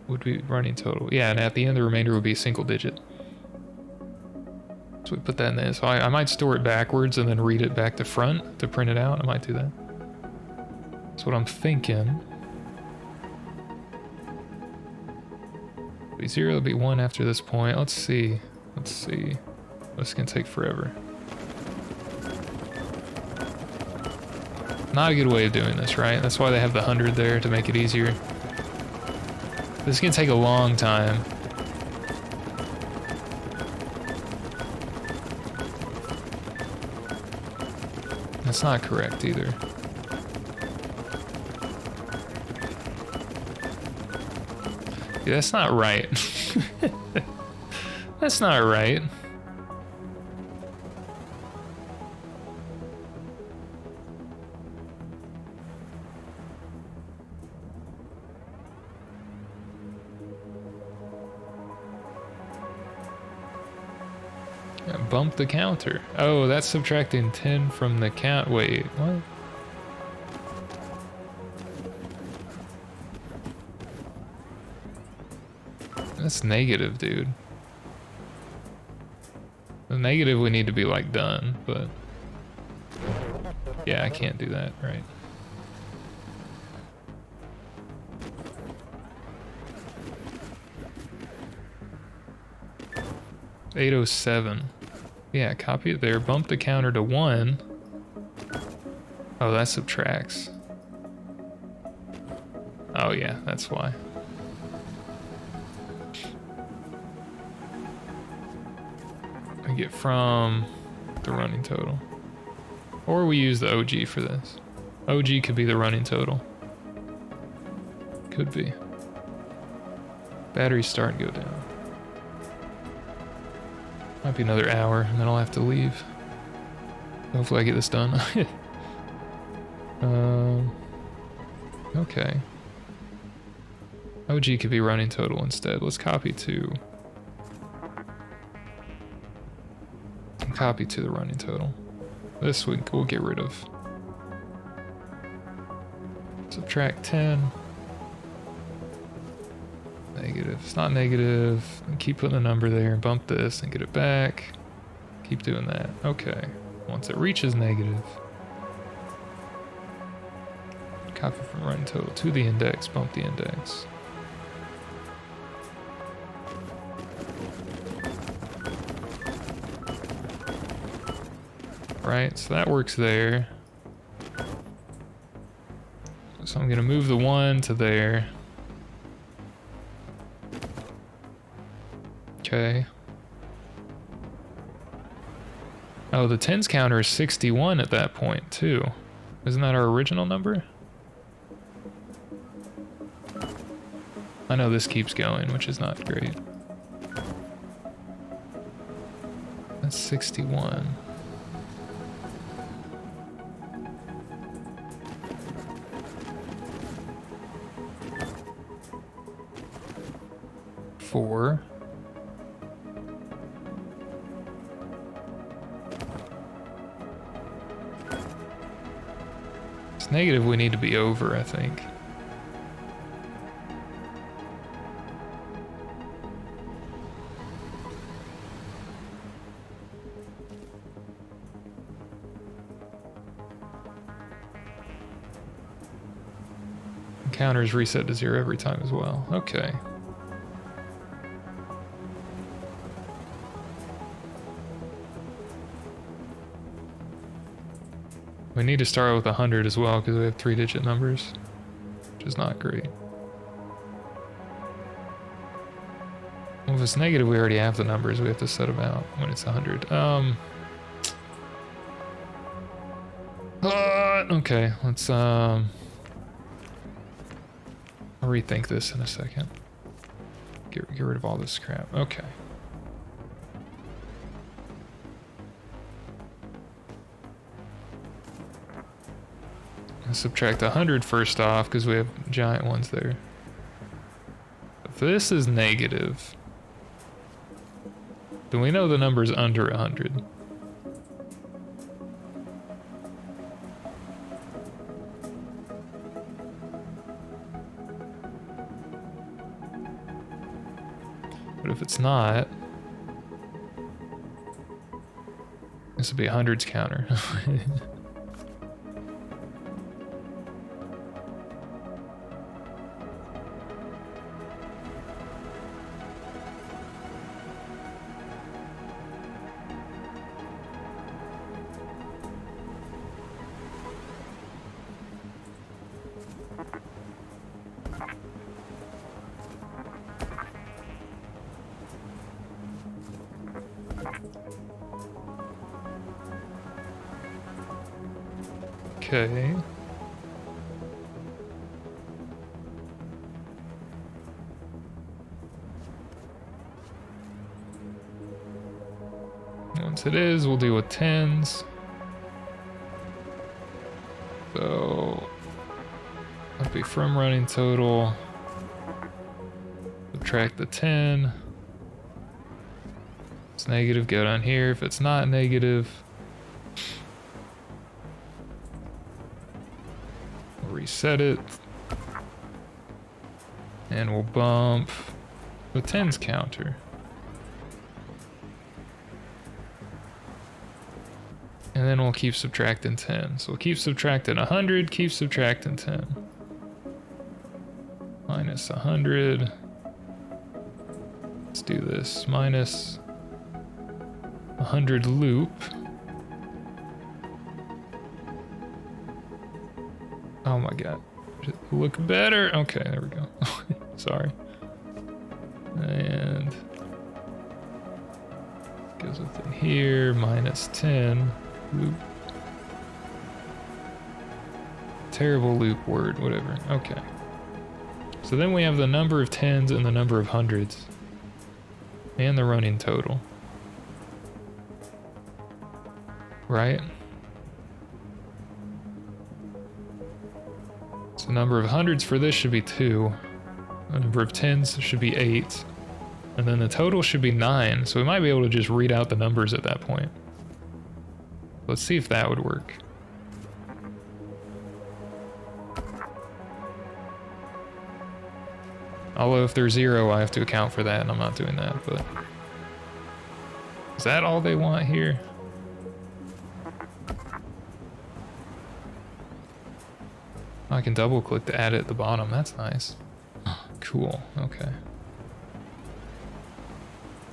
would be running total. Yeah, and at the end the remainder would be a single digit. So we put that in there. So I might store it backwards and then read it back to front to print it out. I might do that. That's what I'm thinking. It'll be 0, it'll be 1 after this point. Let's see. Let's see. This can take forever. Not a good way of doing this, right? That's why they have the 100 there, to make it easier. This can take a long time. That's not correct either. Yeah, that's not right. That's not right. Bump the counter. Oh, that's subtracting 10 from the count. Wait, what? That's negative, dude. The negative we need to be like done, but yeah, I can't do that, right? $807. Yeah, copy it there. Bump the counter to 1. Oh, that subtracts. Oh yeah, that's why. I get from the running total. Or we use the OG for this. OG could be the running total. Could be. Batteries starting to go down. Might be another hour, and then I'll have to leave. Hopefully I get this done. Okay. OG could be running total instead. Let's copy to... Copy to the running total. This we'll get rid of. Subtract 10. Negative. It's not negative. Keep putting the number there and bump this and get it back. Keep doing that. Okay. Once it reaches negative, copy from running total to the index, bump the index. Right, so that works there. So I'm gonna move the 1 to there. Okay. Oh, the tens counter is 61 at that point, too. Isn't that our original number? I know this keeps going, which is not great. That's 61. Four. It's negative, we need to be over, I think. Counters reset to 0 every time as well. Okay. We need to start with 100 as well because we have 3-digit numbers, which is not great. Well, if it's negative, we already have the numbers. We have to set them out when it's 100. Okay, let's I'll rethink this in a second. Get rid of all this crap. Okay. Subtract 100 first off because we have giant ones there. If this is negative, then we know the number's under 100. But if it's not, this would be a hundreds counter. Okay. Once it is, we'll deal with tens. So, that'll be from running total. Subtract the 10. It's negative, go down here. If it's not negative, we'll reset it. And we'll bump the tens counter. And then we'll keep subtracting 10. So we'll keep subtracting 100, keep subtracting 10. Minus 100. Let's do this. Minus 100 loop. Oh my god. Look better. Okay, there we go. Sorry. And goes within here. Minus 10 loop. Terrible loop word, whatever. Okay. So then we have the number of tens and the number of hundreds. And the running total. Right? So the number of hundreds for this should be 2. The number of tens should be 8. And then the total should be 9. So we might be able to just read out the numbers at that point. Let's see if that would work. Although if they're 0, I have to account for that, and I'm not doing that, but... Is that all they want here? I can double click to add it at the bottom, that's nice. Cool, okay.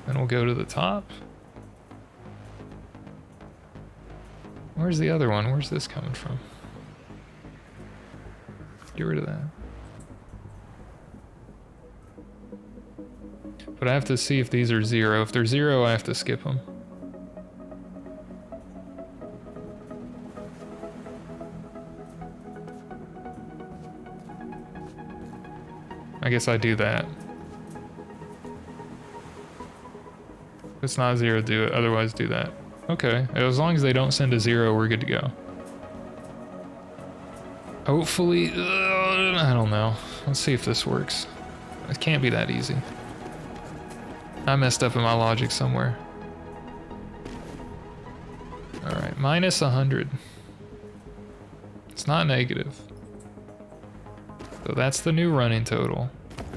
Then we'll go to the top. Where's the other one? Where's this coming from? Get rid of that. But I have to see if these are 0. If they're 0, I have to skip them. I guess I do that. If it's not 0, do it. Otherwise, do that. Okay. As long as they don't send a 0, we're good to go. Hopefully... I don't know. Let's see if this works. It can't be that easy. I messed up in my logic somewhere. Alright, minus 100. It's not negative. So that's the new running total.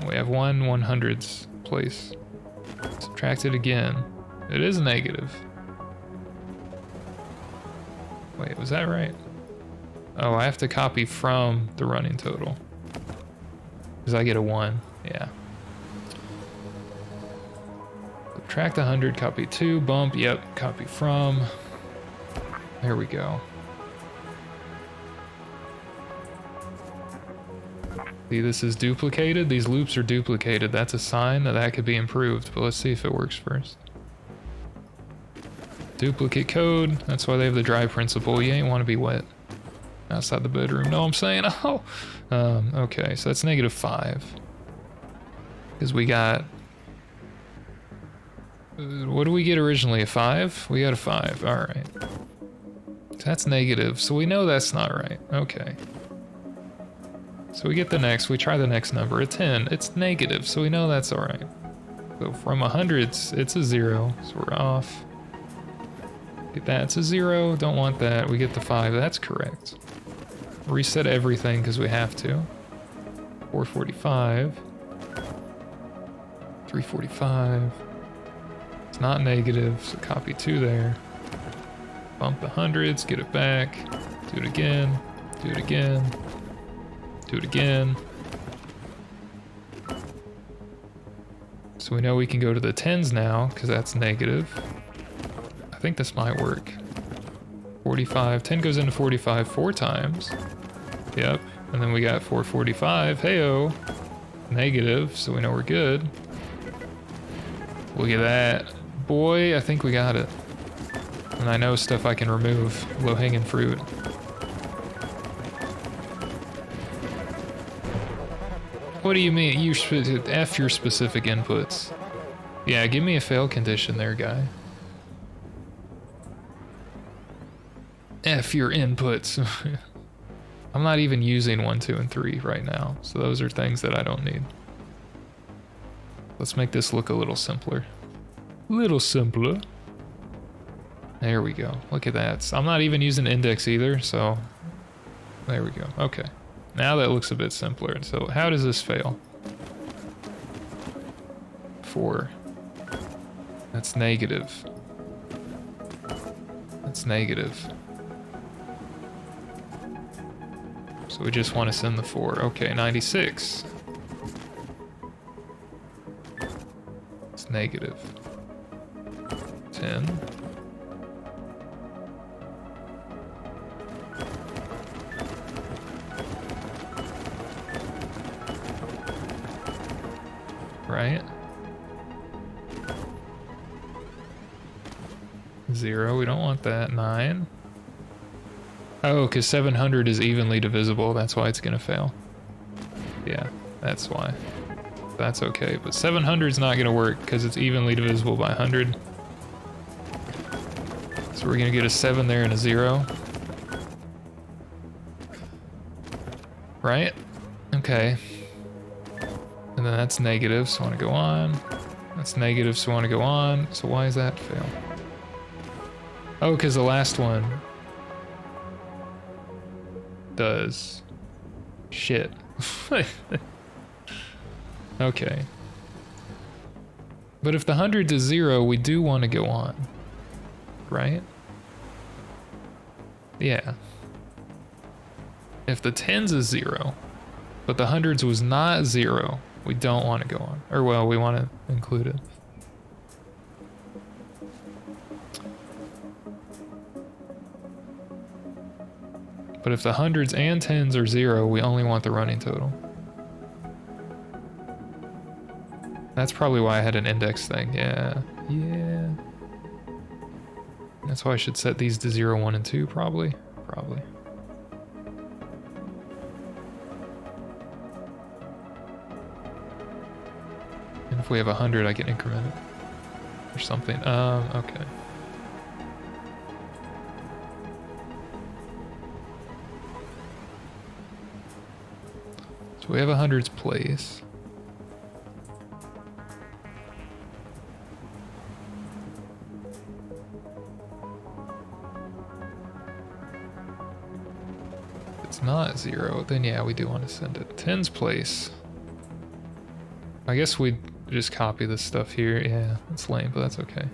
We have 1/100ths place. Subtract it again. It is negative. Wait, was that right? Oh, I have to copy from the running total. Because I get a 1. Yeah. Subtract 100, copy 2, bump, yep, copy from. There we go. See, this is duplicated. These loops are duplicated. That's a sign that that could be improved, but let's see if it works first. Duplicate code. That's why they have the dry principle. You ain't want to be wet outside the bedroom. No, I'm saying, oh. Okay, so that's -5. Because we got... what did we get originally? A 5? We got a 5. Alright. So that's negative, so we know that's not right. Okay. So we get the next, we try the next number, a 10. It's negative, so we know that's alright. So from 100, it's a 0, so we're off. Get that, it's a 0, don't want that. We get the 5, that's correct. Reset everything because we have to. 445. 345. It's not negative, so copy 2 there. Bump the hundreds, get it back. Do it again, do it again. Do it again. So we know we can go to the 10s now, because that's negative. I think this might work. 45, 10 goes into 45 4 times. Yep, and then we got 445, heyo. Negative, so we know we're good. Look at that. Boy, I think we got it. And I know stuff I can remove. Low-hanging fruit. What do you mean? You should F your specific inputs. Yeah, give me a fail condition there, guy. F your inputs. I'm not even using 1, 2, and 3 right now, so those are things that I don't need. Let's make this look a little simpler. Little simpler. There we go. Look at that. I'm not even using index either, so there we go. Okay. Now that looks a bit simpler. So how does this fail? 4. That's negative. That's negative. So we just want to send the 4. Okay, 96. It's negative. 10. Right? 0, we don't want that. 9. Oh, because 700 is evenly divisible, that's why it's gonna fail. Yeah, that's why. That's okay, but 700 is not gonna work because it's evenly divisible by 100. So we're gonna get a 7 there and a 0. Right? Okay. And then that's negative, so I want to go on. That's negative, so I want to go on. So why is that fail? Oh, because the last one does shit. Okay. But if the 100's is 0, we do want to go on. Right? Yeah. If the 10's is 0, but the 100's was not 0, we don't want to go on. Or, well, we want to include it. But if the 100's and 10's are 0, we only want the running total. That's probably why I had an index thing. Yeah. Yeah. That's why I should set these to 0, 1, and 2, probably. Probably. And if we have 100, I can increment it. Or something. Okay. So we have 100's place. If it's not 0, then yeah, we do want to send it. 10's place. I guess we'd just copy this stuff here. Yeah, it's lame, but that's okay.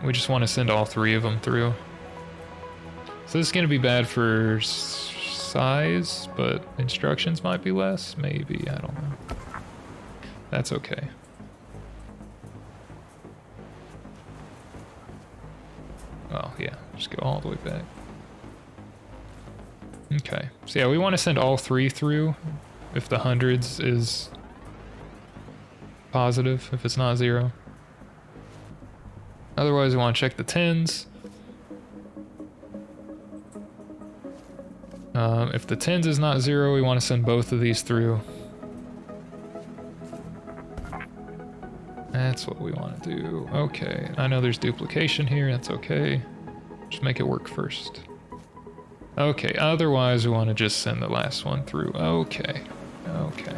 We just want to send all 3 of them through. So this is going to be bad for size, but instructions might be less. Maybe, I don't know. That's okay. Well, yeah, just go all the way back. Okay, so yeah, we want to send all 3 through if the 100's is positive, if it's not 0. Otherwise, we want to check the 10's. If the 10's is not 0, we want to send both of these through. That's what we want to do. Okay, I know there's duplication here, that's okay. Just make it work first. Okay, otherwise we want to just send the last one through. Okay, okay.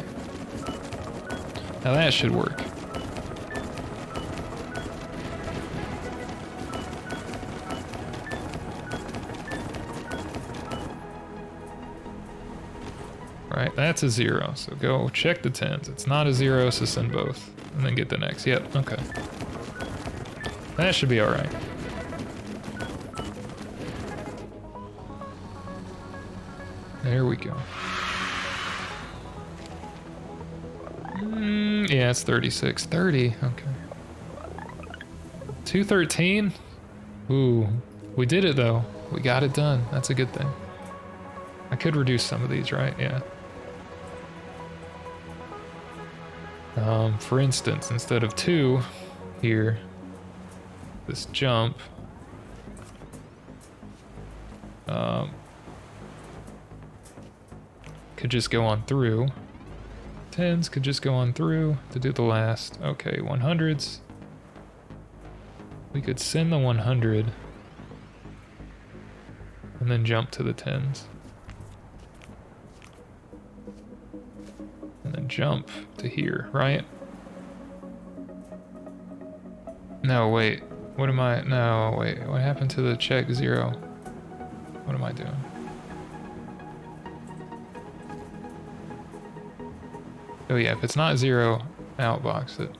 Now that should work. Right, that's a 0, so go check the 10's. It's not a 0, so send both. And then get the next. Yep, okay. That should be alright. There we go. Yeah, it's 36. 30, okay. 213? Ooh, we did it though. We got it done. That's a good thing. I could reduce some of these, right? Yeah. For instance, instead of 2 here, this jump, could just go on through. 10s could just go on through to do the last. Okay, 100s. We could send the 100 and then jump to the 10s. And then jump to here, right? No, wait. What am I? No, wait. What happened to the check 0? What am I doing? Oh yeah, if it's not 0, outbox it.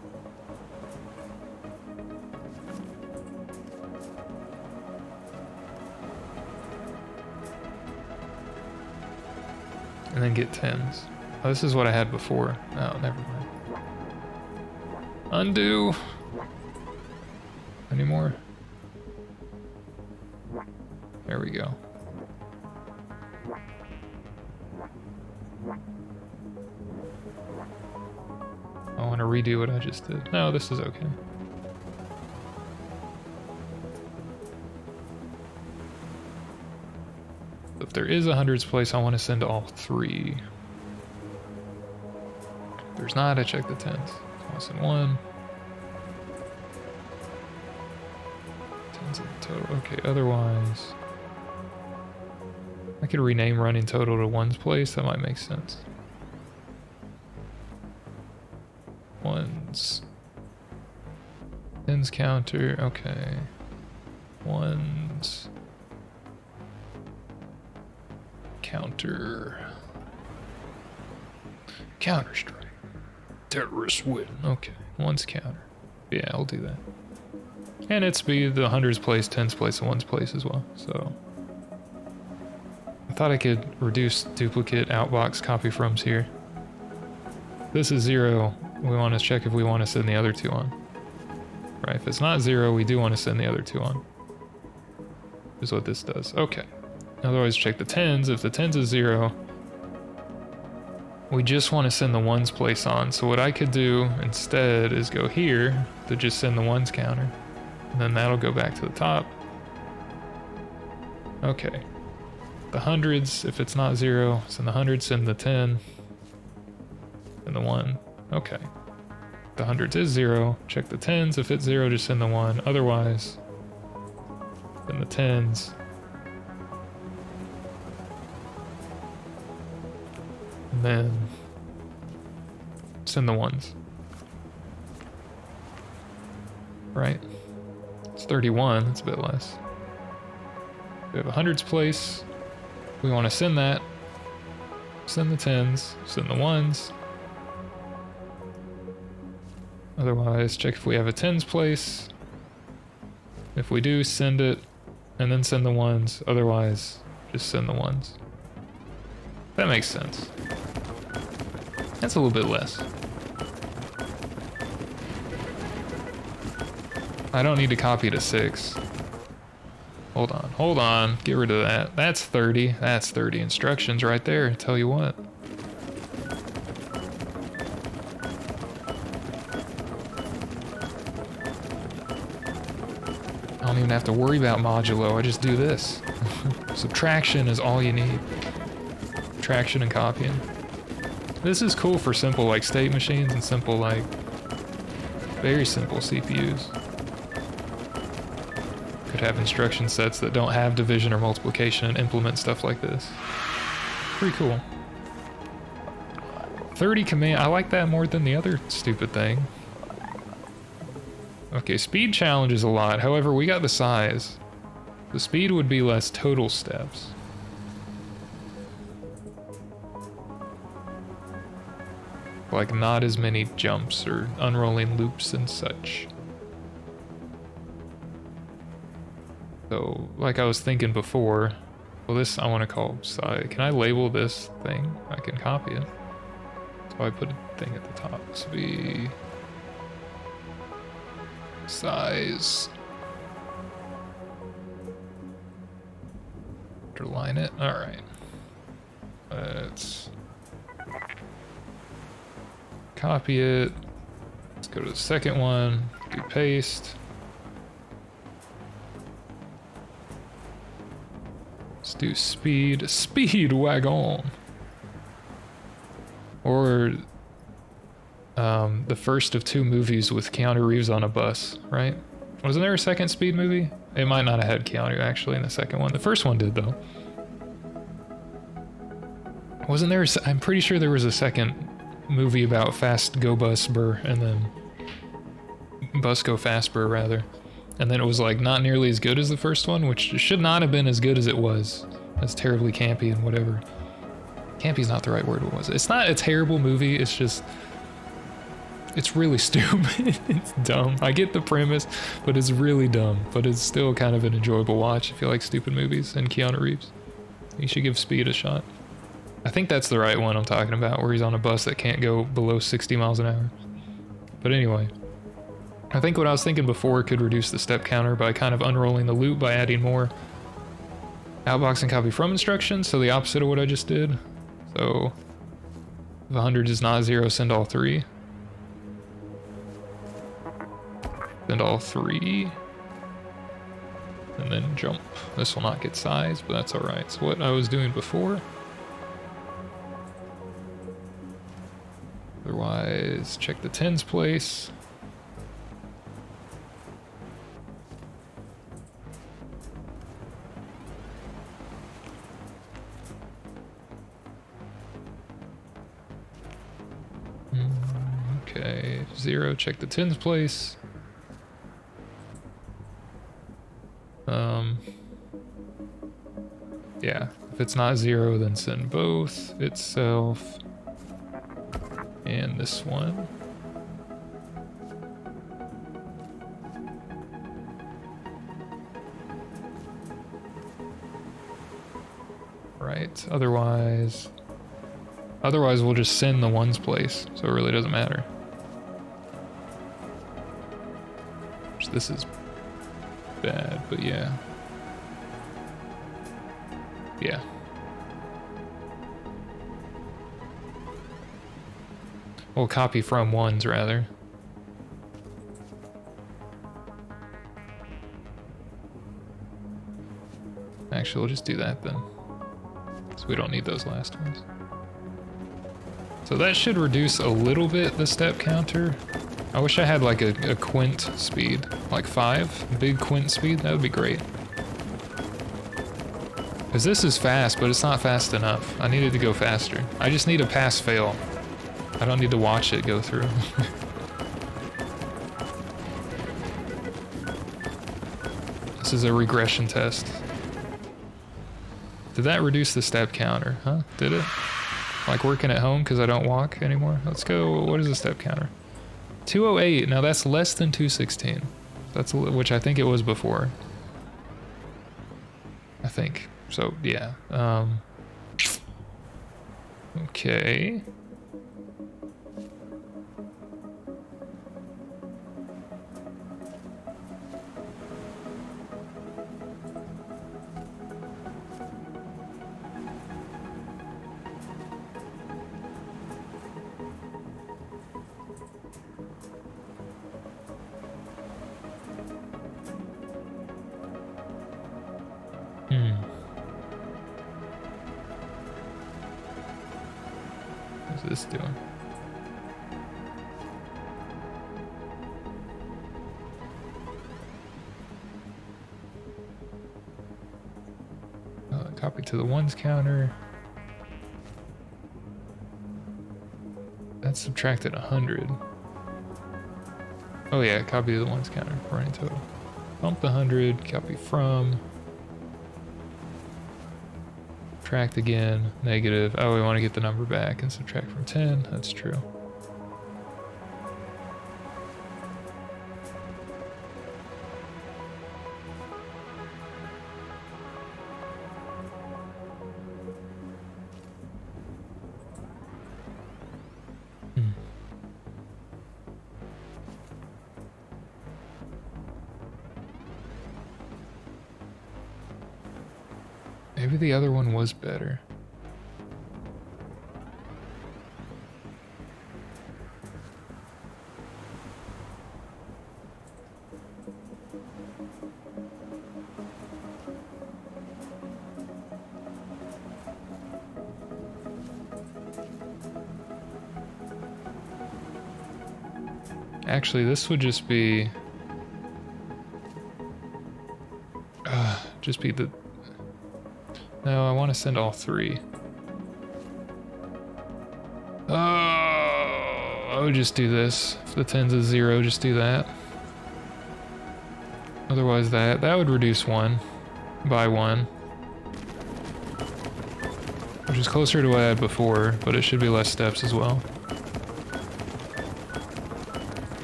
And then get 10s. Oh, this is what I had before. Oh, never mind. Undo. Any more? There we go. I want to redo what I just did. No, this is okay. If there is a hundreds place, I want to send all 3. If there's not, I check the 10s. So I send 1. 10s in total. Okay, otherwise, I could rename running total to 1's place. That might make sense. 1's. 10's counter. Okay. 1's. Counter strike. Terrorist win. Okay, 1's counter. Yeah, I'll do that. And it's be the 100's place, 10's place, and 1's place as well. So I thought I could reduce duplicate outbox copy froms here. This is 0. We want to check if we want to send the other 2 on. Right, if it's not 0, we do want to send the other 2 on. Is what this does. Okay. Otherwise, check the 10s. If the 10s is 0, we just want to send the 1's place on. So what I could do instead is go here to just send the 1's counter. And then that'll go back to the top. Okay. The 100s, if it's not 0, send the 100, send the 10, and the 1. Okay. The 100s is 0, check the 10s. If it's 0, just send the 1. Otherwise, send the 10s. And then send the 1s. Right? It's 31, it's a bit less. We have a 100's place. We want to send that. Send the 10s, send the 1s. Otherwise, check if we have a 10's place. If we do, send it, and then send the 1s. Otherwise, just send the 1s. That makes sense. That's a little bit less. I don't need to copy to 6. Hold on, get rid of that. That's 30, that's 30 instructions right there, tell you what. I don't even have to worry about modulo, I just do this. Subtraction is all you need. Subtraction and copying. This is cool for simple like state machines and simple like, very simple CPUs. Could have instruction sets that don't have division or multiplication and implement stuff like this. Pretty cool. 30 command, I like that more than the other stupid thing. Okay, speed challenges a lot, however we got the size. The speed would be less total steps. Like not as many jumps or unrolling loops and such. So, like I was thinking before, well this I want to call size. Can I label this thing? I can copy it. So I put a thing at the top. This will be size. Underline it. Alright. Let's copy it. Let's go to the second one. Do paste. Let's do speed. Speed wagon. Or the first of 2 movies with Keanu Reeves on a bus, right? Wasn't there a second Speed movie? It might not have had Keanu actually in the second one. The first one did though. Wasn't there? I'm pretty sure there was a second movie about Fast Go Bus Burr, and then Bus Go Fast Burr rather, and then it was like not nearly as good as the first one, which should not have been as good as it was. That's terribly campy and whatever. Campy's not the right word. What was it? It's not a terrible movie. It's just, it's really stupid. It's dumb. I get the premise, but it's really dumb. But it's still kind of an enjoyable watch if you like stupid movies and Keanu Reeves. You should give Speed a shot. I think that's the right one I'm talking about, where he's on a bus that can't go below 60 miles an hour. But anyway, I think what I was thinking before could reduce the step counter by kind of unrolling the loop by adding more outbox and copy from instructions, so the opposite of what I just did. So if 100 is not 0, send all 3. Send all 3. And then jump. This will not get size, but that's alright. So what I was doing before. Otherwise, check the 10's place. Okay, 0, check the 10's place. Yeah, if it's not 0, then send both, itself, and this one. Right, otherwise we'll just send the 1's place, so it really doesn't matter. This is bad, but yeah. Yeah. Well, copy from 1's rather. Actually, we'll just do that then. So we don't need those last ones. So that should reduce a little bit the step counter. I wish I had like a quint speed, like 5, big quint speed, that would be great. Because this is fast, but it's not fast enough. I needed to go faster. I just need a pass fail. I don't need to watch it go through. This is a regression test. Did that reduce the step counter, huh? Did it? Like working at home because I don't walk anymore? Let's go, what is the step counter? 208, now that's less than 216. That's which I think it was before. I think. So, yeah. Okay. What's this doing? Copy to the 1's counter. That subtracted 100. Oh yeah, copy to the 1's counter. Running total. Bump the 100, copy from. Subtract again, negative. Oh, we want to get the number back and subtract from 10. That's true. Maybe the other one was better. Actually, this would just be the... No, I want to send all three. Oh, I would just do this. If the 10's a 0, just do that. Otherwise that would reduce 1 by 1. Which is closer to what I had before, but it should be less steps as well.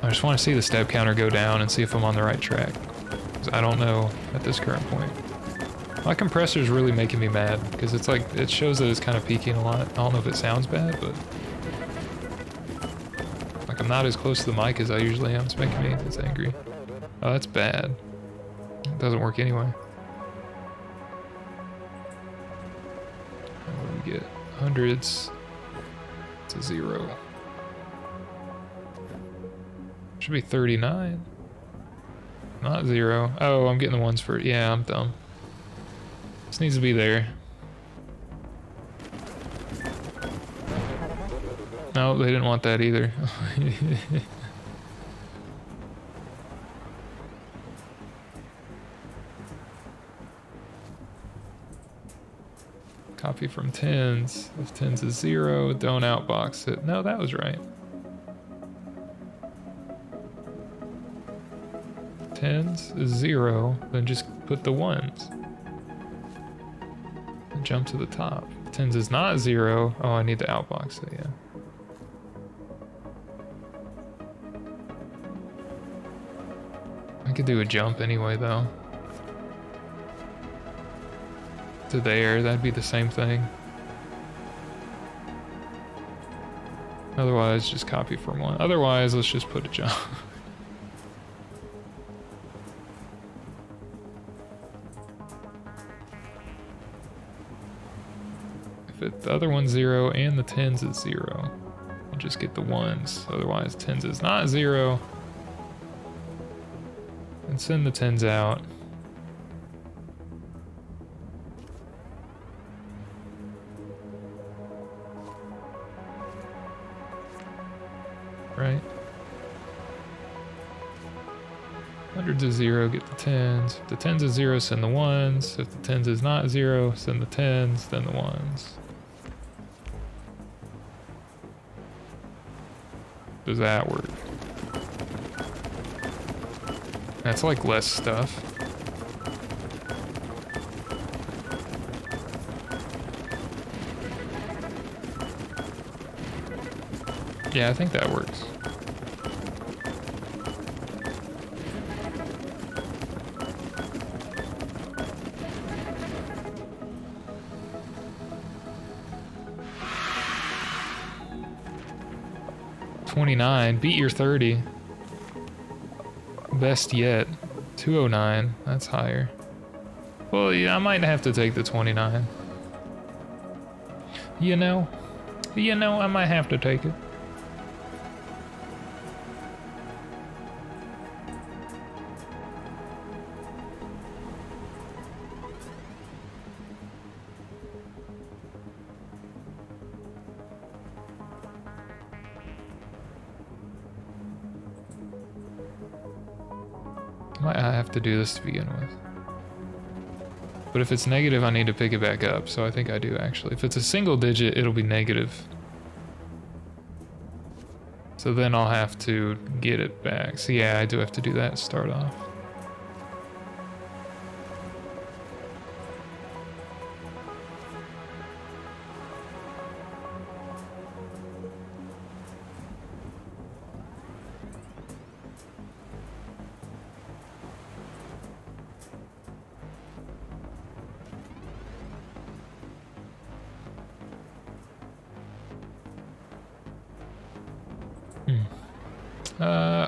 I just want to see the step counter go down and see if I'm on the right track. 'Cause I don't know at this current point. My compressor's really making me mad, because it's like, it shows that it's kind of peaking a lot. I don't know if it sounds bad, but... like, I'm not as close to the mic as I usually am. It's making me this angry. Oh, that's bad. It doesn't work anyway. What do we get? Hundreds. It's a 0. Should be 39. Not 0. Oh, I'm getting the ones for... yeah, I'm dumb. This needs to be there. No, they didn't want that either. Copy from 10s. If 10s is 0, don't outbox it. No, that was right. 10s is 0, then just put the 1s. And jump to the top. If 10s is not 0, oh, I need to outbox it, yeah. I could do a jump anyway, though. To there, that'd be the same thing. Otherwise, just copy from 1. Otherwise, let's just put a jump. If the other one's 0 and the 10s is 0, I'll just get the 1s. Otherwise, 10s is not 0. And send the 10s out. Right? Hundreds is 0, get the 10s. If the 10s is 0, send the 1s. If the 10s is not 0, send the 10s, then the 1s. Does that work? That's like less stuff. Yeah, I think that works. $29, beat your 30. Best yet. 209, that's higher. Well, yeah, I might have to take the 29. You know, I might have to take it. Might have to do this to begin with. But if it's negative, I need to pick it back up, so I think I do actually. If it's a single digit, it'll be negative. So then I'll have to get it back. So yeah, I do have to do that to start off.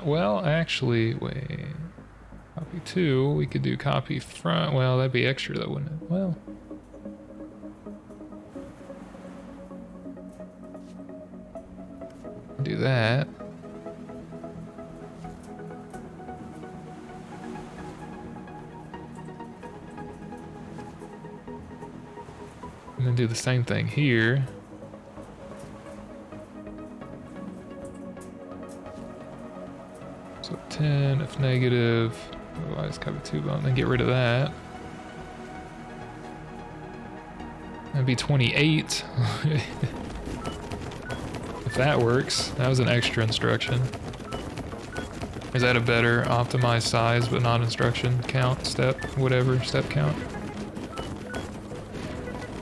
Well, actually, wait. Copy 2, we could do copy front. Well, that'd be extra though, wouldn't it? Well. Do that. And then do the same thing here. F negative. Otherwise, copy 2 bump. Then get rid of that. That'd be 28. If that works. That was an extra instruction. Is that a better optimized size but not instruction count, step, whatever, step count?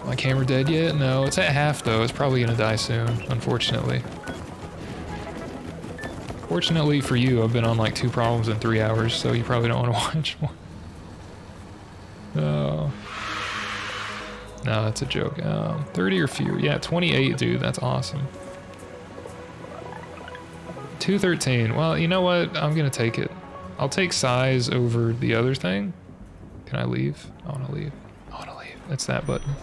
My camera dead yet? No, it's at half though. It's probably gonna die soon, unfortunately. Fortunately for you, I've been on like 2 problems in 3 hours, so you probably don't want to watch one. Oh. No, that's a joke. 30 or fewer. Yeah, 28, dude. That's awesome. 213. Well, you know what? I'm gonna take it. I'll take size over the other thing. Can I leave? I wanna leave. I wanna leave. It's that button.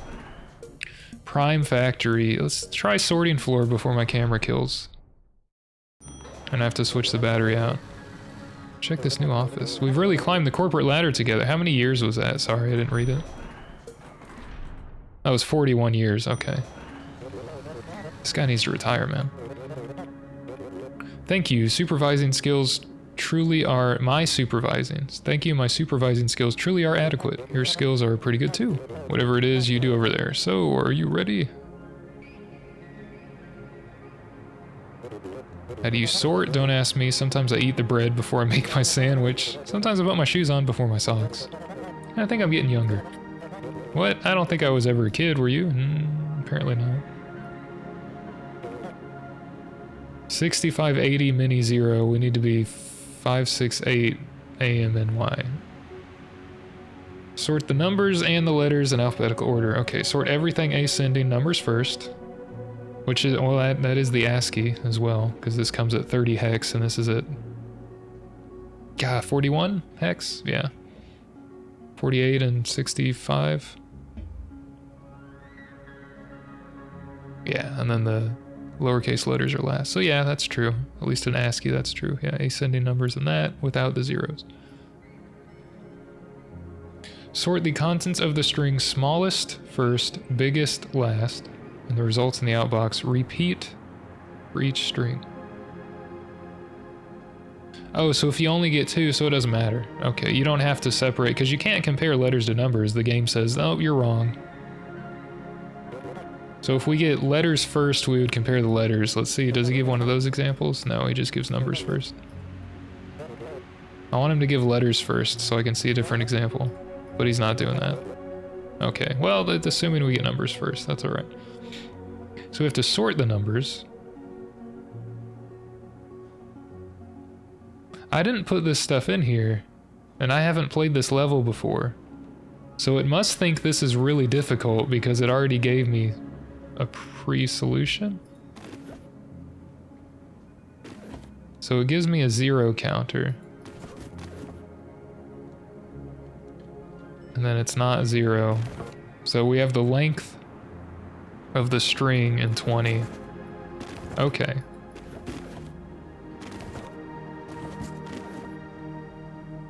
Prime factory. Let's try sorting floor before my camera kills. And I have to switch the battery out. Check this new office. We've really climbed the corporate ladder together. How many years was that? Sorry, I didn't read it. That was 41 years. Okay. This guy needs to retire, man. Thank you. Supervising skills truly are my supervising. Thank you. My supervising skills truly are adequate. Your skills are pretty good too. Whatever it is you do over there. So, are you ready? How do you sort? Don't ask me. Sometimes I eat the bread before I make my sandwich. Sometimes I put my shoes on before my socks. I think I'm getting younger. What? I don't think I was ever a kid, were you? Apparently not. 6580 mini 0. We need to be 568 AMNY. Sort the numbers and the letters in alphabetical order. Okay, sort everything ascending, numbers first. Which is, well, that is the ASCII as well, because this comes at 30 hex and this is at, God, 41 hex? Yeah. 48 and 65. Yeah, and then the lowercase letters are last. So yeah, that's true. At least in ASCII, that's true. Yeah, ascending numbers in that without the zeros. Sort the contents of the string smallest first, biggest last, and the results in the outbox repeat for each string. Oh, so if you only get 2, so it doesn't matter. Okay, you don't have to separate, because you can't compare letters to numbers. The game says, oh, you're wrong. So if we get letters first, we would compare the letters. Let's see, does he give one of those examples? No, he just gives numbers first. I want him to give letters first, so I can see a different example. But he's not doing that. Okay, well, assuming we get numbers first, that's alright. So we have to sort the numbers. I didn't put this stuff in here, and I haven't played this level before. So it must think this is really difficult because it already gave me a pre-solution. So it gives me a 0 counter. And then it's not 0. So we have the length of the string in 20. Okay.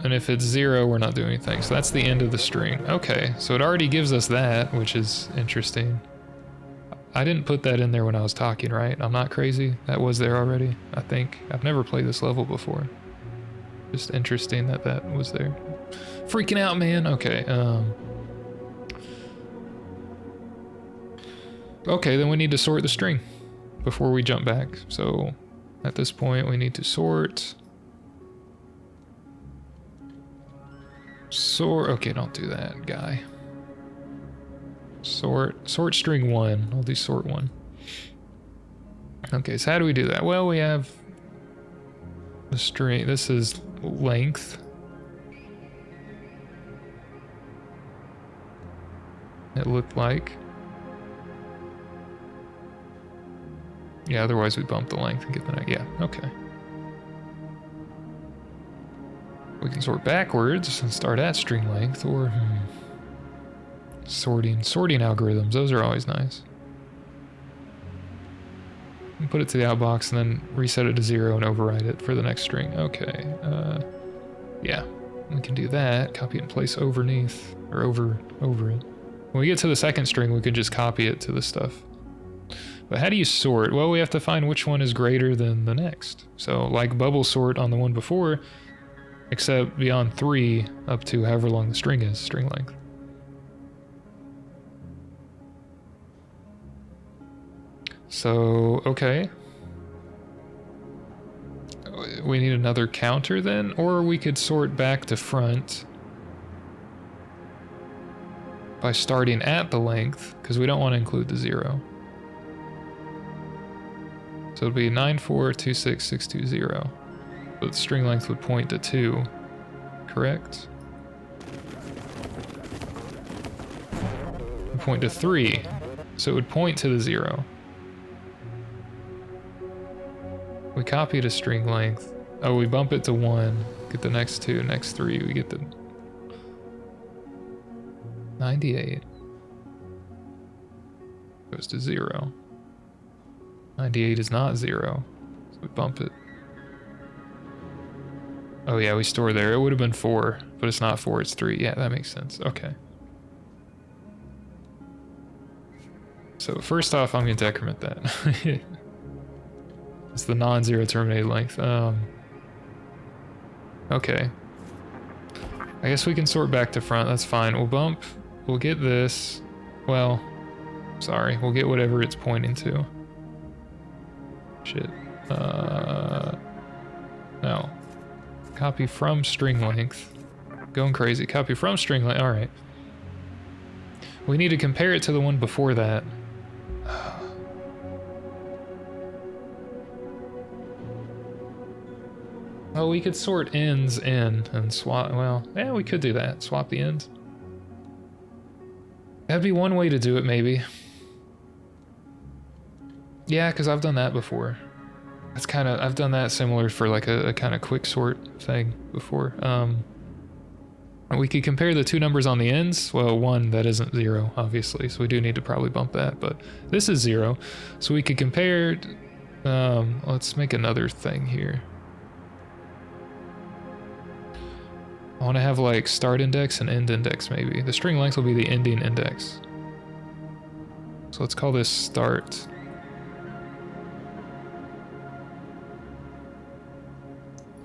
And if it's 0, we're not doing anything. So that's the end of the string. Okay, so it already gives us that, which is interesting. I didn't put that in there when I was talking, right? I'm not crazy. That was there already, I think. I've never played this level before. Just interesting that that was there. Freaking out, man. Okay, okay, then we need to sort the string before we jump back. So at this point, we need to sort. Okay, don't do that, guy. Sort string 1. I'll do sort 1. Okay, so how do we do that? Well, we have the string. This is length. It looked like. Yeah, otherwise we bump the length and get the next. Yeah, okay. We can sort backwards and start at string length, or sorting algorithms. Those are always nice. And put it to the outbox and then reset it to 0 and override it for the next string. Okay. Yeah, we can do that. Copy it and place overneath or over it. When we get to the second string, we could just copy it to the stuff. But how do you sort? Well, we have to find which one is greater than the next. So like bubble sort on the one before, except beyond 3 up to however long the string is, string length. So, okay. We need another counter then, or we could sort back to front by starting at the length, because we don't want to include the 0. So it'd be 9426620. But the string length would point to 2, correct? It would point to 3, so it would point to the 0. We copied a string length. Oh, we bump it to 1, get the next 2, next 3, we get the 98. Goes to 0. 98 is not 0, so we bump it. Oh yeah, we store there. It would have been 4, but it's not 4, it's 3. Yeah, that makes sense. Okay. So first off, I'm going to decrement that. It's the non-zero terminated length. Okay. I guess we can sort back to front. That's fine. We'll get this. Well, sorry. We'll get whatever it's pointing to. Shit. No. Copy from string length. Going crazy. Copy from string length. Alright. We need to compare it to the one before that. Oh, we could sort ends in and swap. Well, yeah, we could do that. Swap the ends. That'd be one way to do it, maybe. Yeah, because I've done that before. That's kind of, I've done that similar for like a kind of quick sort thing before. We could compare the two numbers on the ends. Well, one that isn't 0, obviously, so we do need to probably bump that, but this is 0. So we could compare, let's make another thing here. I want to have like start index and end index maybe. The string length will be the ending index. So let's call this start.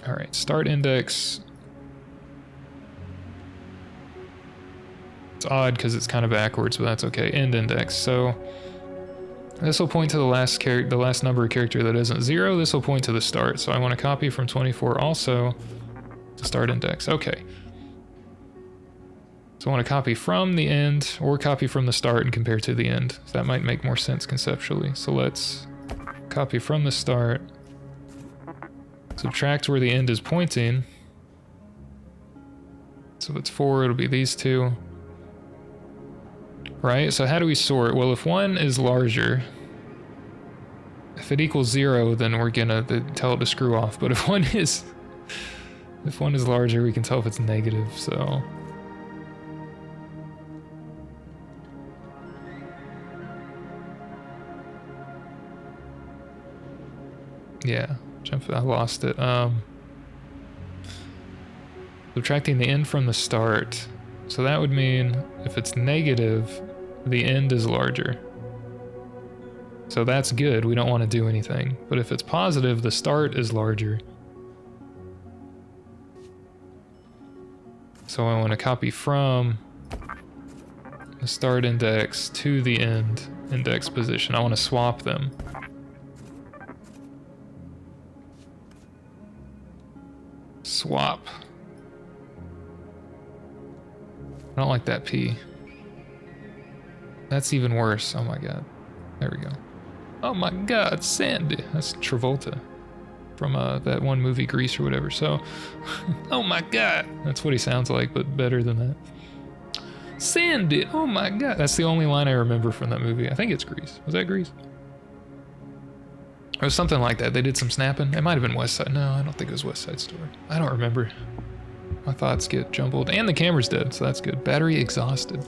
All right, start index. It's odd because it's kind of backwards, but that's okay. End index. So this will point to the last number of character that isn't 0. This will point to the start. So I want to copy from 24 also to start index. Okay. So I want to copy from the end or copy from the start and compare to the end. So that might make more sense conceptually. So let's copy from the start, subtract where the end is pointing. So if it's 4, it'll be these two. Right? So how do we sort? Well, if 1 is larger, if it equals 0, then we're gonna tell it to screw off. But if 1 is larger, we can tell if it's negative, so. Yeah, I lost it. Subtracting the end from the start. So that would mean if it's negative, the end is larger. So that's good, we don't want to do anything. But if it's positive, the start is larger. So I want to copy from the start index to the end index position. I want to swap them. Swap. I don't like that P. That's even worse. Oh my god. There we go. Oh my god, Sandy. That's Travolta from that one movie, Grease or whatever. So, oh my god. That's what he sounds like, but better than that. Sandy, oh my god. That's the only line I remember from that movie. I think it's Grease. Was that Grease? It was something like that. They did some snapping. It might have been West Side. No, I don't think it was West Side Story. I don't remember. My thoughts get jumbled. And the camera's dead, so that's good. Battery exhausted.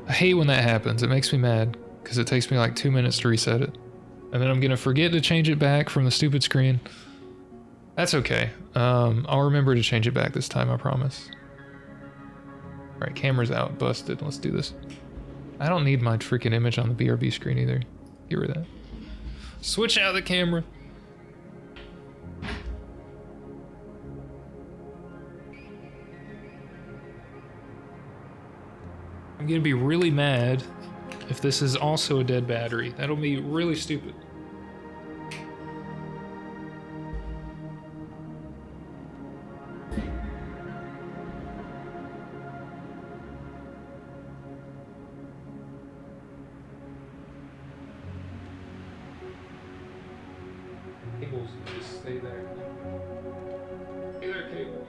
I hate when that happens. It makes me mad, because it takes me like 2 minutes to reset it. And then I'm going to forget to change it back from the stupid screen. That's okay. I'll remember to change it back this time, I promise. Alright, camera's out. Busted. Let's do this. I don't need my freaking image on the BRB screen either. Get rid of that. Switch out the camera. I'm gonna be really mad if this is also a dead battery. That'll be really stupid. Cables just stay there. Stay there, cable.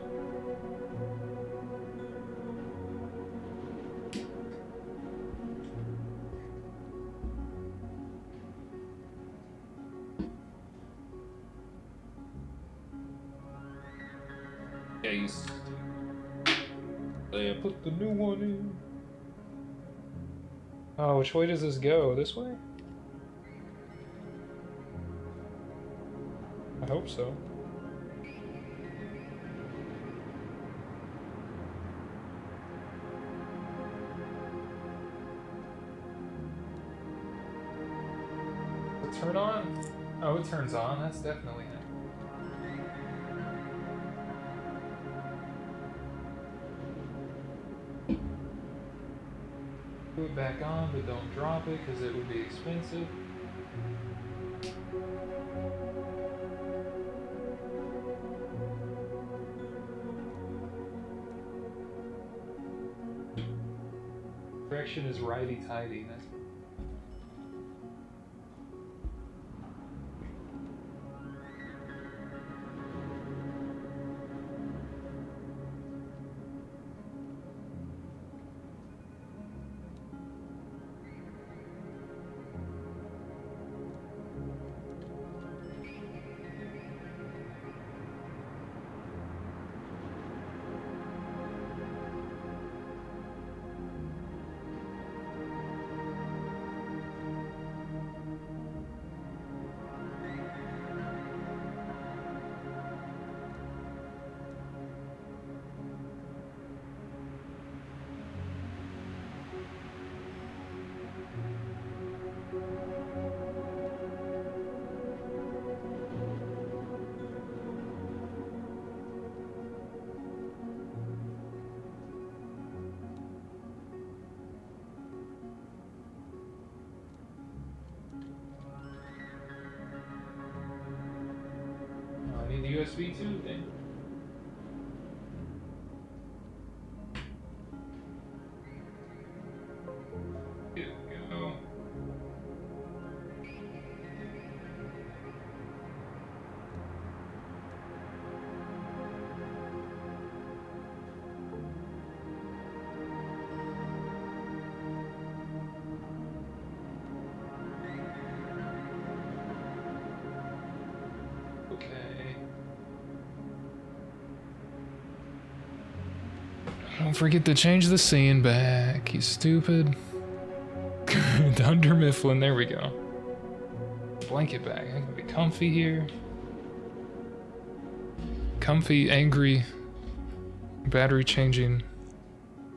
Case. They put the new one in. Oh, which way does this go? This way? I hope so. Does it turn on? Oh, it turns on. That's definitely it. Put it back on, but don't drop it because it would be expensive. Direction is righty-tighty. That's I need the USB too, then. Here we go. Okay. Don't forget to change the scene back, you stupid. Dunder Mifflin, there we go. Blanket bag, I can be comfy here. Comfy, angry, battery changing,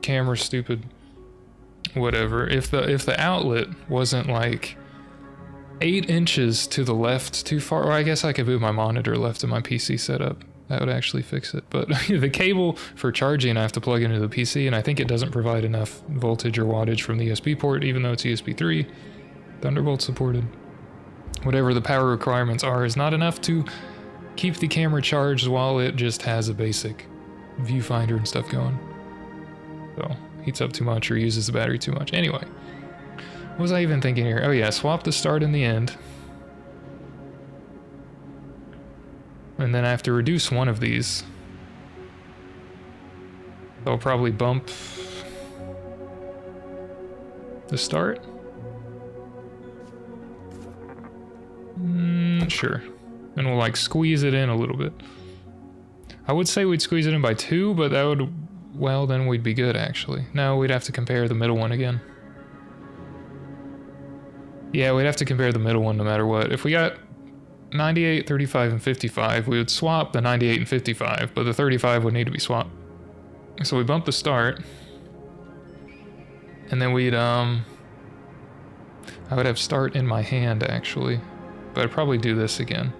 camera stupid, whatever. If the outlet wasn't like 8 inches to the left too far, well, I guess I could move my monitor left in my PC setup. That would actually fix it. But the cable for charging I have to plug into the PC, and I think it doesn't provide enough voltage or wattage from the USB port, even though it's USB 3. Thunderbolt supported. Whatever the power requirements are is not enough to keep the camera charged while it just has a basic viewfinder and stuff going. So, heats up too much or uses the battery too much. Anyway, what was I even thinking here? Oh yeah, swap the start and the end. And then I have to reduce one of these. I'll probably bump the start. Sure. And we'll like squeeze it in a little bit. I would say we'd squeeze it in by 2, but that would, well, then we'd be good actually. No, we'd have to compare the middle one again. Yeah, we'd have to compare the middle one no matter what. If we got 98, 35, and 55, we would swap the 98 and 55, but the 35 would need to be swapped. So we bump the start. And then we'd, I would have start in my hand actually, but I'd probably do this again.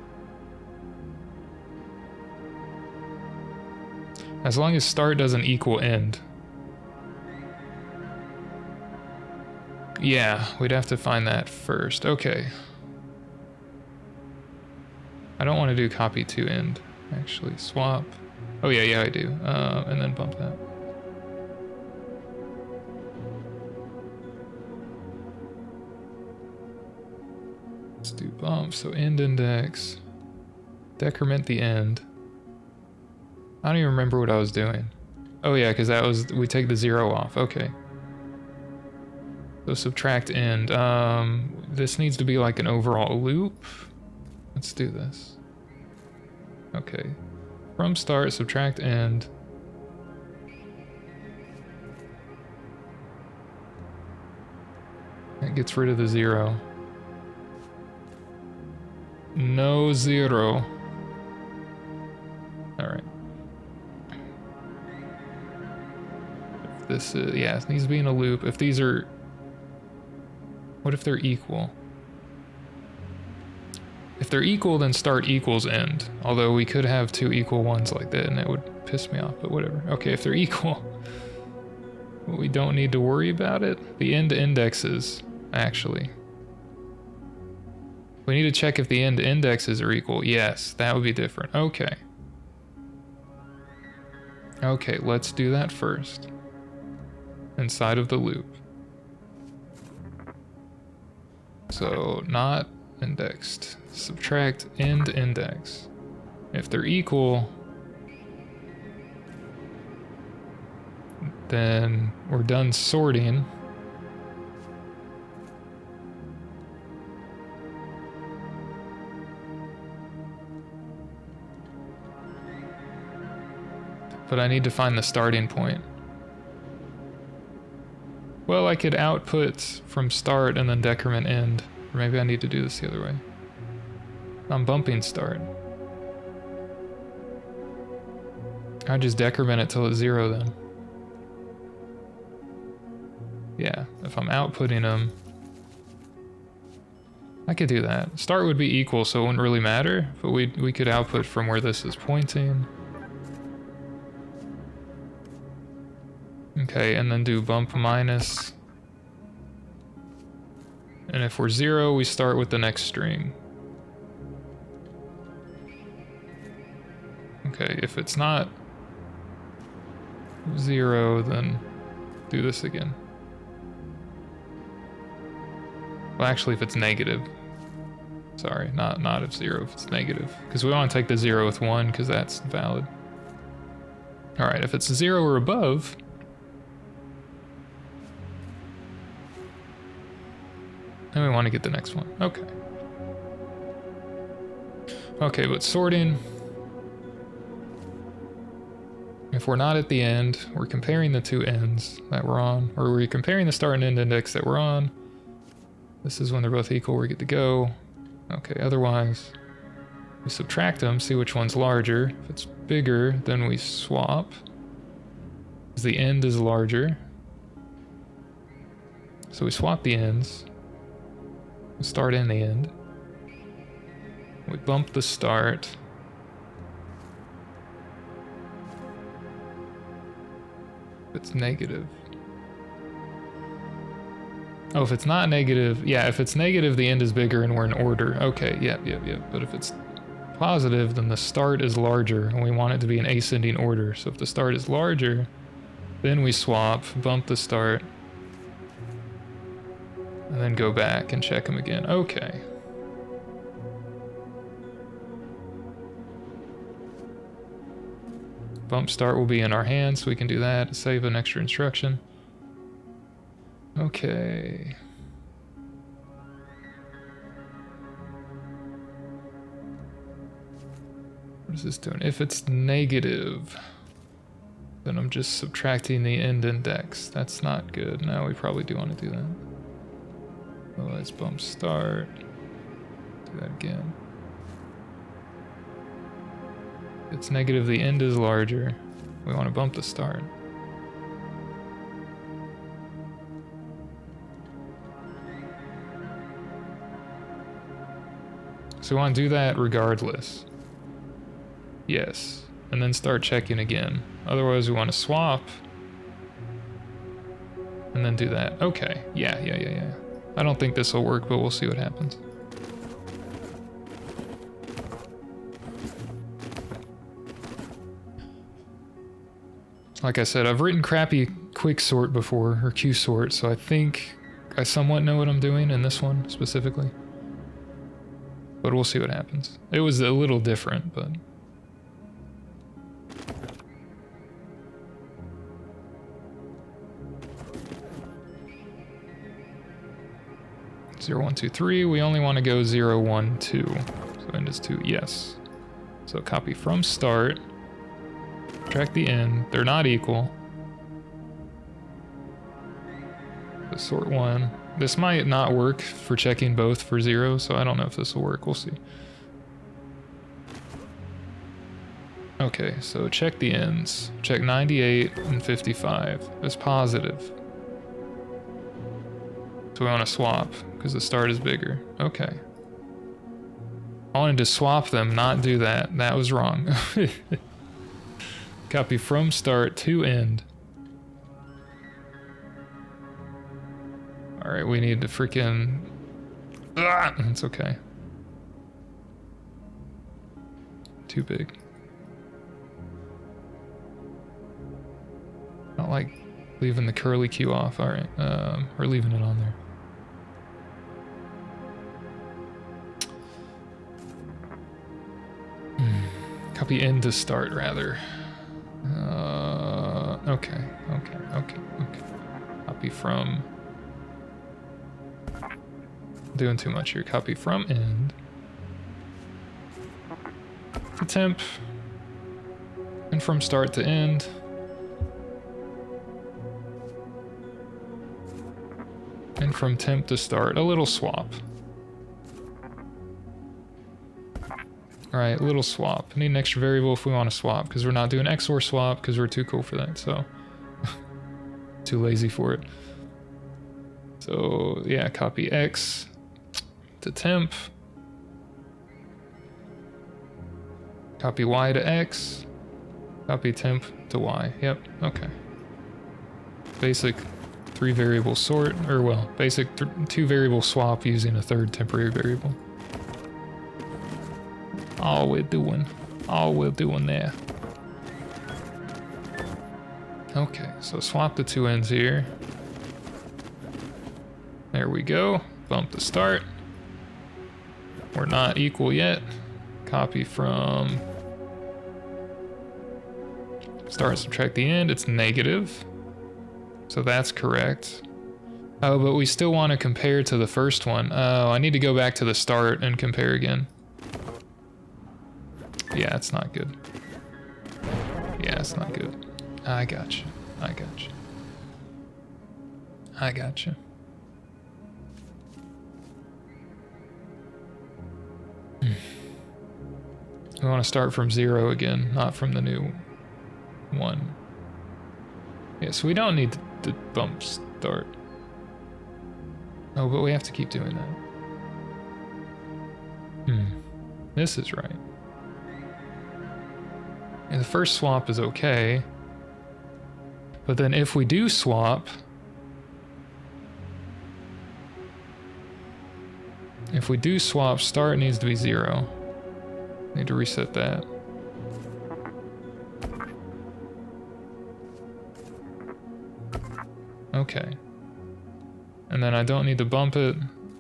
As long as start doesn't equal end. Yeah, we'd have to find that first. Okay. I don't want to do copy to end, actually. Swap. Oh yeah, I do. And then bump that. Let's do bump. So end index. Decrement the end. I don't even remember what I was doing. Oh yeah, because that was, we take the 0 off. Okay. So subtract end. This needs to be like an overall loop. Let's do this. Okay. From start, subtract end. That gets rid of the 0. No 0. Alright. This is, yeah, it needs to be in a loop. If these are, what if they're equal? If they're equal, then start equals end. Although we could have 2 equal ones like that and that would piss me off, but whatever. Okay, if they're equal, we don't need to worry about it. The end indexes, actually. We need to check if the end indexes are equal. Yes, that would be different. Okay. Okay, let's do that first. Inside of the loop. So, not indexed. Subtract end index. If they're equal, then we're done sorting. But I need to find the starting point. Well, I could output from start and then decrement end. Or maybe I need to do this the other way. I'm bumping start. I just decrement it till it's 0 then. Yeah, if I'm outputting them, I could do that. Start would be equal, so it wouldn't really matter, but we could output from where this is pointing. Okay, and then do bump minus. And if we're 0, we start with the next string. Okay, if it's not 0, then do this again. Well, actually, if it's negative. Sorry, not if 0, if it's negative. Because we want to take the 0 with 1, because that's valid. Alright, if it's 0 or above, then we want to get the next one. Okay. Okay, but sorting. If we're not at the end, we're comparing the 2 ends that we're on, or we're comparing the start and end index that we're on. This is when they're both equal, we get to go. Okay, otherwise, we subtract them, see which one's larger. If it's bigger, then we swap. Because the end is larger. So we swap the ends. We start and the end. We bump the start. It's negative. Oh, if it's not negative, yeah, if it's negative, the end is bigger and we're in order. Okay, yep. But if it's positive, then the start is larger and we want it to be in ascending order. So if the start is larger, then we swap, bump the start, and then go back and check them again. Okay. Bump start will be in our hands, so we can do that. Save an extra instruction. Okay. What is this doing? If it's negative, then I'm just subtracting the end index. That's not good. No, we probably do want to do that. Well, let's bump start. Do that again. It's negative, the end is larger. We want to bump the start. So we want to do that regardless. Yes. And then start checking again. Otherwise we want to swap. and then do that. Okay, yeah. I don't think this will work, but we'll see what happens. Like I said, I've written crappy quick sort before, or Q sort, so I think I somewhat know what I'm doing in this one specifically. But we'll see what happens. It was a little different, but... Zero, 1, 2, 3. We only want to go 0, 1, 2. So end is 2, yes. So copy from start. Track the end. They're not equal. So sort 1. This might not work for checking both for 0, so I don't know if this will work. We'll see. Okay, so check the ends. Check 98 and 55 as positive. So we want to swap because the start is bigger. Okay. I wanted to swap them, not do that. That was wrong. Copy from start to end. Alright, we need to freaking... Ah, it's okay. Too big. Not like leaving the curly Q off. Alright, or leaving it on there. Copy end to start, rather. Okay. Copy from... Doing too much here. Copy from end to temp, and from start to end. And from temp to start. A little swap. Alright, little swap. I need an extra variable if we want to swap, because we're not doing XOR swap, because we're too cool for that, so... too lazy for it. So, yeah, copy X to temp. Copy Y to X. Copy temp to Y. Yep, okay. Basic 3 variable sort, or well, basic 2 variable swap using a 3rd temporary variable. All we're doing there. Okay, so swap the 2 ends here. There we go. Bump the start. We're not equal yet. Copy from start and subtract the end. It's negative. So that's correct. Oh, but we still want to compare to the first one. Oh, I need to go back to the start and compare again. Yeah, it's not good. Yeah, it's not good. I gotcha. We want to start from 0 again, not from the new 1. Yeah, so we don't need to bump start. Oh, but we have to keep doing that. This is right. And the first swap is okay. But then if we do swap... If we do swap, start needs to be 0. Need to reset that. Okay. And then I don't need to bump it.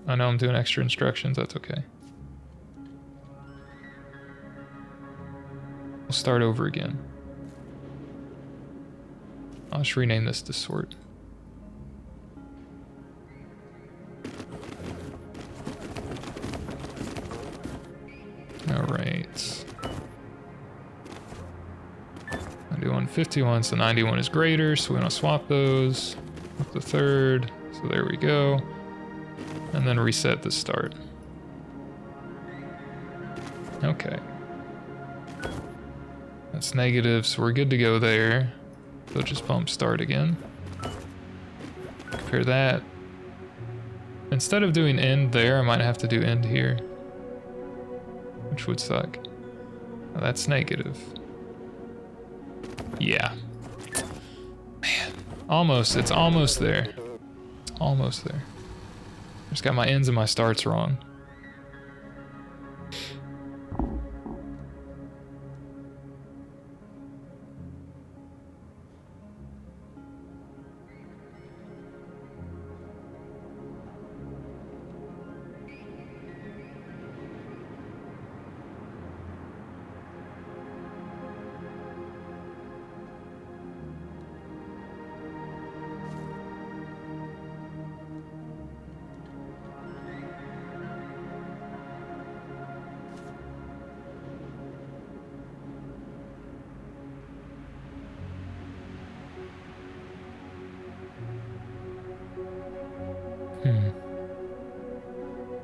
I know I'm doing extra instructions, that's okay. We'll start over again. I'll just rename this to sort. Alright. 91, 51, so 91 is greater, so we want to swap those with the 3rd. So there we go. And then reset the start. Okay. That's negative, so we're good to go there. So just bump start again. Compare that. Instead of doing end there, I might have to do end here. Which would suck. Now that's negative. Yeah. Man. Almost. It's almost there. Almost there. Just got my ends and my starts wrong.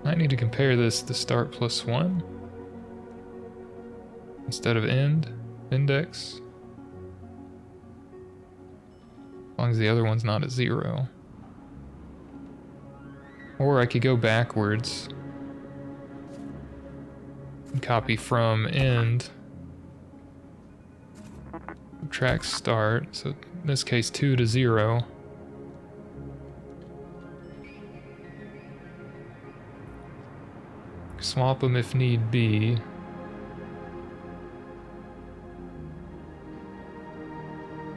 I need to compare this to start plus 1 instead of end, index. As long as the other one's not at 0. Or I could go backwards and copy from end, subtract start, so in this case 2 to 0. Swap them if need be.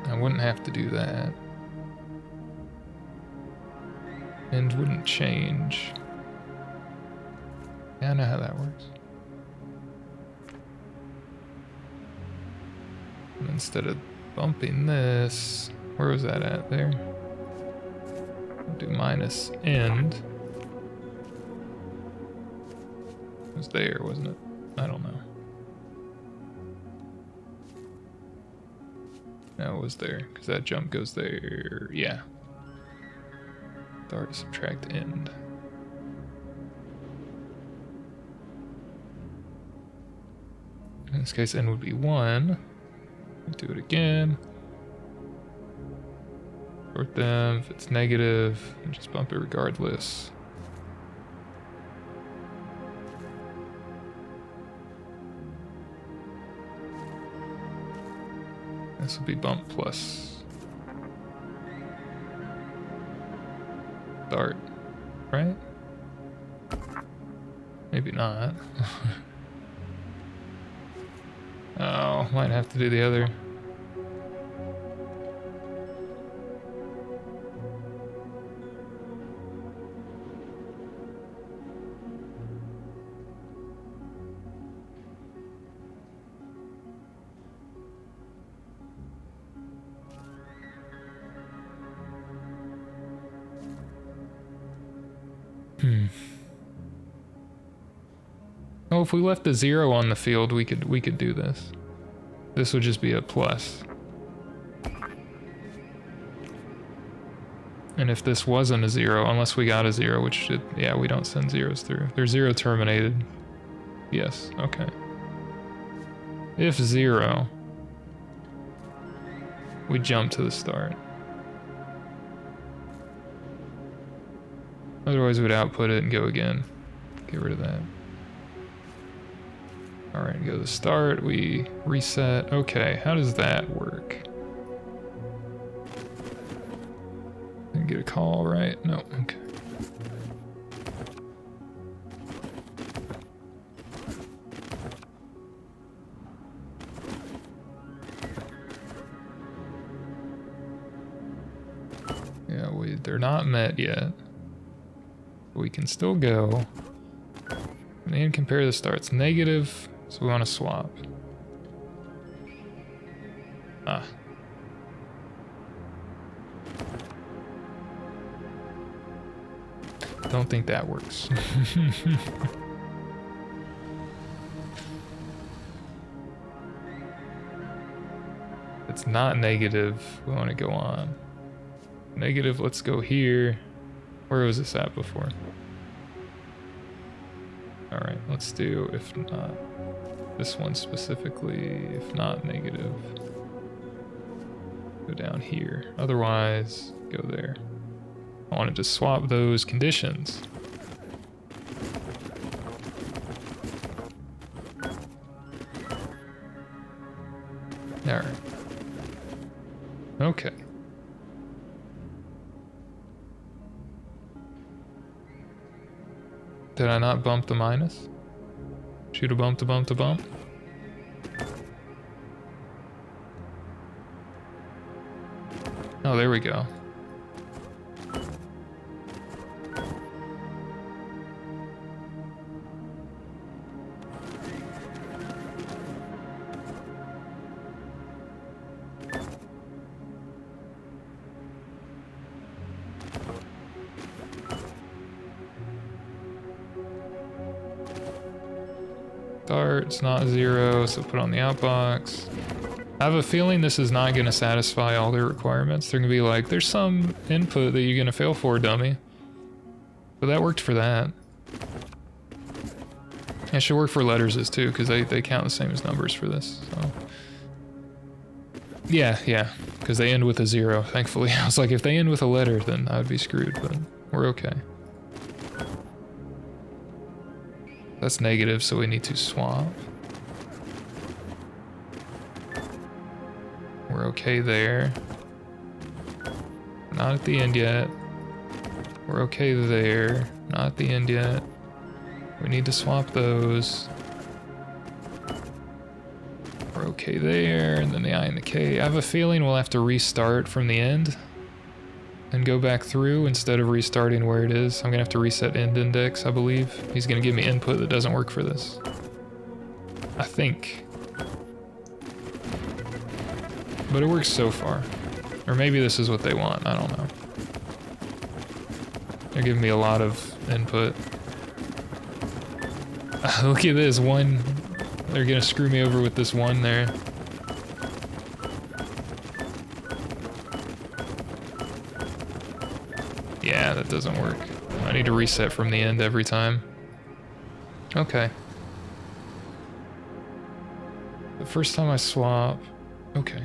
I wouldn't have to do that. End wouldn't change. Yeah, I know how that works. And instead of bumping this, where was that at there? I'll do minus end. It was there, wasn't it? I don't know. No, it was there, because that jump goes there. Yeah. Start, subtract, end. In this case, end would be 1. Do it again. Sort them. If it's negative, just bump it regardless. This will be bump plus start, right? Maybe not. Oh, might have to do the other. Oh, if we left the 0 on the field, we could do this. This would just be a plus. And if this wasn't a 0, unless we got a 0, which should, yeah, we don't send zeros through. They're 0 terminated. Yes, okay. If 0, we jump to the start. Otherwise we'd output it and go again. Get rid of that. Alright, go to the start, we reset. Okay, how does that work? Didn't get a call, right? No, okay. Yeah, they're not met yet. We can still go. And then compare the starts. Negative. So we want to swap. Ah. Don't think that works. It's not negative. We want to go on. Negative, let's go here. Where was this at before? Alright, let's do if not. This one specifically, if not negative. Go down here. Otherwise, go there. I wanted to swap those conditions. Alright. Okay. Did I not bump the minus? Should have bumped the bump to bump. Oh, there we go. It's not 0, so put on the outbox. I have a feeling this is not going to satisfy all their requirements. They're going to be like, there's some input that you're going to fail for, dummy. But that worked for that. It should work for letters too, because they count the same as numbers for this. So. Yeah, because they end with a 0, thankfully. I was like, if they end with a letter, then I would be screwed, but we're okay. That's negative, so we need to swap. We're okay there. Not at the end yet. We're okay there. Not at the end yet. We need to swap those. We're okay there, and then the I and the K. I have a feeling we'll have to restart from the end and go back through instead of restarting where it is. I'm gonna have to reset end index, I believe. He's gonna give me input that doesn't work for this. I think. But it works so far. Or maybe this is what they want, I don't know. They're giving me a lot of input. Look at this one. They're gonna screw me over with this one there. Yeah, that doesn't work. I need to reset from the end every time. Okay. The first time I swap... Okay.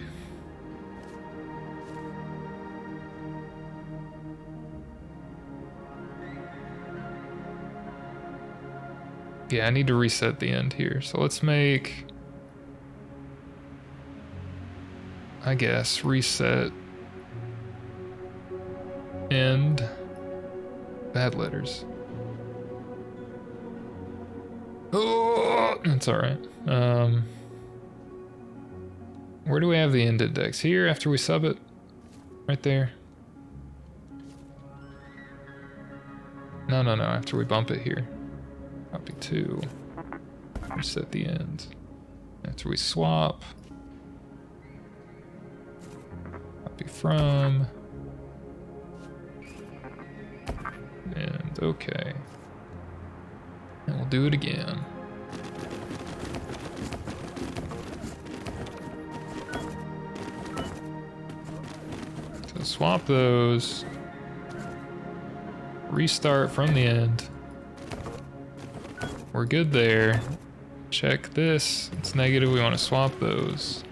Yeah, I need to reset the end here. So let's make... I guess, reset... end... bad letters. Oh, that's alright. Where do we have the end index? Here, after we sub it? Right there. No, after we bump it here. Copy 2. Reset the end. After we swap. Copy from. And okay. And we'll do it again. So swap those. Restart from the end. We're good there. Check this. It's negative. We want to swap those.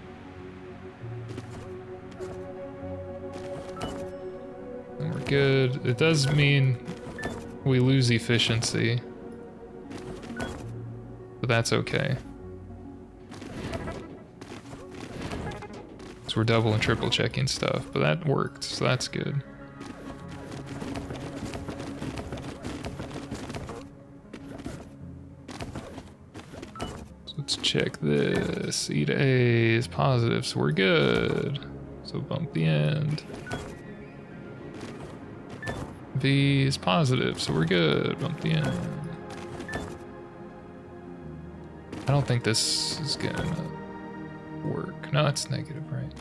And we're good. It does mean we lose efficiency. But that's okay. So we're double and triple checking stuff. But that worked, so that's good. Let's check this. E to A is positive, so we're good. So bump the end. V is positive, so we're good. Bump the end. I don't think this is gonna work. No, it's negative, right?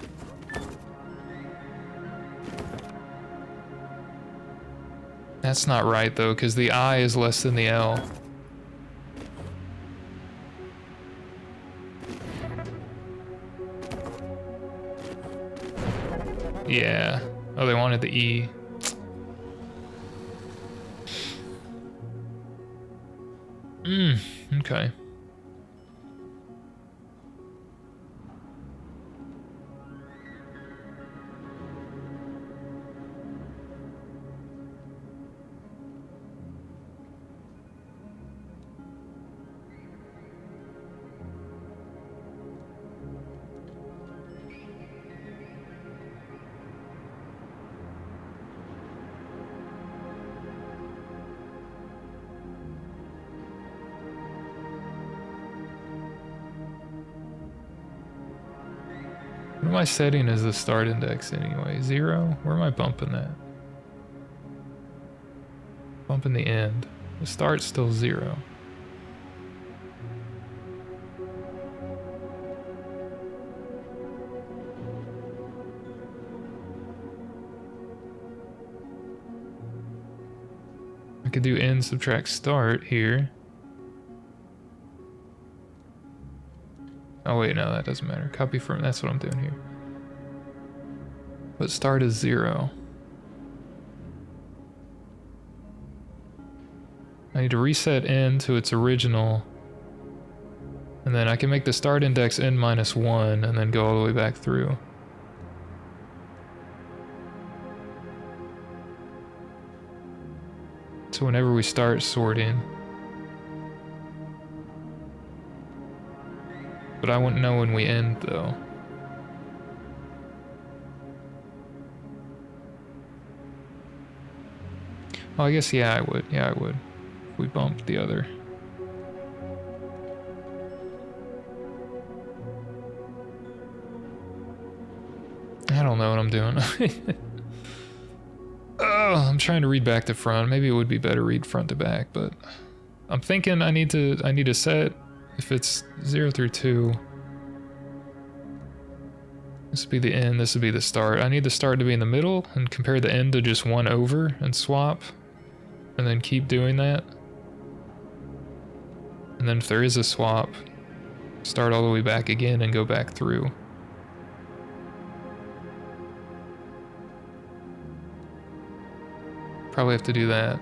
That's not right though, because the I is less than the L. Yeah. Oh, they wanted the E. Okay. What am I setting as the start index anyway? 0? Where am I bumping that? Bumping the end. The start's still 0. I could do end subtract start here. Oh wait, no, that doesn't matter. Copy from, that's what I'm doing here. But start is 0. I need to reset end to its original. And then I can make the start index n minus 1 and then go all the way back through. So whenever we start sorting. But I wouldn't know when we end though. Oh, I guess, yeah, I would. Yeah, I would. If we bumped the other. I don't know what I'm doing. Oh, I'm trying to read back to front. Maybe it would be better read front to back, but I'm thinking I need to set if it's 0 through 2. This would be the end, this would be the start. I need the start to be in the middle and compare the end to just 1 over and swap. And then keep doing that. And then if there is a swap, start all the way back again and go back through. Probably have to do that.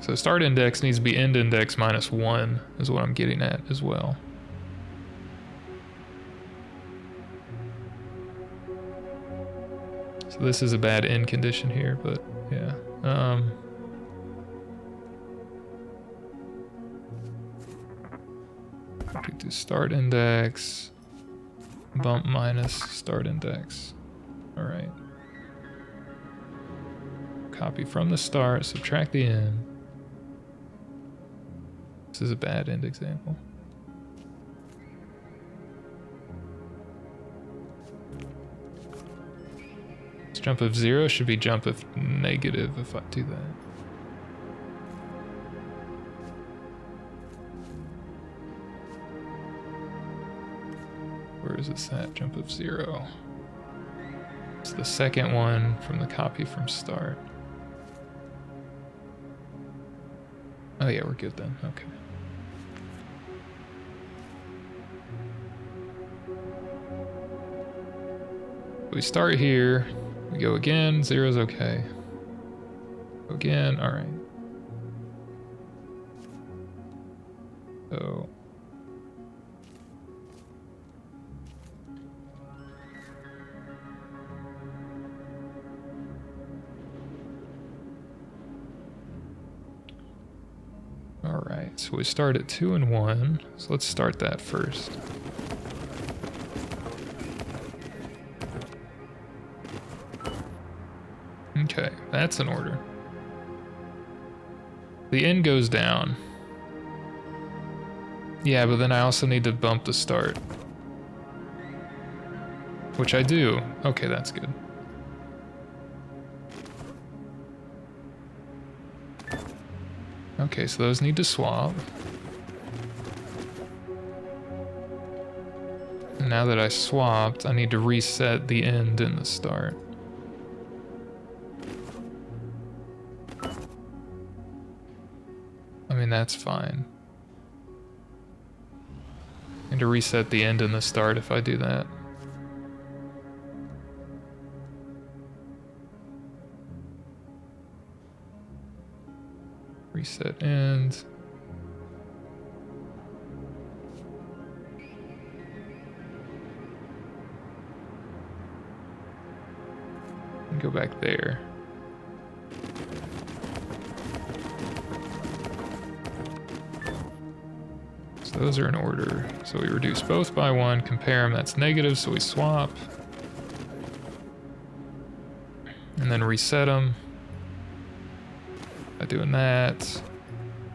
So start index needs to be end index minus 1 is what I'm getting at as well. So this is a bad end condition here, but yeah. I could do start index, bump minus start index. All right. Copy from the start, subtract the end. This is a bad end example. This jump of 0 should be jump of negative if I do that. Where is this at? Jump of 0. It's the second one from the copy from start. Oh yeah, we're good then. Okay. We start here, we go again, 0's okay. Go again, alright. So. Alright, so we start at 2 and 1, so let's start that first. Okay, that's in order. The end goes down. Yeah, but then I also need to bump the start. Which I do. Okay, that's good. Okay, so those need to swap. And now that I swapped, I need to reset the end and the start. I mean, that's fine. And to reset the end and the start if I do that. Reset end. And go back there. So those are in order. So we reduce both by 1, compare them, that's negative, so we swap. And then reset them. By doing that.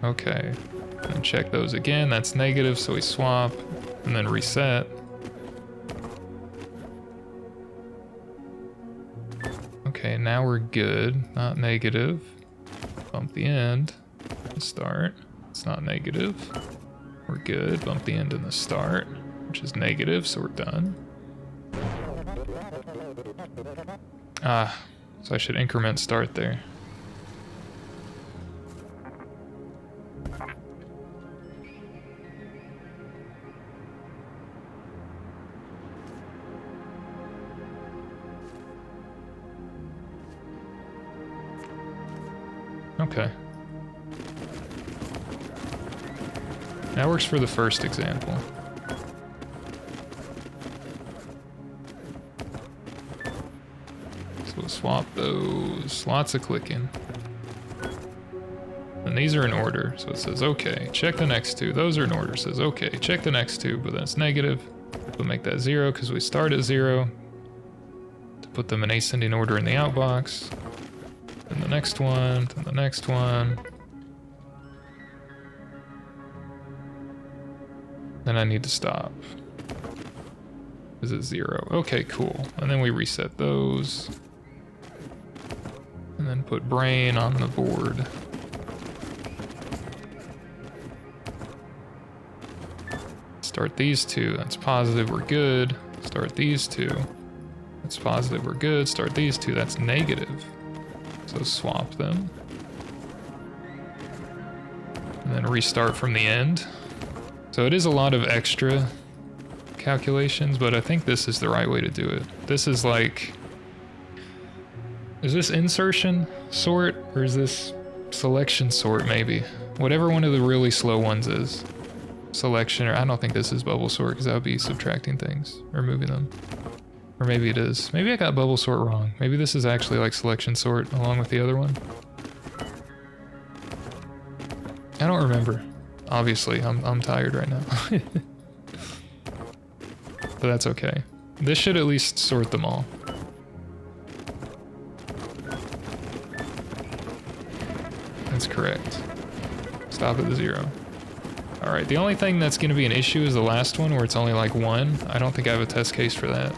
Okay. And check those again, that's negative, so we swap, and then reset. Okay, now we're good, not negative. Bump the end, start, it's not negative. We're good, bump the end in the start, which is negative, so we're done. Ah, so I should increment start there. Okay. That works for the first example. So we'll swap those. Lots of clicking. And these are in order, so it says okay. Check the next two. Those are in order. It says okay. Check the next two, but that's negative. We'll make that 0 because we start at 0. To put them in ascending order in the outbox. Then the next one, then the next one. Then I need to stop. Is it 0? Okay, cool. And then we reset those. And then put brain on the board. Start these two, that's positive, we're good. Start these two, that's positive, we're good. Start these two, that's negative. So swap them. And then restart from the end. So it is a lot of extra calculations, but I think this is the right way to do it. This is like, is this insertion sort or is this selection sort maybe? Whatever one of the really slow ones is. Selection, or I don't think this is bubble sort because that would be subtracting things or moving them. Or maybe it is. Maybe I got bubble sort wrong. Maybe this is actually like selection sort along with the other one. I don't remember. Obviously, I'm tired right now. But that's okay. This should at least sort them all. That's correct. Stop at the 0. Alright, the only thing that's going to be an issue is the last one where it's only like 1. I don't think I have a test case for that.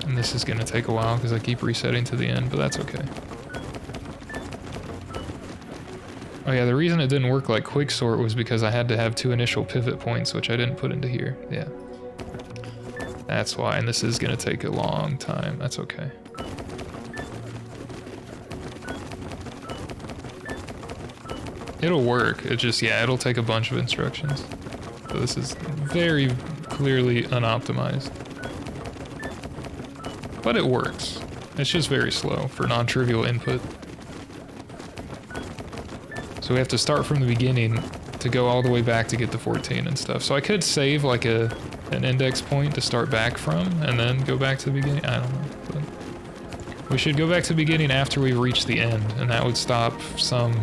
And this is going to take a while because I keep resetting to the end, but that's okay. Oh yeah, the reason it didn't work like quicksort was because I had to have 2 initial pivot points, which I didn't put into here. Yeah. That's why, and this is going to take a long time. That's okay. It'll work, it just, yeah, it'll take a bunch of instructions. So this is very clearly unoptimized. But it works. It's just very slow for non-trivial input. So we have to start from the beginning to go all the way back to get the 14 and stuff. So I could save like an index point to start back from and then go back to the beginning. I don't know. But we should go back to the beginning after we reach the end, and that would stop some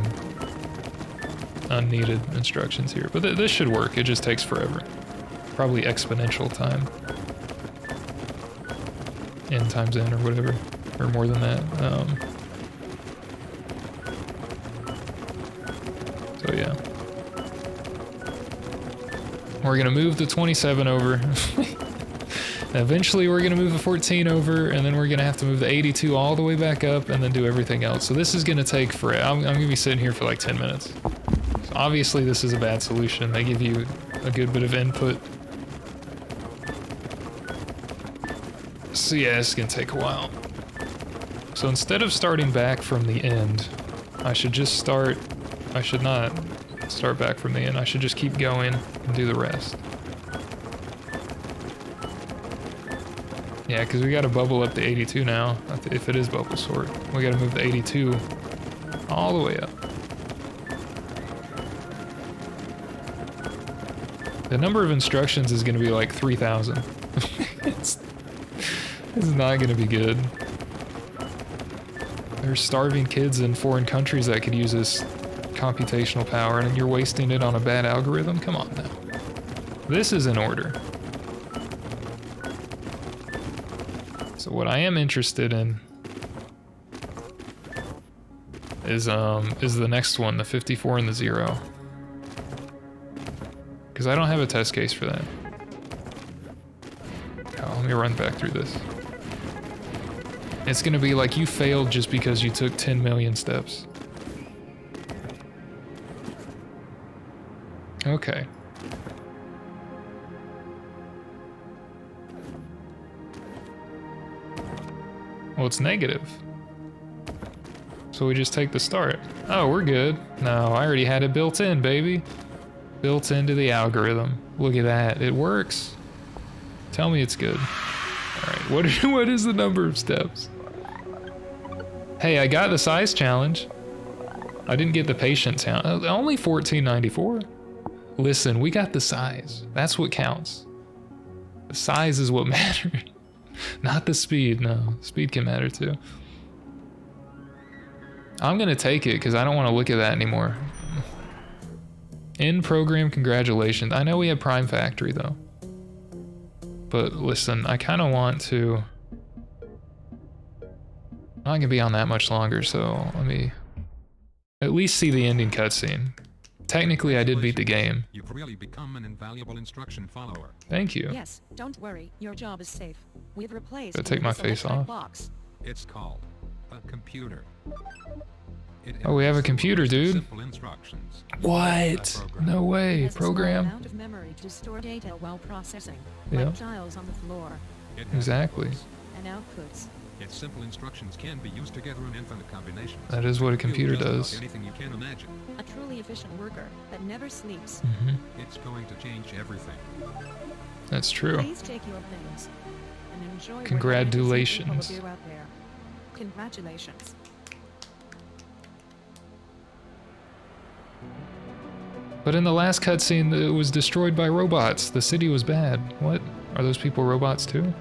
unneeded instructions here. But this should work, it just takes forever. Probably exponential time. N times n or whatever, or more than that. So yeah. We're gonna move the 27 over. Eventually we're gonna move the 14 over, and then we're gonna have to move the 82 all the way back up and then do everything else. So this is gonna take forever. I'm gonna be sitting here for like 10 minutes. So obviously this is a bad solution. They give you a good bit of input. So yeah, it's gonna take a while. So instead of starting back from the end, I should just start, I should not start back from the end. I should just keep going and do the rest. Yeah, because we gotta bubble up to 82 now, if it is bubble sort. We gotta move the 82 all the way up. The number of instructions is gonna be like 3,000. It's not gonna be good. There's starving kids in foreign countries that could use this computational power, and you're wasting it on a bad algorithm? Come on now. This is in order. So what I am interested in is the next one, the 54 and the 0. Because I don't have a test case for that. Oh, let me run back through this. It's gonna be like you failed just because you took 10 million steps. Okay. Well, it's negative. So we just take the start. Oh, we're good. No, I already had it built in, baby. Built into the algorithm. Look at that, it works. Tell me it's good. Alright, what is the number of steps? Hey, I got the size challenge. I didn't get the patient count. Only 1494. Listen, we got the size. That's what counts. The size is what matters. Not the speed, no. Speed can matter too. I'm gonna take it because I don't want to look at that anymore. In program, congratulations. I know we have Prime Factory though. But listen, I kind of want to... I'm not gonna be on that much longer, so let me at least see the ending cutscene. Technically, I did beat the game. You've really become an invaluable instruction follower. Thank you. Yes, don't worry, your job is safe. We've replaced Gotta take my this face electric off. box. It's called a computer. Oh, we have a computer, dude. Simple instructions. What? No way. It has a small Program. amount of memory to store data while processing, Yeah. like tiles on the floor, It has Exactly. inputs. and outputs. Its simple instructions can be used together in infinite combinations. That is what a It can do computer just about does. Anything you can imagine. A truly efficient worker that never sleeps. It's going to change everything. That's true. Please take your things and enjoy. Congratulations. What the people of you out there. Congratulations. But in the last cutscene, it was destroyed by robots. The city was bad. What? Are those people robots too?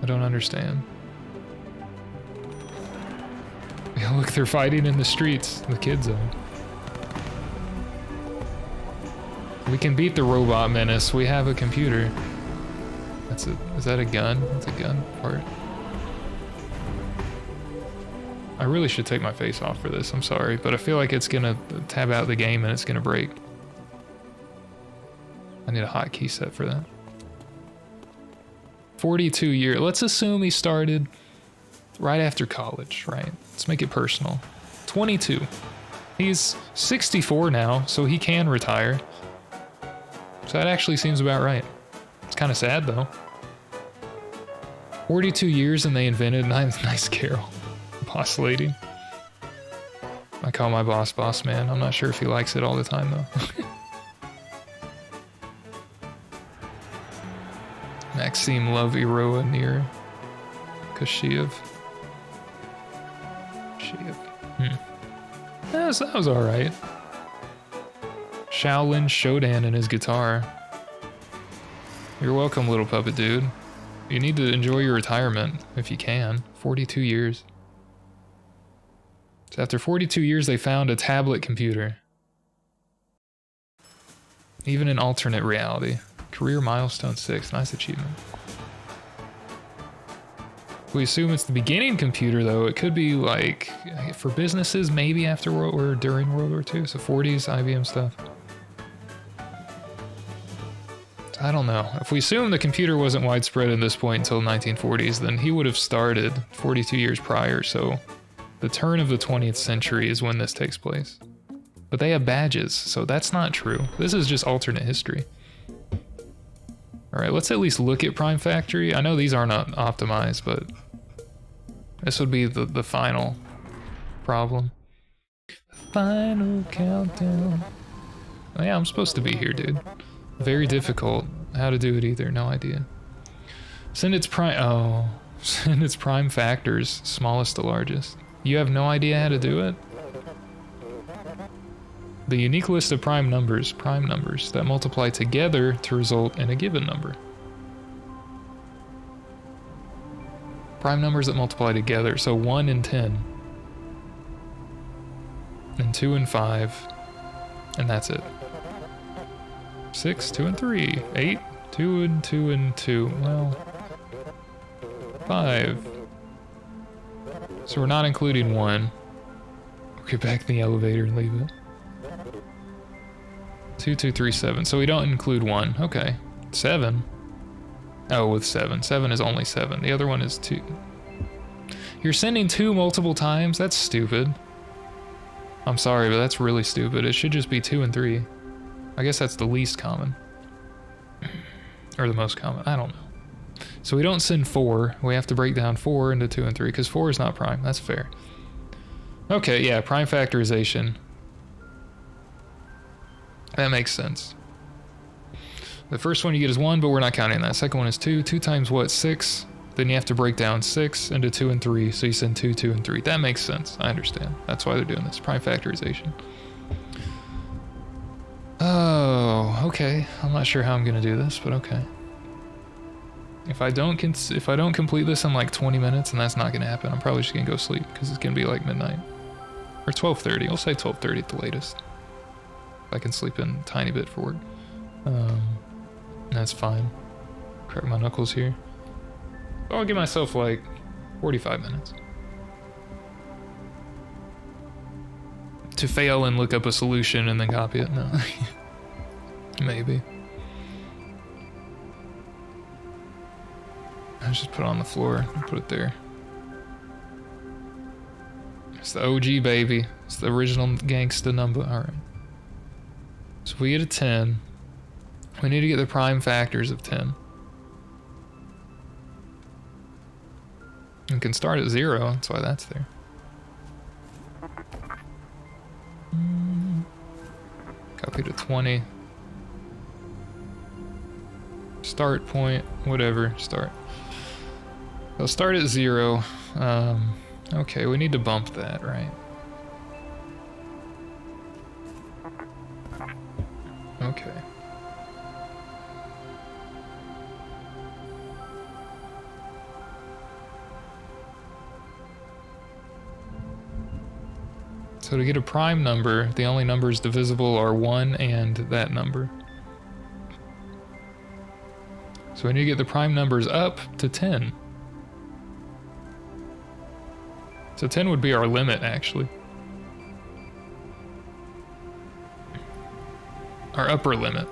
I don't understand. Yeah, look, they're fighting in the streets. The kids are. We can beat the robot menace. We have a computer. That's a... Is that a gun? That's a gun part. I really should take my face off for this. I'm sorry, but I feel like it's gonna tab out the game and it's gonna break. I need a hotkey set for that. 42 years. Let's assume he started right after college, right? Let's make it personal. 22. He's 64 now, so he can retire. So that actually seems about right. It's kind of sad though. 42 years and they invented nice Carol. Boss lady. I call my boss boss man. I'm not sure if he likes it all the time though. Maxime Love Iroa near Kashiev. That was alright. Shaolin Shodan and his guitar. You're welcome, little puppet dude. You need to enjoy your retirement, if you can. 42 years. So after 42 years, they found a tablet computer. Even in alternate reality. Career milestone 6, nice achievement. If we assume it's the beginning computer though, it could be like, for businesses, maybe after or during World War II, so 40s, IBM stuff. I don't know. If we assume the computer wasn't widespread at this point until 1940s, then he would have started 42 years prior, so the turn of the 20th century is when this takes place. But they have badges, so that's not true. This is just alternate history. Alright, let's at least look at Prime Factory. I know these aren't optimized, but this would be the final problem. Final countdown. Oh yeah, I'm supposed to be here, dude. Very difficult. How to do it either, no idea. Send its prime factors, smallest to largest. You have no idea how to do it? The unique list of prime numbers that multiply together to result in a given number. Prime numbers that multiply together, so 1 and 10. And 2 and 5. And that's it. 6, 2 and 3. 8, 2 and 2 and 2. Well, 5. So we're not including 1. We'll get back in the elevator and leave it. 2, 2, 3, 7. So we don't include 1. Okay. 7. Oh, with 7. 7 is only 7. The other one is 2. You're sending 2 multiple times? That's stupid. I'm sorry, but that's really stupid. It should just be 2 and 3. I guess that's the least common. Or the most common. I don't know. So we don't send 4. We have to break down 4 into 2 and 3 because 4 is not prime. That's fair. Okay, yeah, prime factorization. That makes sense. The first one you get is 1, but we're not counting that. Second one is 2. 2 times what? 6. Then you have to break down 6 into 2 and 3. So you send 2, 2, and 3. That makes sense. I understand. That's why they're doing this. Prime factorization. Oh, okay. I'm not sure how I'm gonna do this, but okay. If I don't complete this in like 20 minutes, and that's not gonna happen, I'm probably just gonna go sleep because it's gonna be like midnight or 12:30. I'll say 12:30 at the latest. I can sleep in a tiny bit for work. That's fine. Crack my knuckles here. I'll give myself like 45 minutes to fail and look up a solution and then copy it. No. Maybe. I just put it on the floor and put it there. It's the OG, baby. It's the original gangsta number. Alright. So if we get a 10, we need to get the prime factors of 10. We can start at 0, that's why that's there. Copy to 20. Start point, whatever, start. I'll start at 0. Okay, we need to bump that, right? Okay. So to get a prime number, the only numbers divisible are 1 and that number. So we need to get the prime numbers up to 10. So 10 would be our limit, actually. Our upper limit.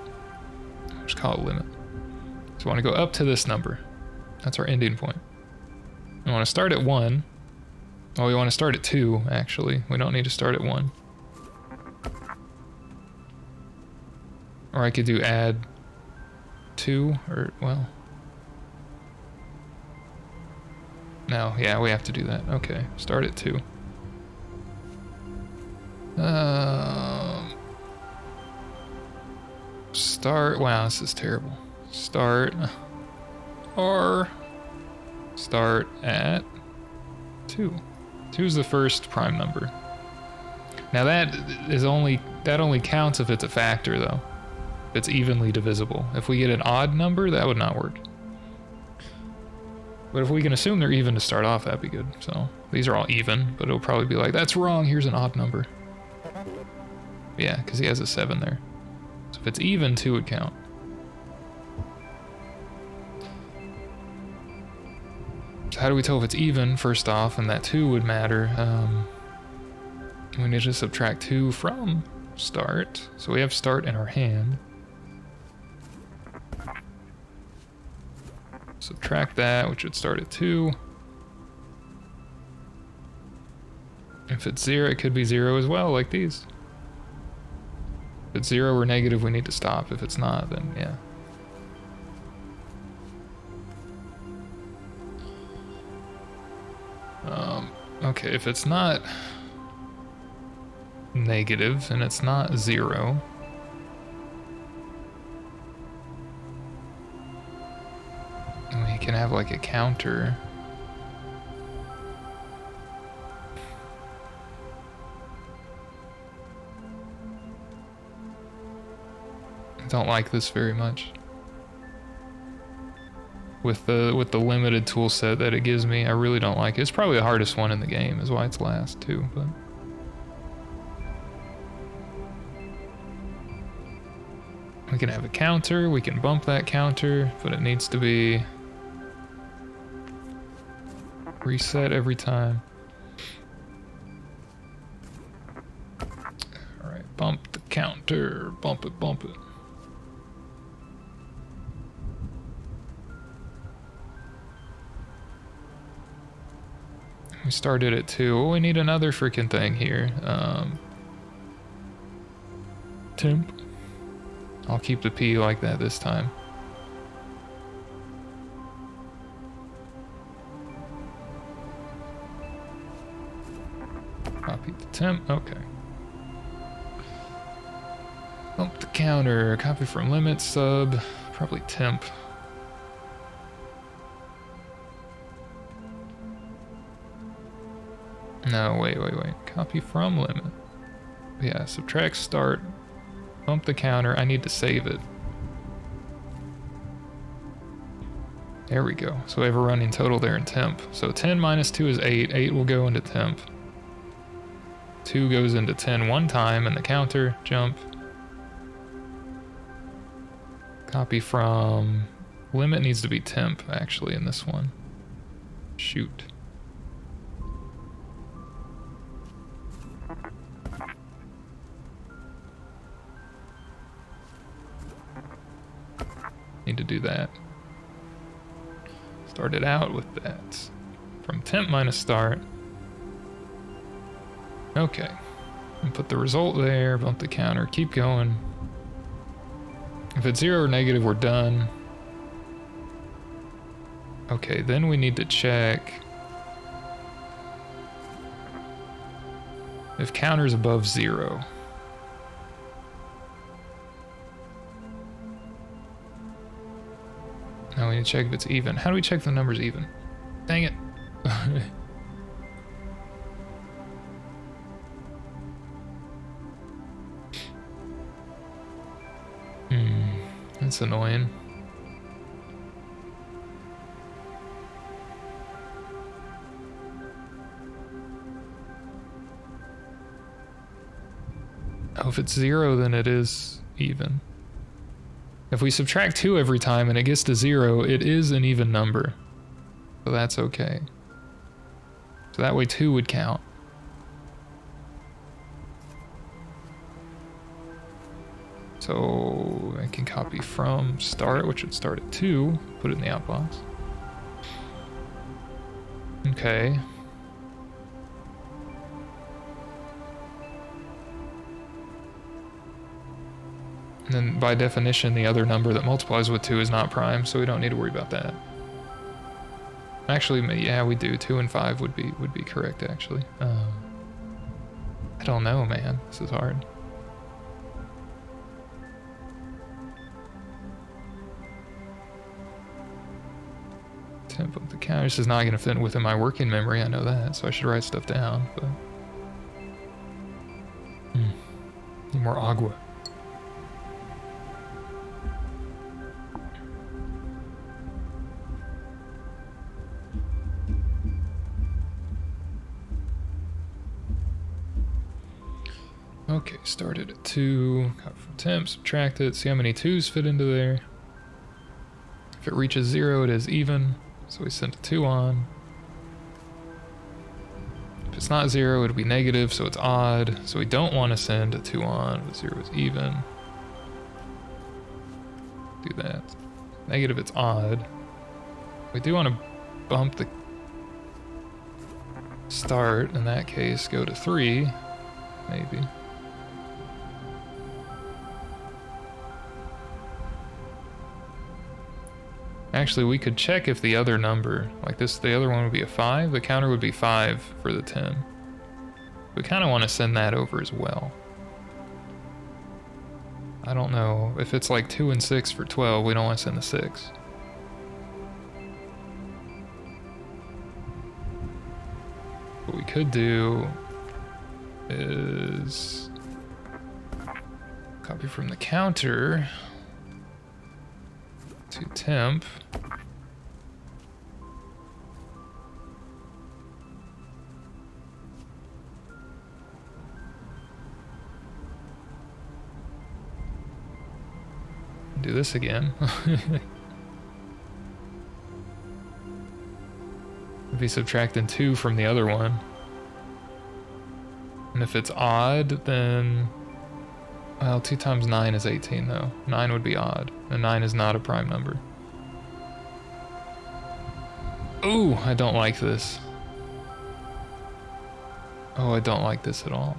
Just call it limit. So we want to go up to this number. That's our ending point. We want to start at 1. Oh, we want to start at 2, actually. We don't need to start at 1. Or I could do add 2, or, well. No, yeah, we have to do that. Okay, start at 2. Start, wow, this is terrible. Start at 2. 2 is the first prime number. Now that only counts if it's a factor though. If it's evenly divisible. If we get an odd number, that would not work. But if we can assume they're even to start off, that'd be good. So these are all even, but it'll probably be like, that's wrong, here's an odd number. Yeah, because he has a 7 there. So if it's even, 2 would count. So how do we tell if it's even, first off, and that 2 would matter? We need to subtract 2 from start. So we have start in our hand. Subtract that, which would start at 2. If it's 0, it could be 0 as well, like these. If it's 0 or negative, we need to stop. If it's not, then yeah. Okay, if it's not negative and it's not 0, we can have like a counter. I don't like this very much. With the limited tool set that it gives me, I really don't like it. It's probably the hardest one in the game, is why it's last too, but we can have a counter, we can bump that counter, but it needs to be Reset every time. Alright, bump the counter. Bump it, bump it. We started at 2. Oh, we need another freaking thing here. Temp. I'll keep the P like that this time. Copy the temp. Okay. Bump the counter. Copy from limit sub. Probably temp. No, wait. Copy from limit. Yeah, subtract start. Bump the counter. I need to save it. There we go. So we have a running total there in temp. So 10 minus 2 is 8. 8 will go into temp. 2 goes into 10 one time in the counter. Jump. Copy from... Limit needs to be temp, actually, in this one. Shoot. Need to do that. Start it out with that. From temp minus start. Okay. And put the result there, bump the counter, keep going. If it's 0 or negative, we're done. Okay, then we need to check if counter's above 0. Now we need to check if it's even. How do we check if the number's even? Dang it. That's annoying. Oh, if it's 0, then it is even. If we subtract 2 every time and it gets to 0, it is an even number. So that's okay. So that way 2 would count. So I can copy from start, which would start at 2, put it in the outbox. Okay. And then by definition, the other number that multiplies with 2 is not prime, so we don't need to worry about that. Actually, yeah, we do. 2 and 5 would be correct, actually. I don't know, man. This is hard. Temp of the counter. This is not going to fit within my working memory, I know that, so I should write stuff down, but... Need more agua. Okay, started at 2, cut from temp, subtract it, see how many 2's fit into there. If it reaches 0, it is even, so we send a 2 on. If it's not 0, it'll be negative, so it's odd, so we don't want to send a 2 on, but 0 is even. Do that. Negative, it's odd. We do want to bump the start, in that case, go to 3, maybe. Actually, we could check if the other number, like this, the other one would be a 5, the counter would be 5 for the 10. We kind of want to send that over as well. I don't know, if it's like 2 and 6 for 12, we don't want to send the 6. What we could do is copy from the counter to temp. Do this again. I'd be subtracting 2 from the other one. And if it's odd, then... Well, 2 times 9 is 18 though. 9 would be odd, and 9 is not a prime number. Ooh, I don't like this. Oh, I don't like this at all.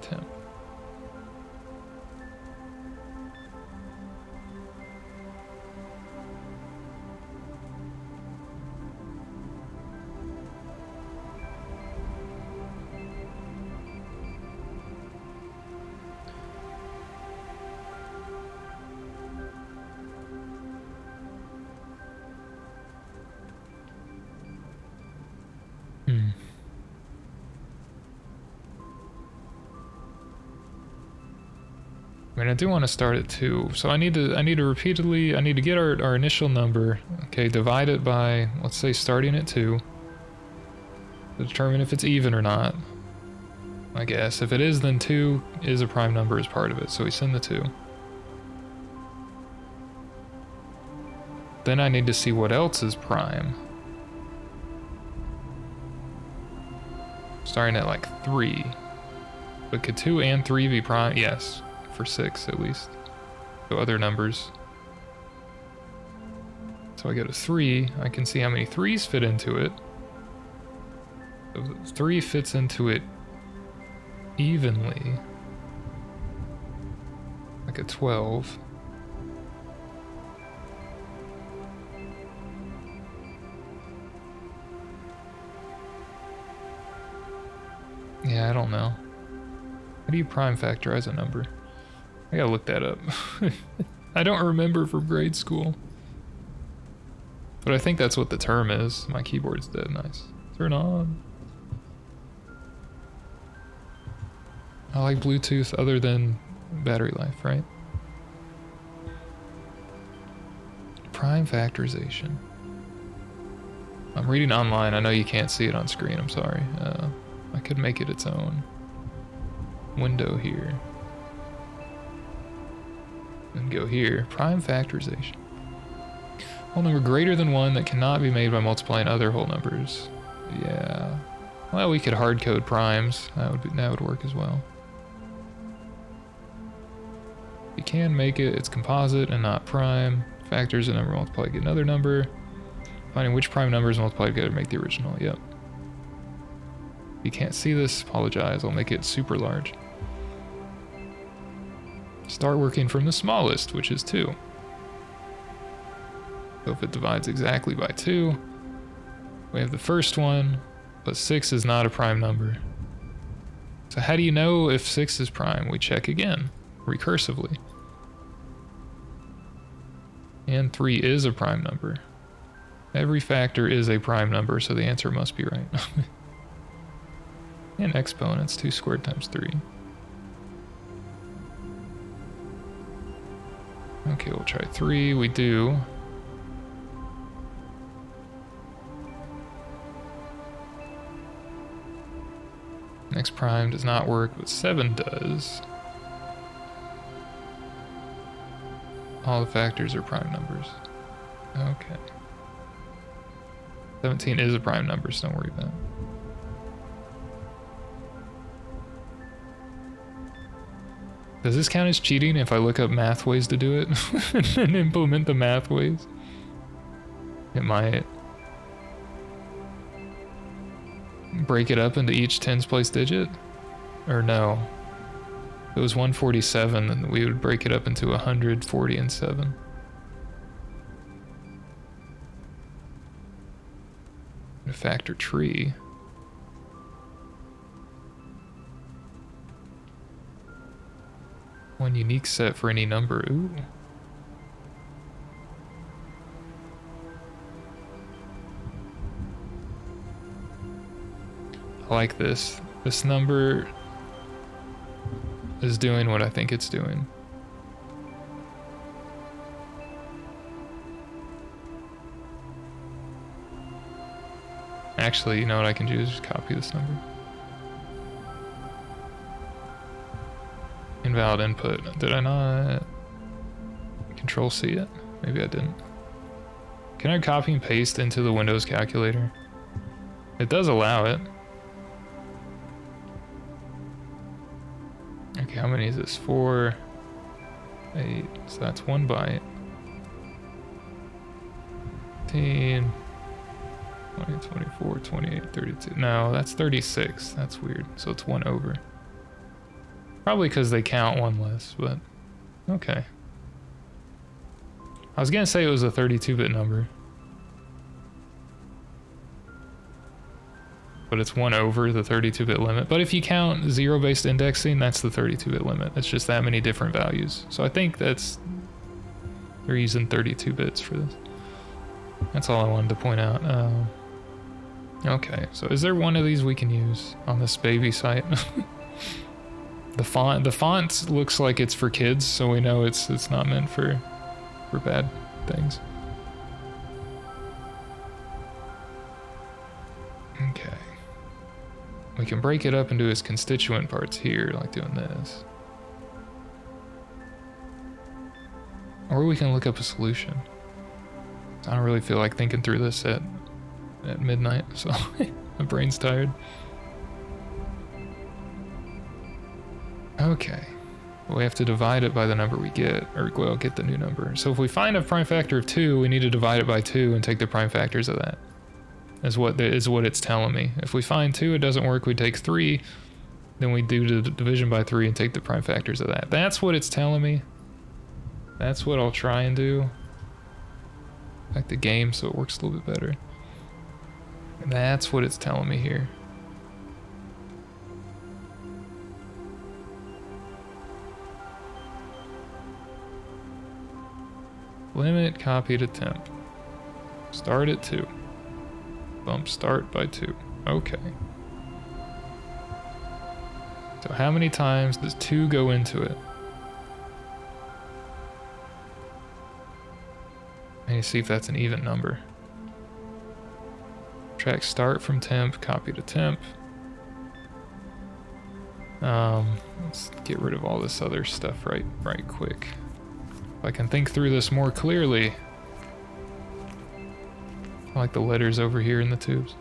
10. I mean, I do want to start at 2, so I need to get our initial number, okay, divide it by, let's say, starting at 2, to determine if it's even or not, I guess. If it is, then 2 is a prime number as part of it, so we send the 2. Then I need to see what else is prime. Starting at like 3. But could 2 and 3 be prime? Yes. For 6 at least. So other numbers. So I go to 3, I can see how many 3s fit into it. So 3 fits into it evenly. Like a 12. Yeah, I don't know. How do you prime factorize a number? I gotta look that up. I don't remember from grade school. But I think that's what the term is. My keyboard's dead. Nice. Turn on. I like Bluetooth other than battery life, right? Prime factorization. I'm reading online. I know you can't see it on screen. I'm sorry. I could make it its own window here. And go here. Prime factorization. Whole number greater than 1 that cannot be made by multiplying other whole numbers. Yeah. Well, we could hard code primes. That would work as well. You can make it. It's composite and not prime. Factors a number multiplied get another number. Finding which prime numbers multiplied together make the original. Yep. If you can't see this, apologize. I'll make it super large. Start working from the smallest, which is 2. So if it divides exactly by 2, we have the first one, but 6 is not a prime number. So how do you know if 6 is prime? We check again, recursively. And 3 is a prime number. Every factor is a prime number, so the answer must be right. And exponents, 2 squared times 3. Okay, we'll try 3. We do. Next prime does not work, but 7 does. All the factors are prime numbers. Okay. 17 is a prime number, so don't worry about it. Does this count as cheating if I look up math ways to do it and implement the math ways? It might. Break it up into each tens place digit? Or no? If it was 147, then we would break it up into 140 and 7. A factor tree. One unique set for any number. Ooh. I like this. This number is doing what I think it's doing. Actually, you know what I can do is just copy this number. Invalid input. Did I not Control C it? Maybe I didn't. Can I copy and paste into the Windows calculator? It does allow it. Okay, how many is this? 4, 8, so that's 1 byte. 15, 20, 24, 28, 32. No, that's 36. That's weird. So it's 1 over. Probably because they count 1 less, but okay. I was gonna say it was a 32-bit number. But it's 1 over the 32-bit limit. But if you count 0-based indexing, that's the 32-bit limit. It's just that many different values. So I think that's... they're using 32 bits for this. That's all I wanted to point out. Okay, so is there one of these we can use on this baby site? The font looks like it's for kids, so we know it's not meant for bad things. Okay. We can break it up into its constituent parts here, like doing this. Or we can look up a solution. I don't really feel like thinking through this at midnight, so my brain's tired. Okay. We have to divide it by the number we get, or well, get the new number. So if we find a prime factor of 2, we need to divide it by 2 and take the prime factors of that. Is what it's telling me. If we find 2, it doesn't work, we take 3, then we do the division by 3 and take the prime factors of that. That's what it's telling me. That's what I'll try and do. Like the game so it works a little bit better. And that's what it's telling me here. Limit copy to temp. Start at 2. Bump start by 2. Okay. So how many times does 2 go into it? I need to see if that's an even number. Track start from temp, copy to temp. Let's get rid of all this other stuff right quick. If I can think through this more clearly. I like the letters over here in the tubes.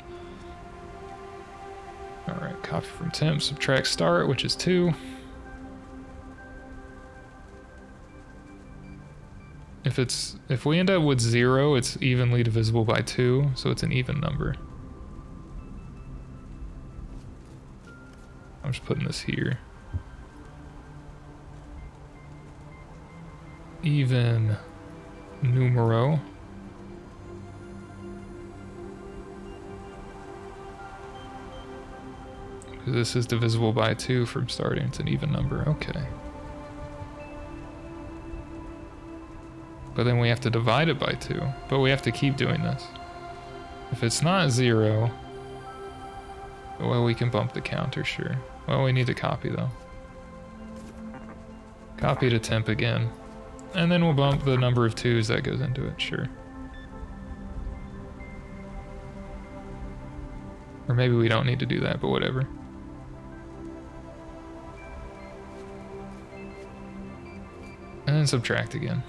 Alright, copy from temp, subtract start, which is 2. If we end up with 0, it's evenly divisible by 2, so it's an even number. I'm just putting this here. Even numero. Because this is divisible by 2 from starting, it's an even number, okay. But then we have to divide it by 2, but we have to keep doing this. If it's not 0, well, we can bump the counter, sure. Well, we need to copy though. Copy to temp again. And then we'll bump the number of 2s that goes into it, sure. Or maybe we don't need to do that, but whatever. And then subtract again.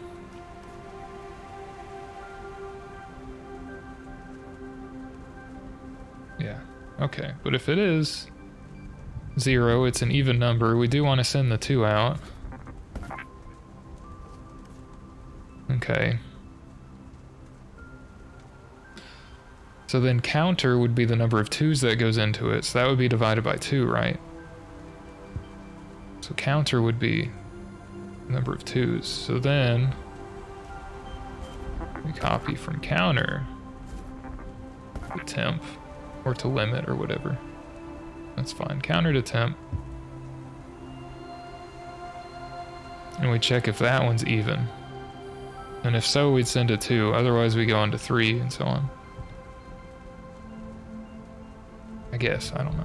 Yeah, okay, but if it is 0, it's an even number, we do want to send the 2 out. Okay. So then counter would be the number of 2s that goes into it, so that would be divided by 2, right? So counter would be the number of 2s. So then we copy from counter to temp, or to limit, or whatever. That's fine. Counter to temp. And we check if that one's even. And if so, we'd send a 2. Otherwise, we go on to 3 and so on. I guess. I don't know.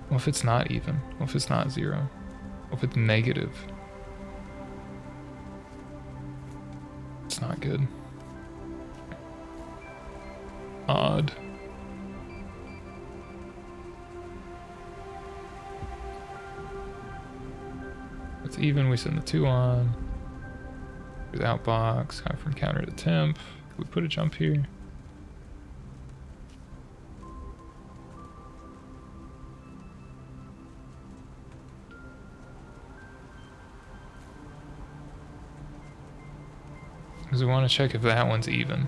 What if it's not even? What if it's not 0? What if it's negative? It's not good. Odd. It's even, we send the 2 on. With outbox, high from counter to temp. We put a jump here. Because we want to check if that one's even.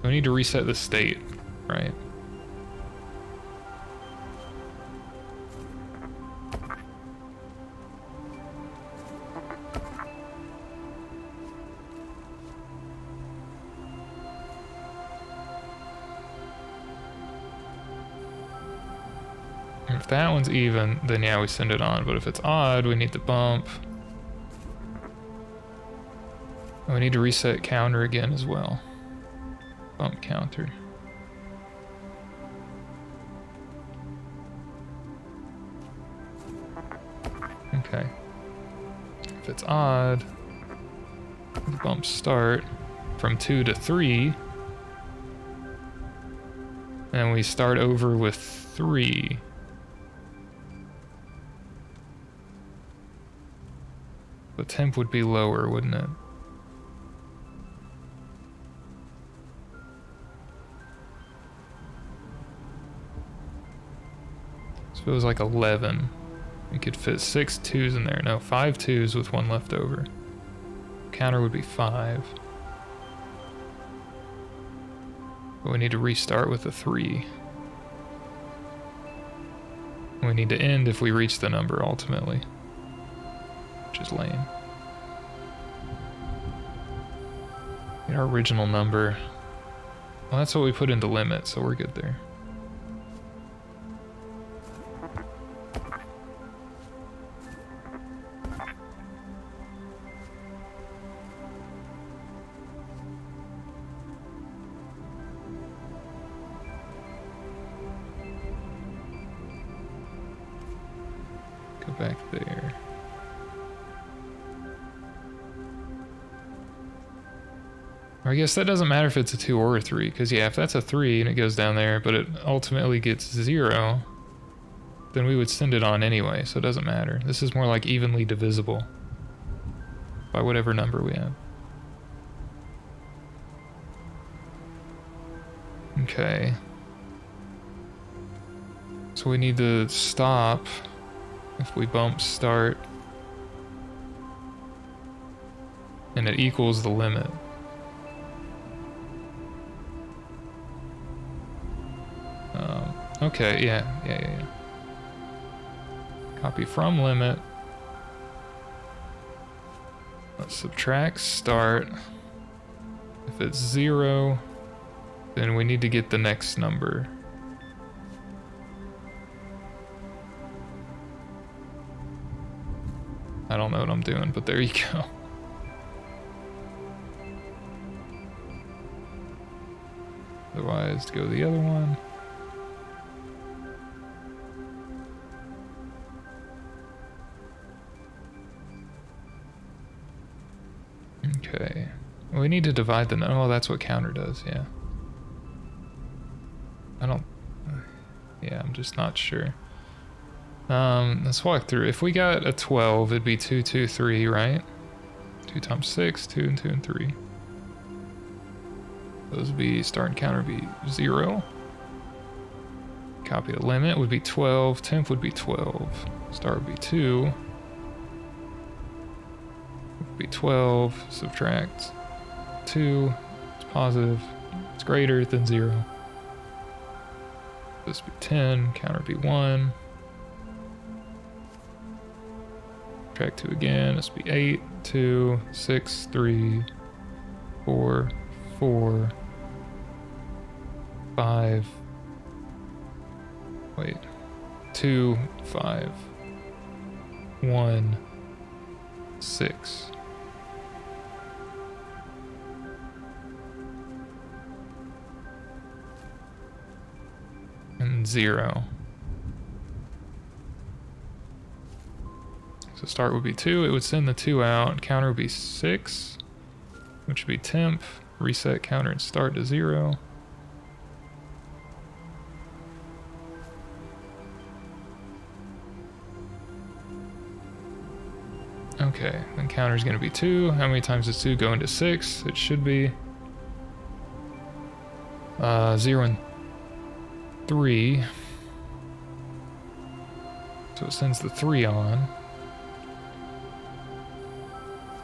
We need to reset the state, right? If that one's even, then yeah, we send it on. But if it's odd, we need to bump. And we need to reset counter again as well. Bump counter. Okay. If it's odd, the bumps start from 2 to 3. And we start over with 3. The temp would be lower, wouldn't it? So it was like 11. We could fit 6 2s in there. No, 5 2s with 1 left over. Counter would be 5. But we need to restart with a 3. We need to end if we reach the number ultimately. Which is lame. Get our original number. Well, that's what we put into limit, so we're good there. Go back there. Or I guess that doesn't matter if it's a 2 or a 3, because yeah, if that's a 3 and it goes down there, but it ultimately gets 0, then we would send it on anyway, so it doesn't matter. This is more like evenly divisible by whatever number we have. Okay. So we need to stop if we bump start, and it equals the limit. Okay, yeah. Copy from limit. Let's subtract start. If it's 0, then we need to get the next number. I don't know what I'm doing, but there you go. Otherwise, go the other one. Okay. We need to divide the... Oh, that's what counter does, yeah. I don't... Yeah, I'm just not sure. Let's walk through. If we got a 12, it'd be 2, 2, 3, right? 2 times 6, 2 and 2 and 3. Those would be... Start and counter would be 0. Copy the limit would be 12. Temp would be 12. Start would be 2. Be 12, subtract 2, it's positive, it's greater than 0. This would be 10, counter would be 1. Subtract 2 again, this would be 8, 2, 6, 3, 4, 4, 5, wait, 2, 5, 1, 6. And 0. So start would be 2, it would send the 2 out, counter would be 6, which would be temp, reset counter and start to 0. Okay, then counter's gonna be 2. How many times does 2 go into 6? It should be 0 and 3. So it sends the 3 on.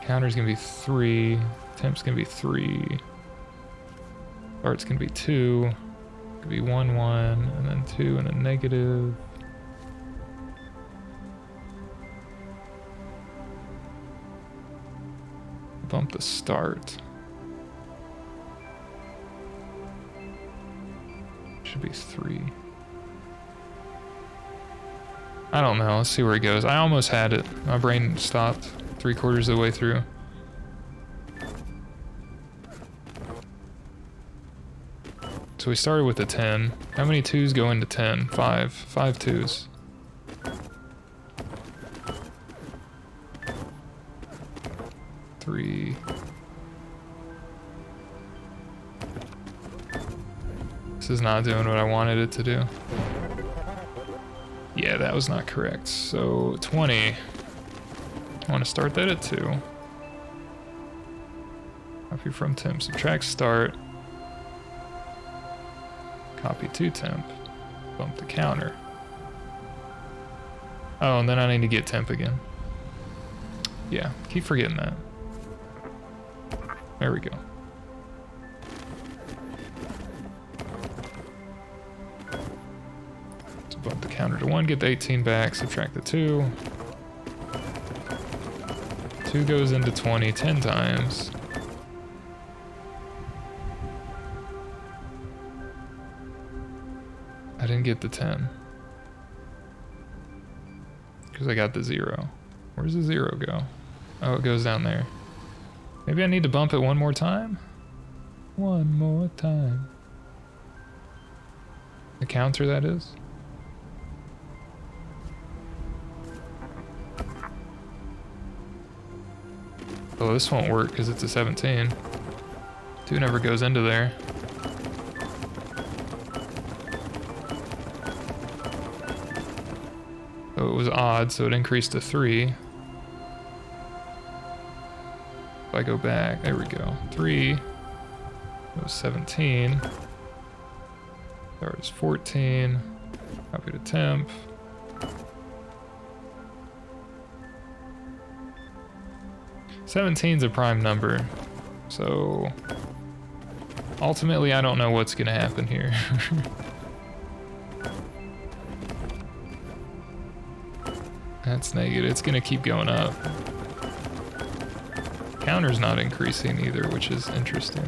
Counter's gonna be 3. Temp's gonna be 3. Start's gonna be 2. Could be 1, 1, and then 2 and a negative. Bump the start. Should be 3. I don't know. Let's see where it goes. I almost had it. My brain stopped 3/4 of the way through. So we started with a 10. How many 2s go into 10? 5. 5 2s. Three. This is not doing what I wanted it to do. Yeah, that was not correct. So 20. I want to start that at 2. Copy from temp, subtract start. Copy to temp. Bump the counter. Oh, and then I need to get temp again. Yeah, keep forgetting that. There we go. So bump the counter to 1, get the 18 back, subtract the 2. 2 goes into 20 10 times. I didn't get the 10. Because I got the 0. Where's the 0 go? Oh, it goes down there. Maybe I need to bump it one more time? One more time. The counter, that is. Oh, this won't work because it's a 17. 2 never goes into there. So it was odd, so it increased to 3. If I go back, there we go. 3. It was 17. There was 14. Copy to temp. Seventeen's a prime number, so ultimately I don't know what's gonna happen here. That's negative. It's gonna keep going up. Counter's not increasing either, which is interesting.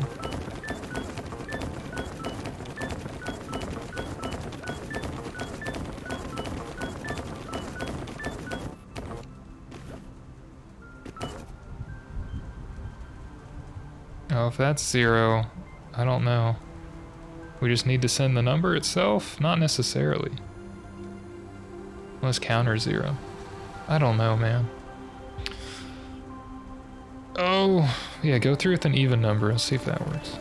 Oh, if that's 0, I don't know. We just need to send the number itself? Not necessarily. Unless counter 0. I don't know, man. Oh, yeah, go through with an even number and see if that works.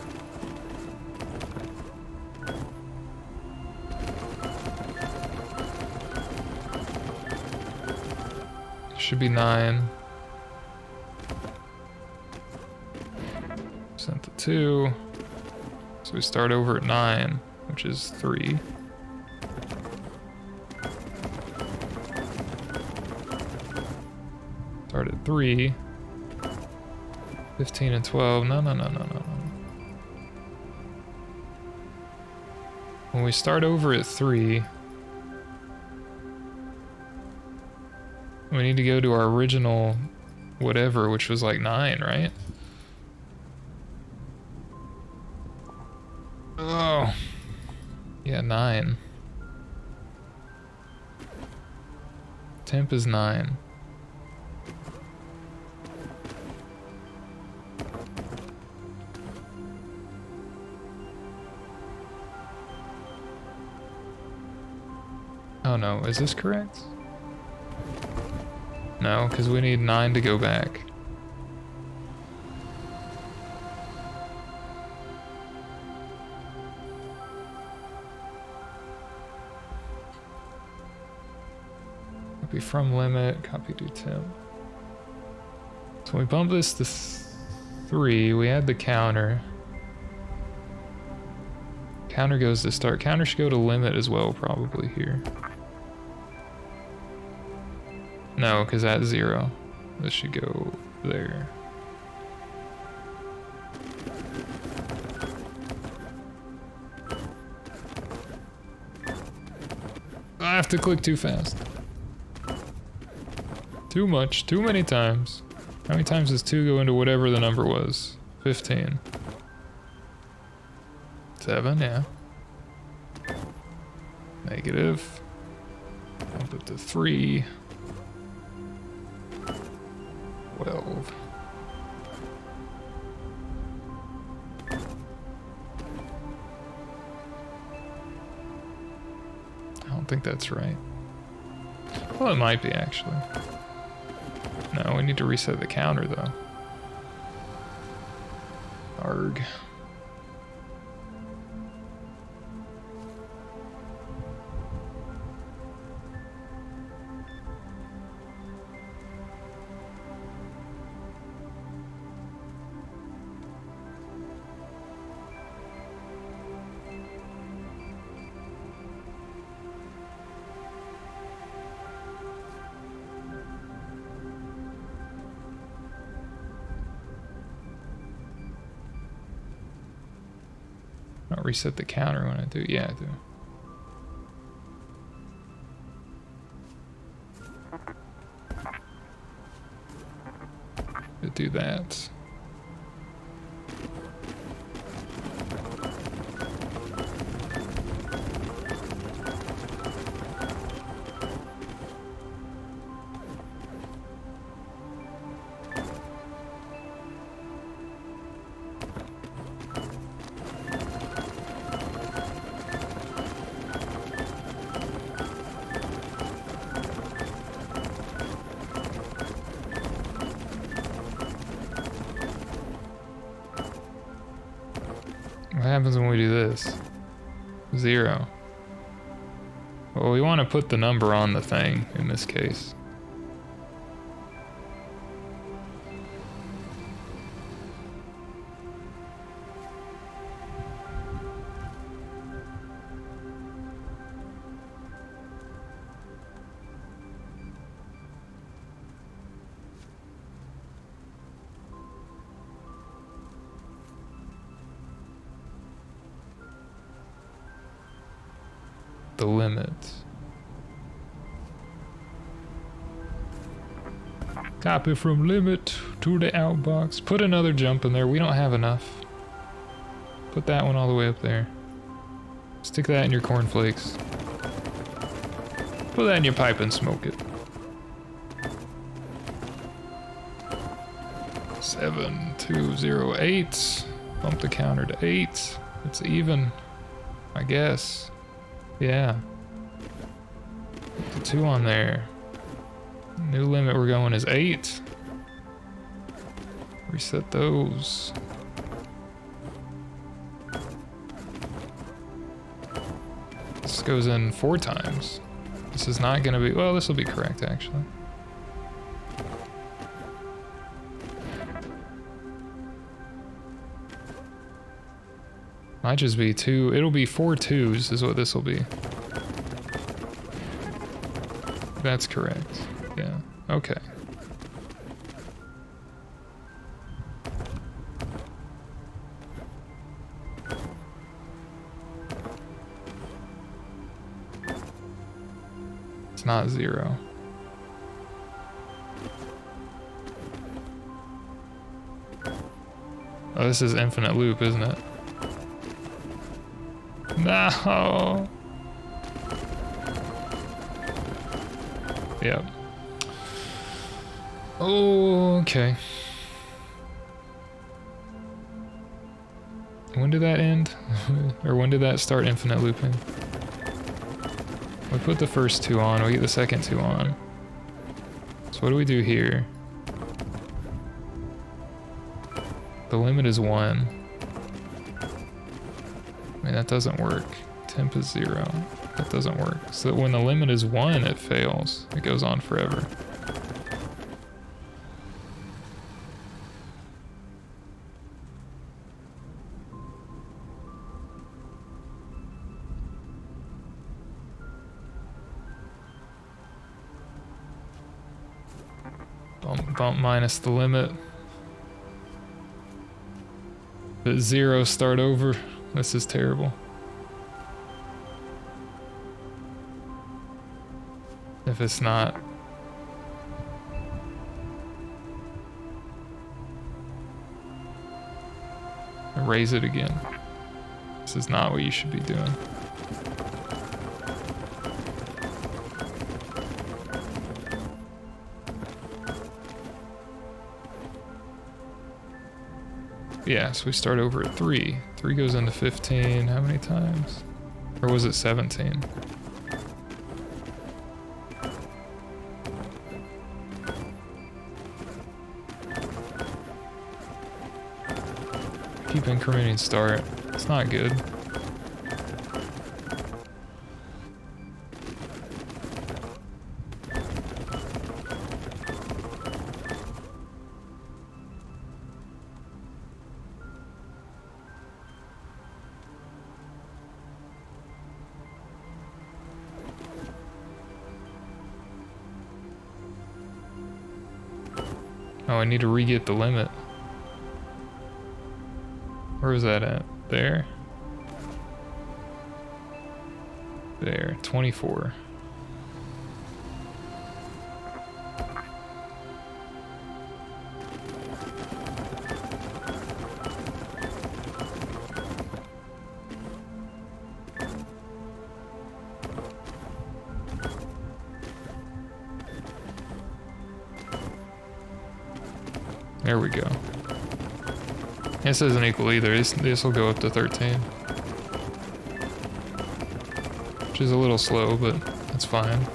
Should be 9. Sent the 2. So we start over at 9, which is 3. Start at 3. 15 and 12. No. When we start over at 3, we need to go to our original whatever, which was like 9, right? Oh. Yeah, 9. Temp is 9. Oh no, is this correct? No, because we need 9 to go back. Copy from limit, copy to temp. So we bump this to 3. We add the counter. Counter goes to start. Counter should go to limit as well, probably here. No, because that's 0. This should go there. I have to click too fast. Too much, too many times. How many times does 2 go into whatever the number was? 15. 7, yeah. Negative. Bump it to 3. 12. I don't think that's right. Well, it might be actually. No, we need to reset the counter though. Arg. I'll reset the counter when I do. Yeah, I do. Do that. What happens when we do this? 0. Well, we want to put the number on the thing in this case. The limit. Copy from limit to the outbox. Put another jump in there. We don't have enough. Put that one all the way up there. Stick that in your cornflakes. Put that in your pipe and smoke it. 7, 2, 0, 8. Bump the counter to 8. It's even, I guess. Yeah. Put the 2 on there. New limit we're going is 8. Reset those. This goes in 4 times. This is not gonna be, well, this will be correct actually. Might just be 2, it'll be 4 2s is what this will be. That's correct, yeah, okay. It's not 0. Oh, this is infinite loop, isn't it? No. Yep. Oh, okay. When did that end? Or when did that start infinite looping? We put the first 2 on, we get the second 2 on. So what do we do here? The limit is 1. I mean, that doesn't work. Temp is 0. That doesn't work. So when the limit is 1, it fails. It goes on forever. Bump minus the limit. But 0, start over. This is terrible. If it's not. Raise it again. This is not what you should be doing. Yeah, so we start over at 3. 3 goes into 15. How many times? Or was it 17? Keep incrementing start. It's not good. Oh, I need to re-get the limit. Where was that at? There? There, 24. There we go. This doesn't equal either. This will go up to 13. Which is a little slow, but that's fine.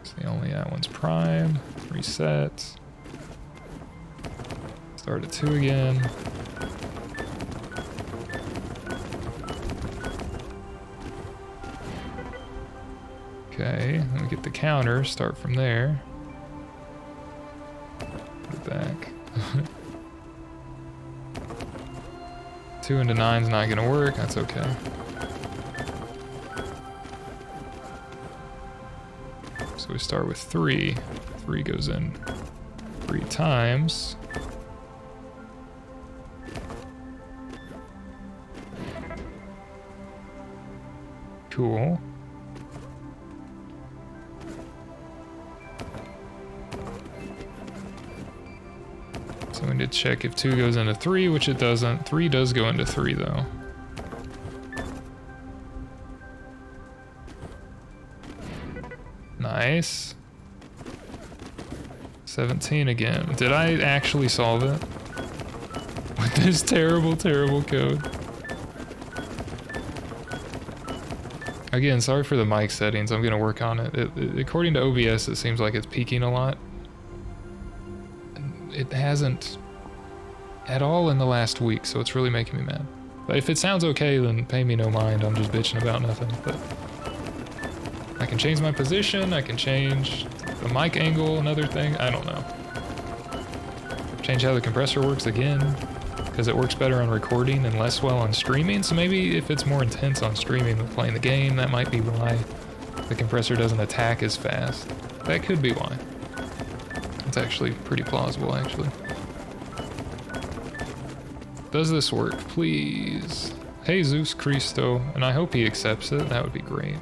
See, only that one's prime. Reset. Start at 2 again. Okay, let me get the counter, start from there. Put it back. 2 into 9's not gonna work, that's okay. So we start with 3. 3 goes in 3 times. Cool. So we need to check if 2 goes into 3, which it doesn't. 3 does go into 3 though. Nice. 17 again. Did I actually solve it? With this terrible, terrible code. Again, sorry for the mic settings. I'm gonna work on it. According to OBS, it seems like it's peaking a lot. It hasn't at all in the last week, so it's really making me mad. But if it sounds okay, then pay me no mind. I'm just bitching about nothing. But I can change my position. I can change the mic angle, another thing. I don't know. Change how the compressor works again, because it works better on recording and less well on streaming. So maybe if it's more intense on streaming than playing the game, that might be why the compressor doesn't attack as fast. That could be why. It's actually pretty plausible, actually. Does this work, please? Jesus Cristo, and I hope he accepts it. That would be great.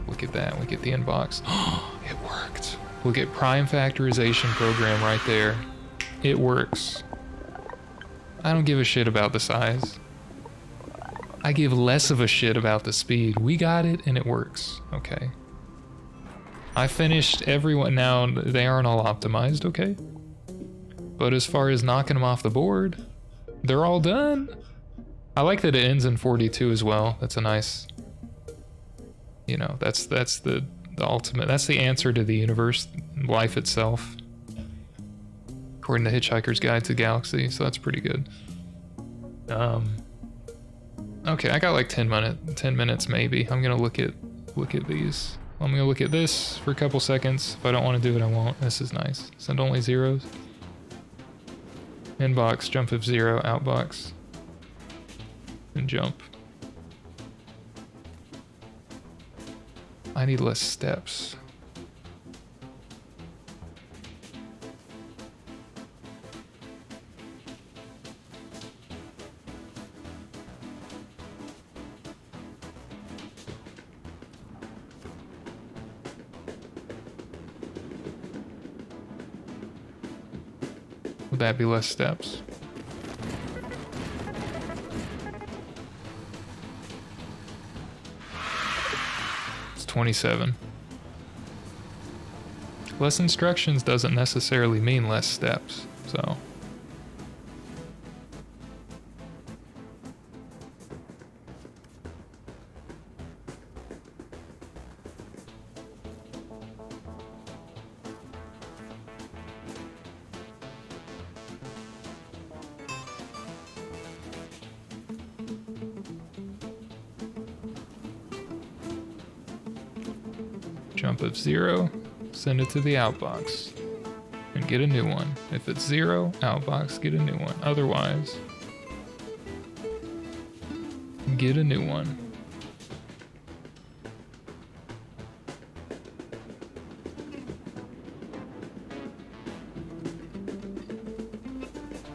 Look at that, we get the inbox. It worked. We'll get prime factorization program right there. It works. I don't give a shit about the size. I give less of a shit about the speed. We got it and it works. Okay. I finished everyone. Now, they aren't all optimized, okay? But as far as knocking them off the board, they're all done. I like that it ends in 42 as well. That's a nice, you know, that's the ultimate, that's the answer to the universe, life itself. According to Hitchhiker's Guide to the Galaxy, so that's pretty good. Okay, I got like 10 minutes maybe. I'm gonna look at these. Let me go look at this for a couple seconds. If I don't want to do it, I won't. This is nice. Send only zeros. Inbox, jump of 0, outbox. And jump. I need less steps. Would that be less steps? It's 27. Less instructions doesn't necessarily mean less steps, so. Jump of 0, send it to the outbox, and get a new one. If it's 0, outbox, get a new one. Otherwise, get a new one.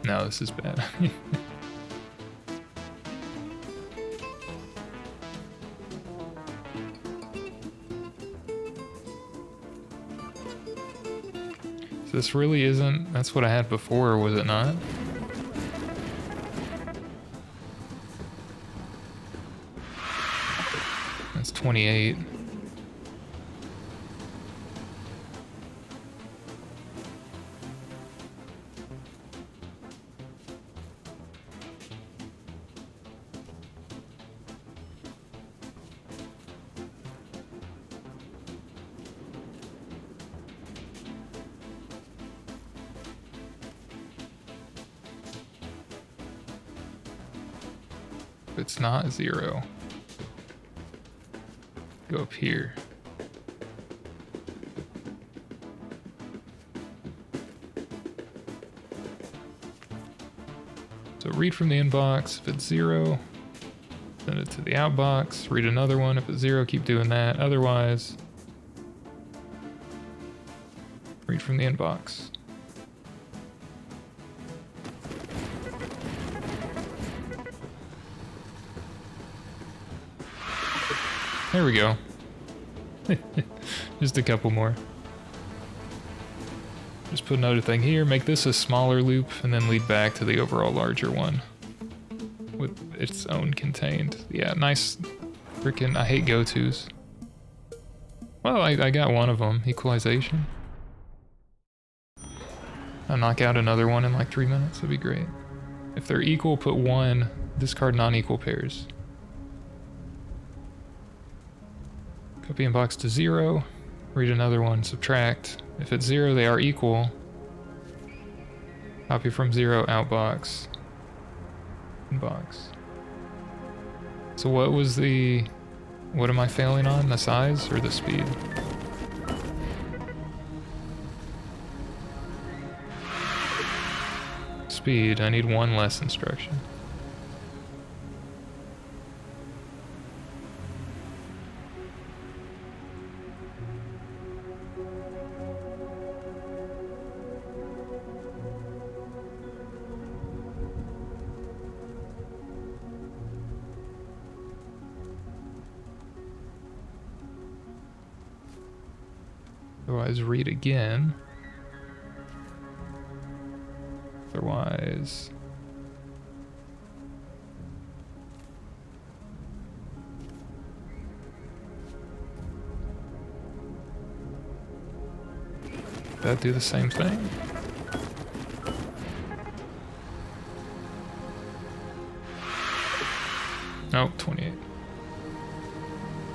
No, this is bad. This really isn't, that's what I had before, was it not? That's 28. It's not 0. Go up here. So read from the inbox. If it's 0, send it to the outbox. Read another one. If it's 0, keep doing that. Otherwise, read from the inbox. There we go. Just a couple more. Just put another thing here, make this a smaller loop, and then lead back to the overall larger one with its own contained. Yeah, nice. Freaking, I hate go-tos. Well, I got one of them, equalization. I'll knock out another one in like 3 minutes, that'd be great. If they're equal, put 1, discard non-equal pairs. Copy inbox to 0, read another one, subtract. If it's 0, they are equal. Copy from 0, outbox, inbox. So what was the, what am I failing on? The size or the speed? Speed, I need 1 less instruction. Otherwise, read again. Otherwise... that do the same thing? Nope, 28.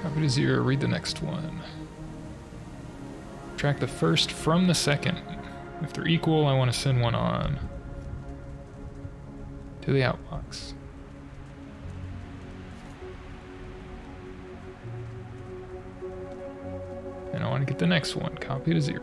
Copy to 0, read the next one. Track the first from the second. If they're equal, I want to send one on to the outbox. want to get the next one. Copy to 0.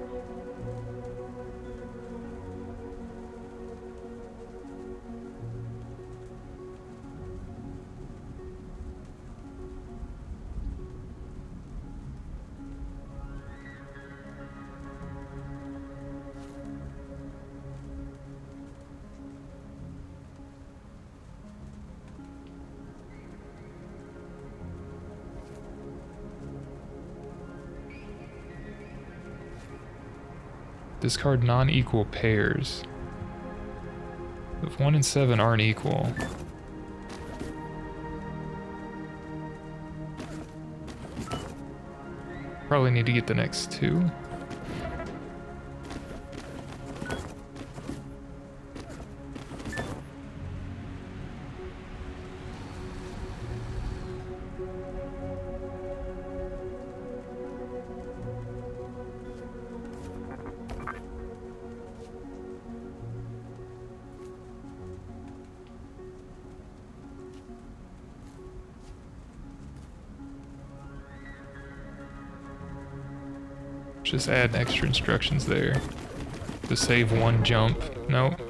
Discard non-equal pairs. If 1 and 7 aren't equal, probably need to get the next 2. Just add extra instructions there to save 1 jump. Nope.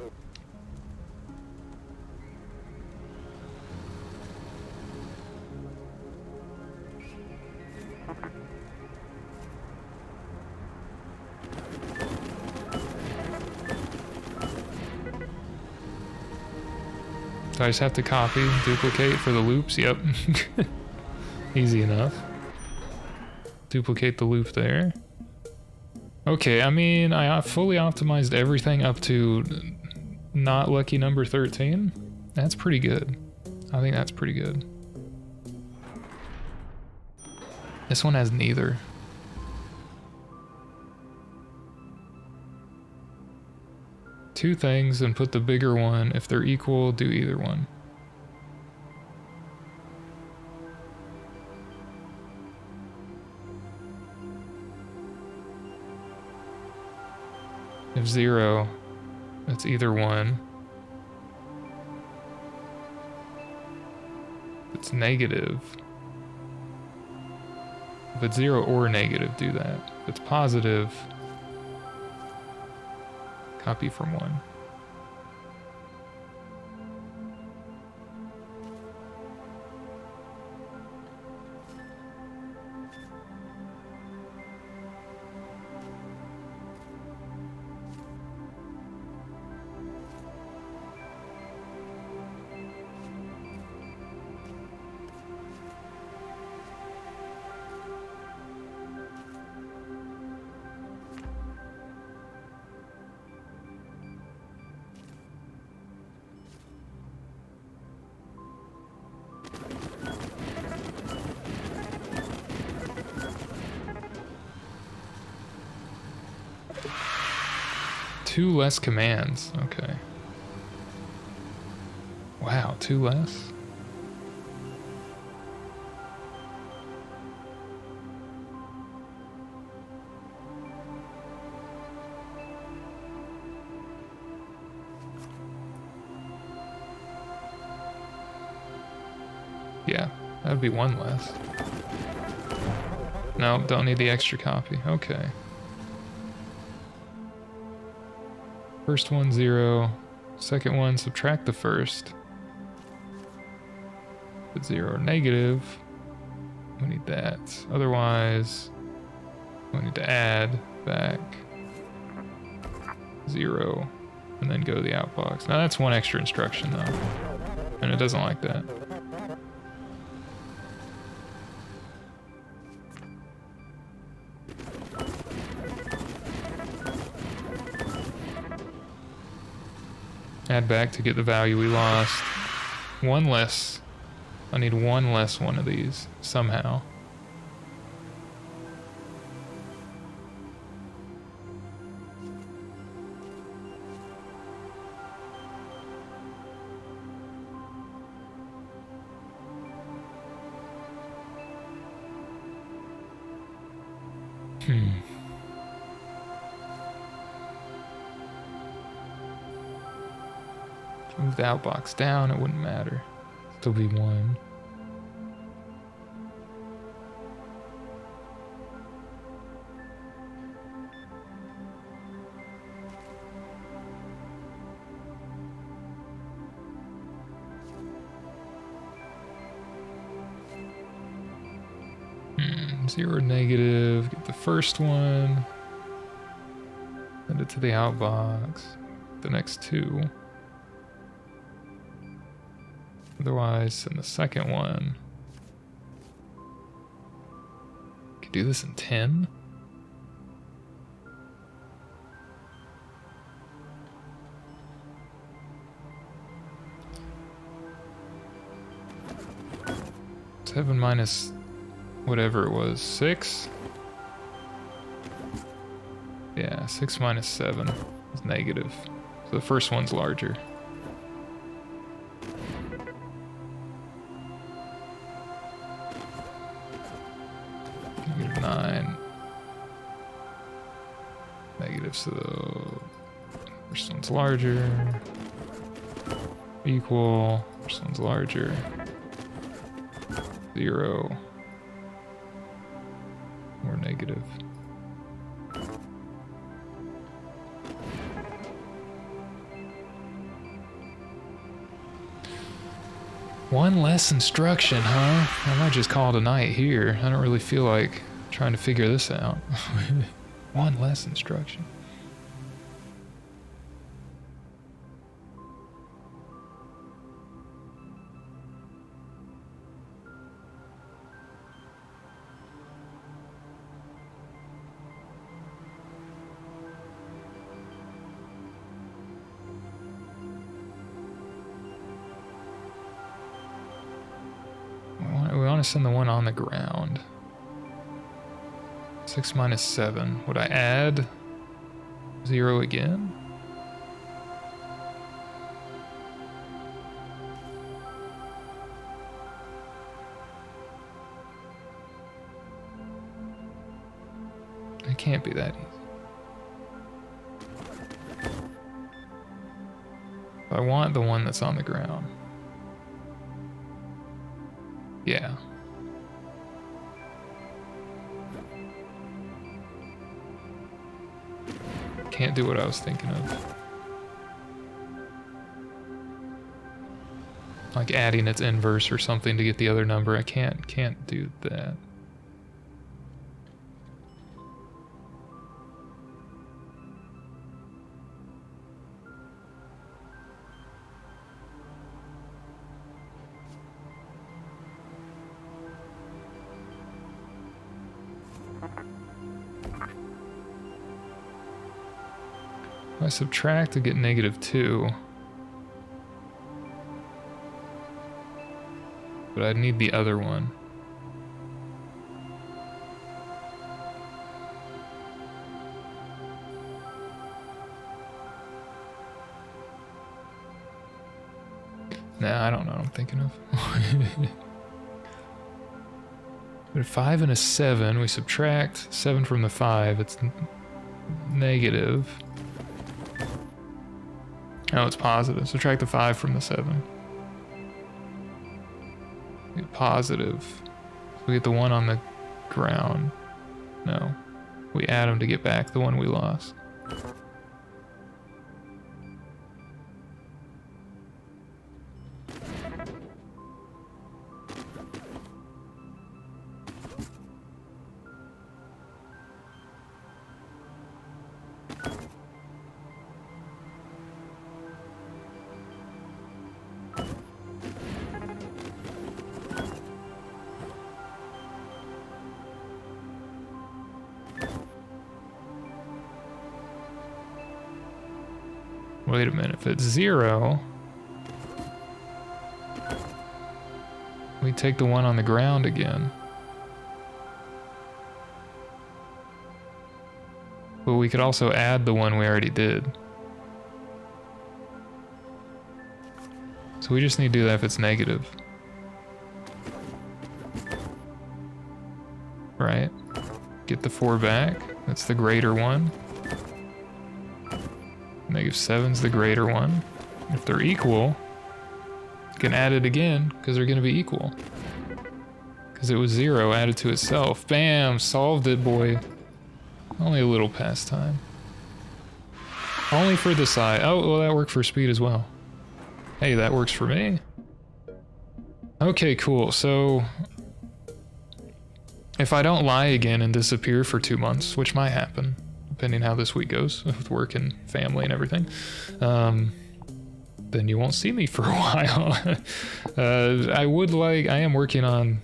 So I just have to copy, duplicate for the loops. Yep. Easy enough. Duplicate the loop there. Okay, I mean, I fully optimized everything up to not lucky number 13. That's pretty good. I think that's pretty good. This one has neither. Two things and put the bigger one. If they're equal, do either one. If 0, it's either one. If it's negative. If it's 0 or negative, do that. If it's positive, copy from 1. Two less commands. Okay. Wow, 2 less? Yeah, that would be 1 less. No, don't need the extra copy. Okay. First one, 0. Second one, subtract the first. Put 0 or negative. We need that. Otherwise, we need to add back 0 and then go to the outbox. Now that's 1 extra instruction though. And it doesn't like that. Add back to get the value we lost. 1 less. I need 1 less one of these, somehow. Move the outbox down, it wouldn't matter. Still be 1. 0, negative. Get the first one. Send it to the outbox. The next two. Otherwise, send the second one. Could do this in 10. Seven minus whatever it was, 6? Yeah, 6 minus 7 is negative. So the first one's larger. Negative 9. Negative, so the first one's larger. Equal, first one's larger. 0. More negative. One less instruction, huh? I might just call it a night here. I don't really feel like trying to figure this out. One less instruction. We want to send the one on the ground. 6 minus 7. Would I add 0 again? It can't be that easy. I want the one that's on the ground. Yeah. Can't do what I was thinking of. Like adding its inverse or something to get the other number. I can't do that. I subtract to get -2. But I'd need the other one. Nah, I don't know what I'm thinking of. But a 5 and a 7, we subtract 7 from the 5, it's negative. Oh, it's positive. Subtract the 5 from the 7. Get positive. So we get the one on the ground. No. We add them to get back the one we lost. Wait a minute, if it's 0, we take the one on the ground again. But we could also add the one we already did. So we just need to do that if it's negative. Right? Get the 4 back, that's the greater one. -7's the greater one. If they're equal, you can add it again because they're going to be equal. Because it was 0 added to itself. Bam! Solved it, boy. Only a little past time. Only for the side. Oh, well, that worked for speed as well. Hey, that works for me. Okay, cool. So if I don't lie again and disappear for 2 months, which might happen, depending how this week goes with work and family and everything, then you won't see me for a while. I am working on,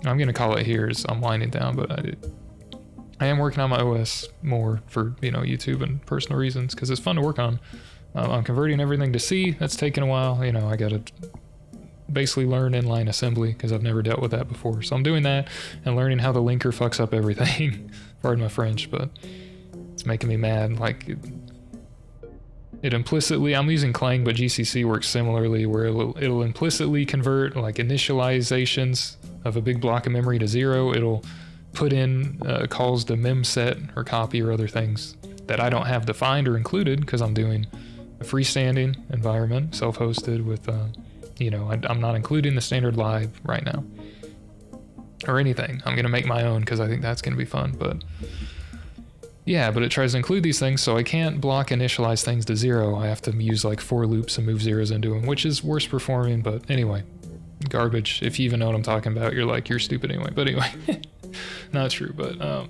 I'm going to call it here as I'm winding down, but I am working on my OS more for, you know, YouTube and personal reasons, because it's fun to work on. I'm converting everything to C. That's taken a while. You know, I got to basically learn inline assembly because I've never dealt with that before. So I'm doing that and learning how the linker fucks up everything. Pardon my French, but it's making me mad. Like, it implicitly, I'm using Clang, but GCC works similarly, where it'll implicitly convert like initializations of a big block of memory to 0. It'll put in calls to memset or copy or other things that I don't have defined or included because I'm doing a freestanding environment, self-hosted with, you know, I'm not including the standard live right now or anything. I'm going to make my own because I think that's going to be fun, but yeah, but it tries to include these things, so I can't block initialize things to 0. I have to use like for loops and move zeros into them, which is worse performing, but anyway, garbage. If you even know what I'm talking about, you're like, you're stupid anyway, but anyway, not true, but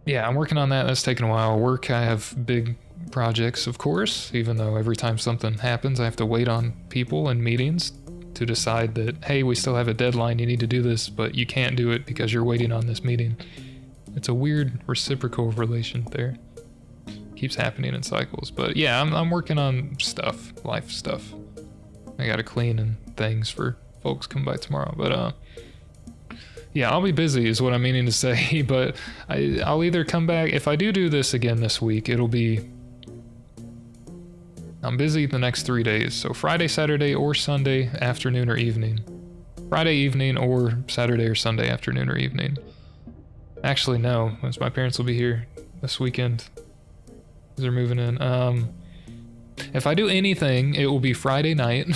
yeah, I'm working on that. That's taking a while. Work, I have big projects, of course, even though every time something happens, I have to wait on people and meetings to decide that, hey, we still have a deadline, you need to do this, but you can't do it because you're waiting on this meeting. It's a weird reciprocal relation there. Keeps happening in cycles. But yeah, I'm working on stuff, life stuff. I gotta clean and things for folks come by tomorrow. But yeah, I'll be busy is what I'm meaning to say. But I'll either come back, if I do this again this week, it'll be, I'm busy the next 3 days. So Friday, Saturday, or Sunday afternoon or evening. Friday evening or Saturday or Sunday afternoon or evening. Actually, no, as my parents will be here this weekend. They're moving in. If I do anything, it will be Friday night.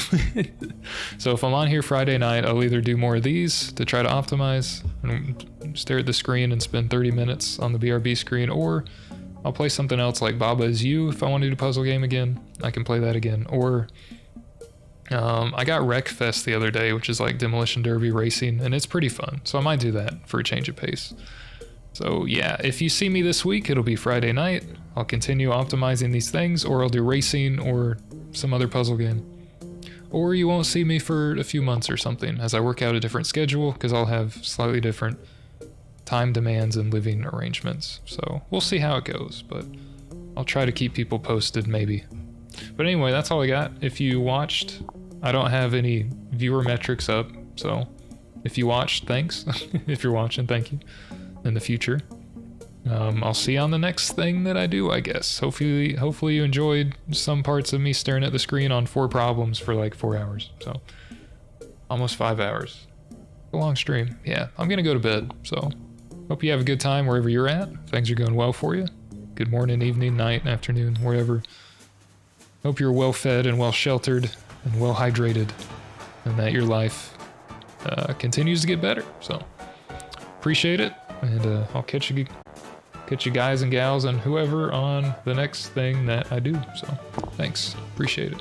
So if I'm on here Friday night, I'll either do more of these to try to optimize and stare at the screen and spend 30 minutes on the BRB screen, or I'll play something else like Baba Is You. If I want to do a puzzle game again, I can play that again. Or I got Wreckfest the other day, which is like Demolition Derby racing, and it's pretty fun. So I might do that for a change of pace. So yeah, if you see me this week, it'll be Friday night. I'll continue optimizing these things, or I'll do racing or some other puzzle game. Or you won't see me for a few months or something as I work out a different schedule, because I'll have slightly different time demands and living arrangements. So we'll see how it goes, but I'll try to keep people posted maybe. But anyway, that's all I got. If you watched, I don't have any viewer metrics up, so if you watched, thanks. If you're watching, thank you. In the future, I'll see you on the next thing that I do, I guess. Hopefully you enjoyed some parts of me staring at the screen on 4 problems for like 4 hours. So almost 5 hours. A long stream. Yeah, I'm gonna go to bed. So hope you have a good time wherever you're at. Things are going well for you. Good morning, evening, night, afternoon, wherever. Hope you're well fed and well sheltered and well hydrated, and that your life continues to get better. So appreciate it. And I'll catch you guys and gals and whoever on the next thing that I do. So thanks. Appreciate it.